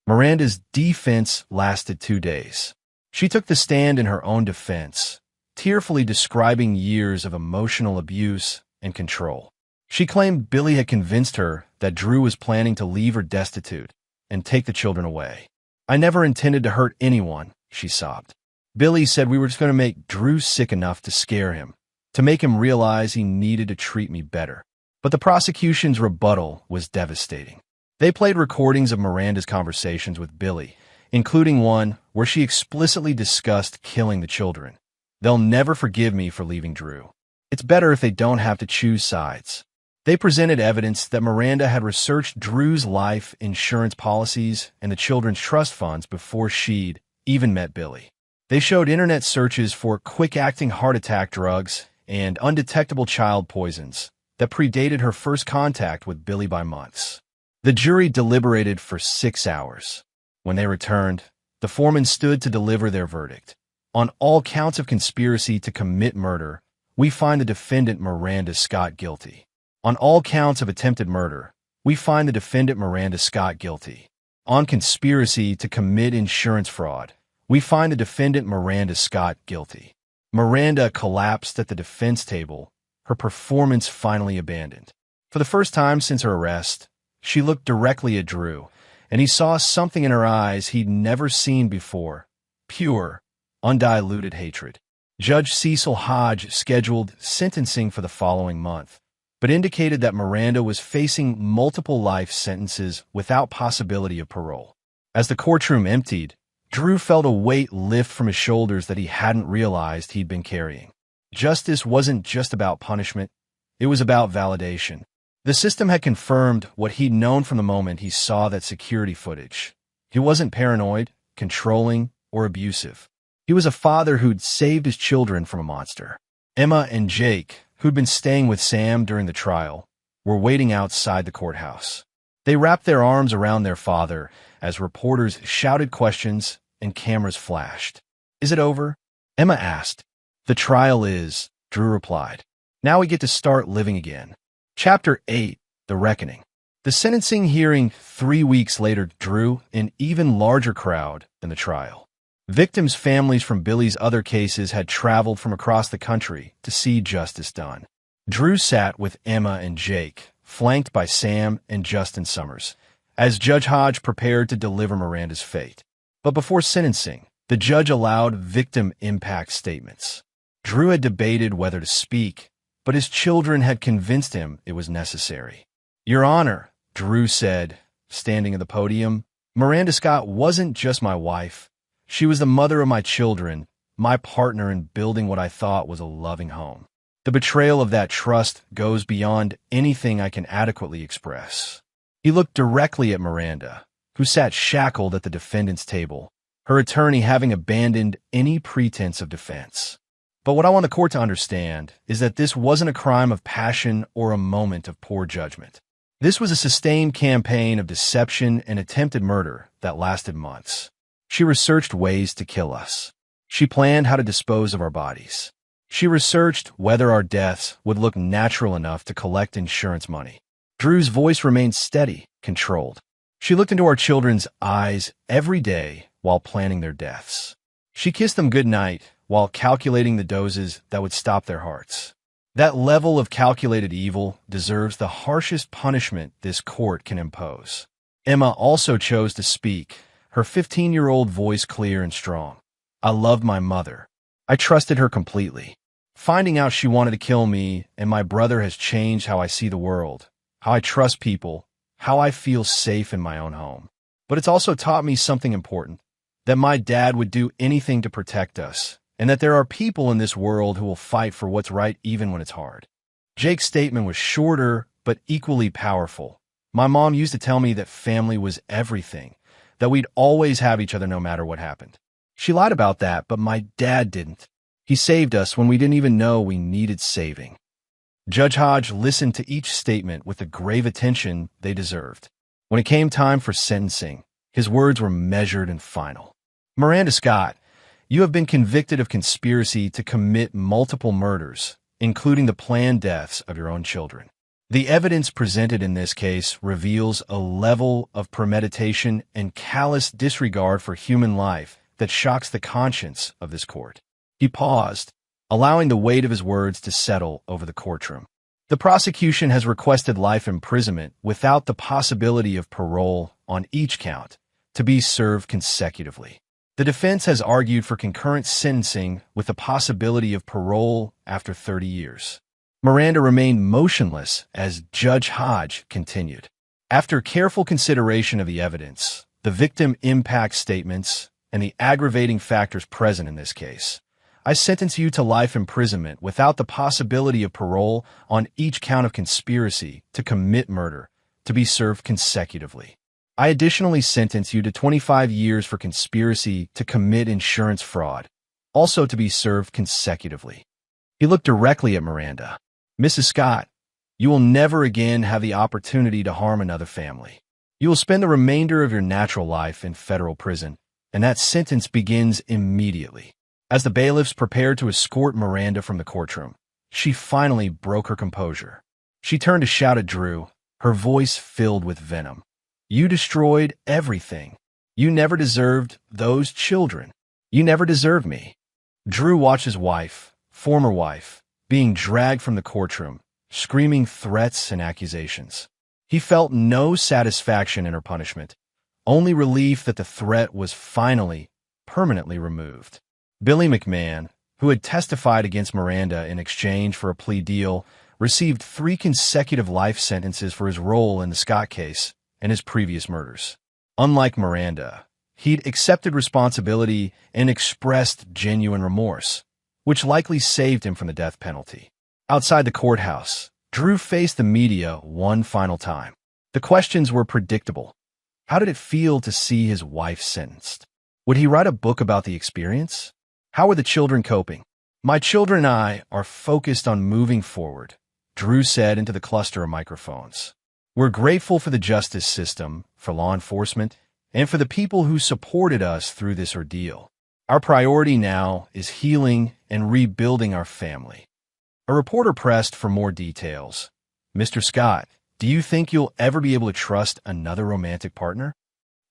Miranda's defense lasted 2 days. She took the stand in her own defense, tearfully describing years of emotional abuse and control. She claimed Billy had convinced her that Drew was planning to leave her destitute and take the children away. I never intended to hurt anyone, she sobbed. Billy said we were just going to make Drew sick enough to scare him, to make him realize he needed to treat me better. But the prosecution's rebuttal was devastating. They played recordings of Miranda's conversations with Billy, including one where she explicitly discussed killing the children. They'll never forgive me for leaving Drew. It's better if they don't have to choose sides. They presented evidence that Miranda had researched Drew's life insurance policies and the children's trust funds before she'd even met Billy. They showed internet searches for quick-acting heart attack drugs and undetectable child poisons that predated her first contact with Billy by months. The jury deliberated for 6 hours. When they returned, the foreman stood to deliver their verdict. On all counts of conspiracy to commit murder, we find the defendant Miranda Scott guilty. On all counts of attempted murder, we find the defendant Miranda Scott guilty. On conspiracy to commit insurance fraud, we find the defendant Miranda Scott guilty. Miranda collapsed at the defense table, her performance finally abandoned. For the first time since her arrest, she looked directly at Drew, and he saw something in her eyes he'd never seen before: pure, undiluted hatred. Judge Cecil Hodge scheduled sentencing for the following month, but indicated that Miranda was facing multiple life sentences without possibility of parole. As the courtroom emptied, Drew felt a weight lift from his shoulders that he hadn't realized he'd been carrying. Justice wasn't just about punishment, it was about validation. The system had confirmed what he'd known from the moment he saw that security footage. He wasn't paranoid, controlling, or abusive. He was a father who'd saved his children from a monster. Emma and Jake, who'd been staying with Sam during the trial, were waiting outside the courthouse. They wrapped their arms around their father as reporters shouted questions and cameras flashed. "Is it over?" Emma asked. "The trial is," Drew replied. "Now we get to start living again." Chapter 8, The Reckoning. The sentencing hearing 3 weeks later drew an even larger crowd than the trial. Victims' families from Billy's other cases had traveled from across the country to see justice done. Drew sat with Emma and Jake, flanked by Sam and Justin Summers, as Judge Hodge prepared to deliver Miranda's fate. But before sentencing, the judge allowed victim impact statements. Drew had debated whether to speak, but his children had convinced him it was necessary. "Your Honor," Drew said, standing at the podium, "Miranda Scott wasn't just my wife. She was the mother of my children, my partner in building what I thought was a loving home. The betrayal of that trust goes beyond anything I can adequately express." He looked directly at Miranda, who sat shackled at the defendant's table, her attorney having abandoned any pretense of defense. But what I want the court to understand is that this wasn't a crime of passion or a moment of poor judgment. This was a sustained campaign of deception and attempted murder that lasted months. She researched ways to kill us. She planned how to dispose of our bodies. She researched whether our deaths would look natural enough to collect insurance money. Drew's voice remained steady, controlled. She looked into our children's eyes every day while planning their deaths. She kissed them goodnight while calculating the doses that would stop their hearts. That level of calculated evil deserves the harshest punishment this court can impose. Emma also chose to speak, her 15-year-old voice clear and strong. "I loved my mother. I trusted her completely. Finding out she wanted to kill me and my brother has changed how I see the world, how I trust people, how I feel safe in my own home. But it's also taught me something important. that my dad would do anything to protect us, and that there are people in this world who will fight for what's right even when it's hard. Jake's statement was shorter, but equally powerful. My mom used to tell me that family was everything, that we'd always have each other no matter what happened. She lied about that, but my dad didn't. He saved us when we didn't even know we needed saving. Judge Hodge listened to each statement with the grave attention they deserved. When it came time for sentencing, his words were measured and final. Miranda Scott, you have been convicted of conspiracy to commit multiple murders, including the planned deaths of your own children. The evidence presented in this case reveals a level of premeditation and callous disregard for human life that shocks the conscience of this court. He paused, allowing the weight of his words to settle over the courtroom. The prosecution has requested life imprisonment without the possibility of parole on each count, to be served consecutively. The defense has argued for concurrent sentencing with the possibility of parole after 30 years. Miranda remained motionless as Judge Hodge continued. After careful consideration of the evidence, the victim impact statements, and the aggravating factors present in this case, I sentence you to life imprisonment without the possibility of parole on each count of conspiracy to commit murder, to be served consecutively. I additionally sentence you to 25 years for conspiracy to commit insurance fraud, also to be served consecutively. He looked directly at Miranda. Mrs. Scott, you will never again have the opportunity to harm another family. You will spend the remainder of your natural life in federal prison, and that sentence begins immediately. As the bailiffs prepared to escort Miranda from the courtroom, she finally broke her composure. She turned to shout at Drew, her voice filled with venom. You destroyed everything. You never deserved those children. You never deserved me. Drew watched his wife, former wife, being dragged from the courtroom, screaming threats and accusations. He felt no satisfaction in her punishment, only relief that the threat was finally, permanently removed. Billy McMahon, who had testified against Miranda in exchange for a plea deal, received 3 consecutive life sentences for his role in the Scott case and his previous murders. Unlike Miranda, he'd accepted responsibility and expressed genuine remorse, which likely saved him from the death penalty. Outside the courthouse, Drew faced the media one final time. The questions were predictable. How did it feel to see his wife sentenced? Would he write a book about the experience? How were the children coping? My children and I are focused on moving forward, Drew said into the cluster of microphones. We're grateful for the justice system, for law enforcement, and for the people who supported us through this ordeal. Our priority now is healing and rebuilding our family. A reporter pressed for more details. Mr. Scott, do you think you'll ever be able to trust another romantic partner?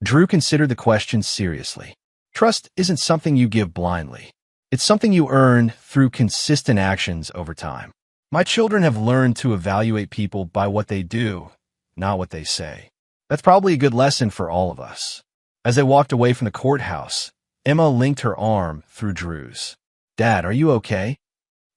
Drew considered the question seriously. Trust isn't something you give blindly. It's something you earn through consistent actions over time. My children have learned to evaluate people by what they do, not what they say. That's probably a good lesson for all of us. As they walked away from the courthouse, Emma linked her arm through Drew's. Dad, are you okay?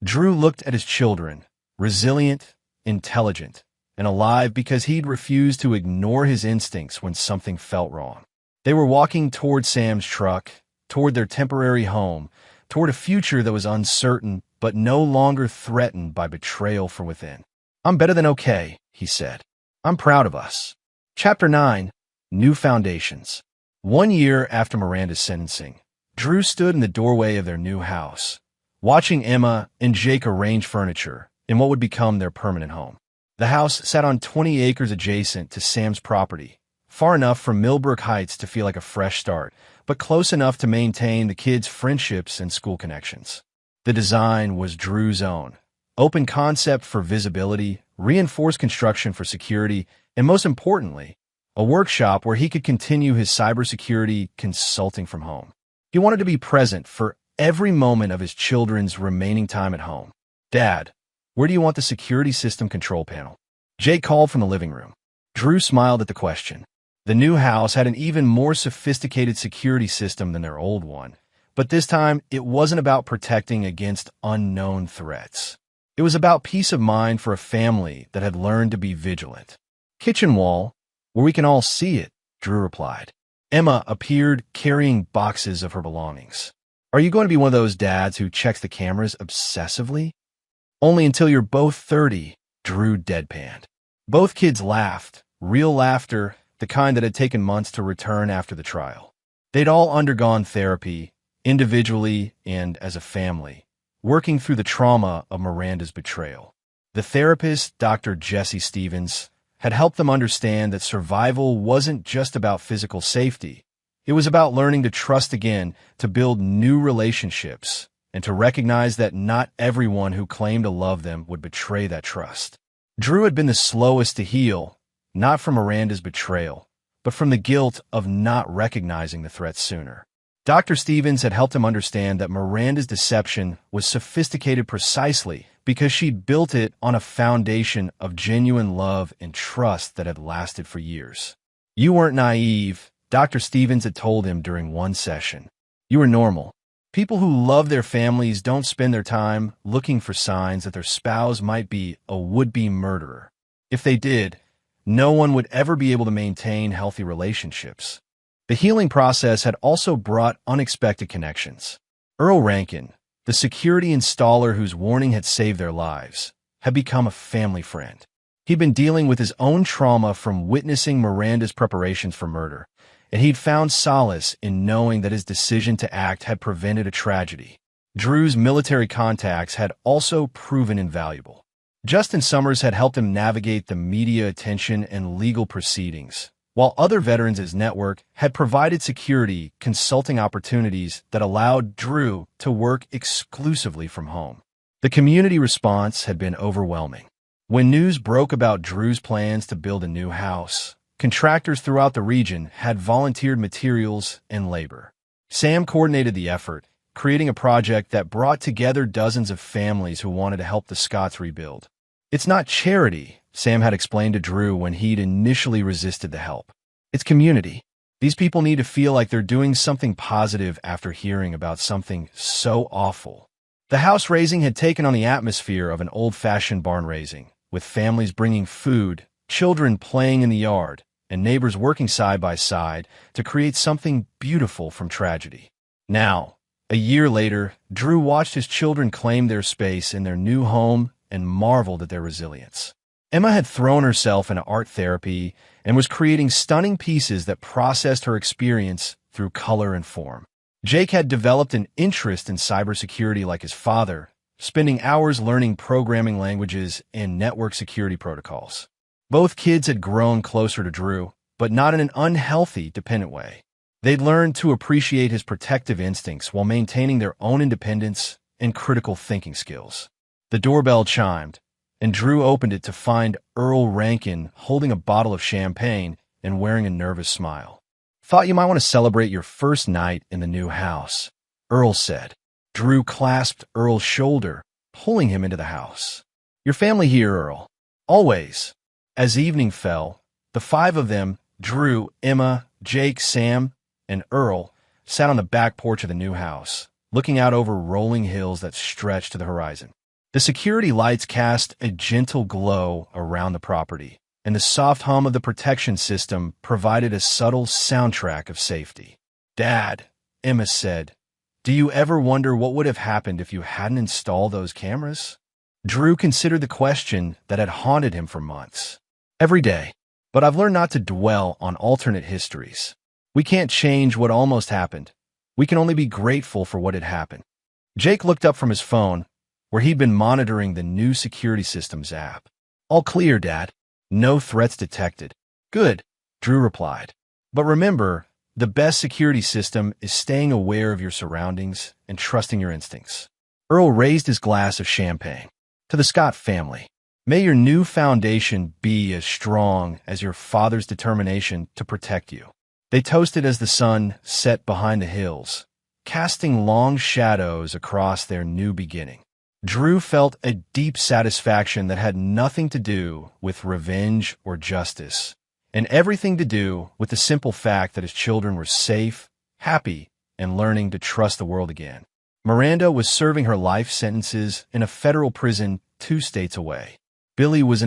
Drew looked at his children, resilient, intelligent, and alive because he'd refused to ignore his instincts when something felt wrong. They were walking toward Sam's truck, toward their temporary home, toward a future that was uncertain but no longer threatened by betrayal from within. I'm better than okay, he said. I'm proud of us. Chapter 9, New Foundations. 1 year after Miranda's sentencing, Drew stood in the doorway of their new house, watching Emma and Jake arrange furniture in what would become their permanent home. The house sat on 20 acres adjacent to Sam's property, far enough from Millbrook Heights to feel like a fresh start, but close enough to maintain the kids' friendships and school connections. The design was Drew's own. Open concept for visibility, reinforced construction for security, and most importantly, a workshop where he could continue his cybersecurity consulting from home. He wanted to be present for every moment of his children's remaining time at home. Dad, where do you want the security system control panel? Jake called from the living room. Drew smiled at the question. The new house had an even more sophisticated security system than their old one, but this time it wasn't about protecting against unknown threats. It was about peace of mind for a family that had learned to be vigilant. Kitchen wall, where we can all see it, Drew replied. Emma appeared carrying boxes of her belongings. Are you going to be one of those dads who checks the cameras obsessively? Only until you're both 30, Drew deadpanned. Both kids laughed, real laughter, the kind that had taken months to return after the trial. They'd all undergone therapy, individually and as a family, working through the trauma of Miranda's betrayal. The therapist, Dr. Jesse Stevens, had helped them understand that survival wasn't just about physical safety. It was about learning to trust again, to build new relationships, and to recognize that not everyone who claimed to love them would betray that trust. Drew had been the slowest to heal, not from Miranda's betrayal, but from the guilt of not recognizing the threat sooner. Dr. Stevens had helped him understand that Miranda's deception was sophisticated precisely because she'd built it on a foundation of genuine love and trust that had lasted for years. You weren't naive, Dr. Stevens had told him during one session. You were normal. People who love their families don't spend their time looking for signs that their spouse might be a would-be murderer. If they did, no one would ever be able to maintain healthy relationships. The healing process had also brought unexpected connections. Earl Rankin, the security installer whose warning had saved their lives, had become a family friend. He'd been dealing with his own trauma from witnessing Miranda's preparations for murder, and he'd found solace in knowing that his decision to act had prevented a tragedy. Drew's military contacts had also proven invaluable. Justin Summers had helped him navigate the media attention and legal proceedings, while other veterans in his network had provided security consulting opportunities that allowed Drew to work exclusively from home. The community response had been overwhelming. When news broke about Drew's plans to build a new house, contractors throughout the region had volunteered materials and labor. Sam coordinated the effort, creating a project that brought together dozens of families who wanted to help the Scots rebuild. It's not charity, Sam had explained to Drew when he'd initially resisted the help. It's community. These people need to feel like they're doing something positive after hearing about something so awful. The house raising had taken on the atmosphere of an old-fashioned barn raising, with families bringing food, children playing in the yard, and neighbors working side by side to create something beautiful from tragedy. Now, a year later, Drew watched his children claim their space in their new home and marveled at their resilience. Emma had thrown herself into art therapy and was creating stunning pieces that processed her experience through color and form. Jake had developed an interest in cybersecurity like his father, spending hours learning programming languages and network security protocols. Both kids had grown closer to Drew, but not in an unhealthy, dependent way. They'd learned to appreciate his protective instincts while maintaining their own independence and critical thinking skills. The doorbell chimed, and Drew opened it to find Earl Rankin holding a bottle of champagne and wearing a nervous smile. "Thought you might want to celebrate your first night in the new house," Earl said. Drew clasped Earl's shoulder, pulling him into the house. "Your family here, Earl. Always." As evening fell, the five of them, Drew, Emma, Jake, Sam, and Earl, sat on the back porch of the new house, looking out over rolling hills that stretched to the horizon. The security lights cast a gentle glow around the property, and the soft hum of the protection system provided a subtle soundtrack of safety. "Dad," Emma said, "do you ever wonder what would have happened if you hadn't installed those cameras?" Drew considered the question that had haunted him for months. "Every day, but I've learned not to dwell on alternate histories. We can't change what almost happened. We can only be grateful for what had happened." Jake looked up from his phone, where he'd been monitoring the new security systems app. "All clear, Dad. No threats detected." "Good," Drew replied. "But remember, the best security system is staying aware of your surroundings and trusting your instincts." Earl raised his glass of champagne. "To the Scott family. May your new foundation be as strong as your father's determination to protect you." They toasted as the sun set behind the hills, casting long shadows across their new beginning. Drew felt a deep satisfaction that had nothing to do with revenge or justice, and everything to do with the simple fact that his children were safe, happy, and learning to trust the world again. Miranda was serving her life sentences in a federal prison 2 states away. Billy was in a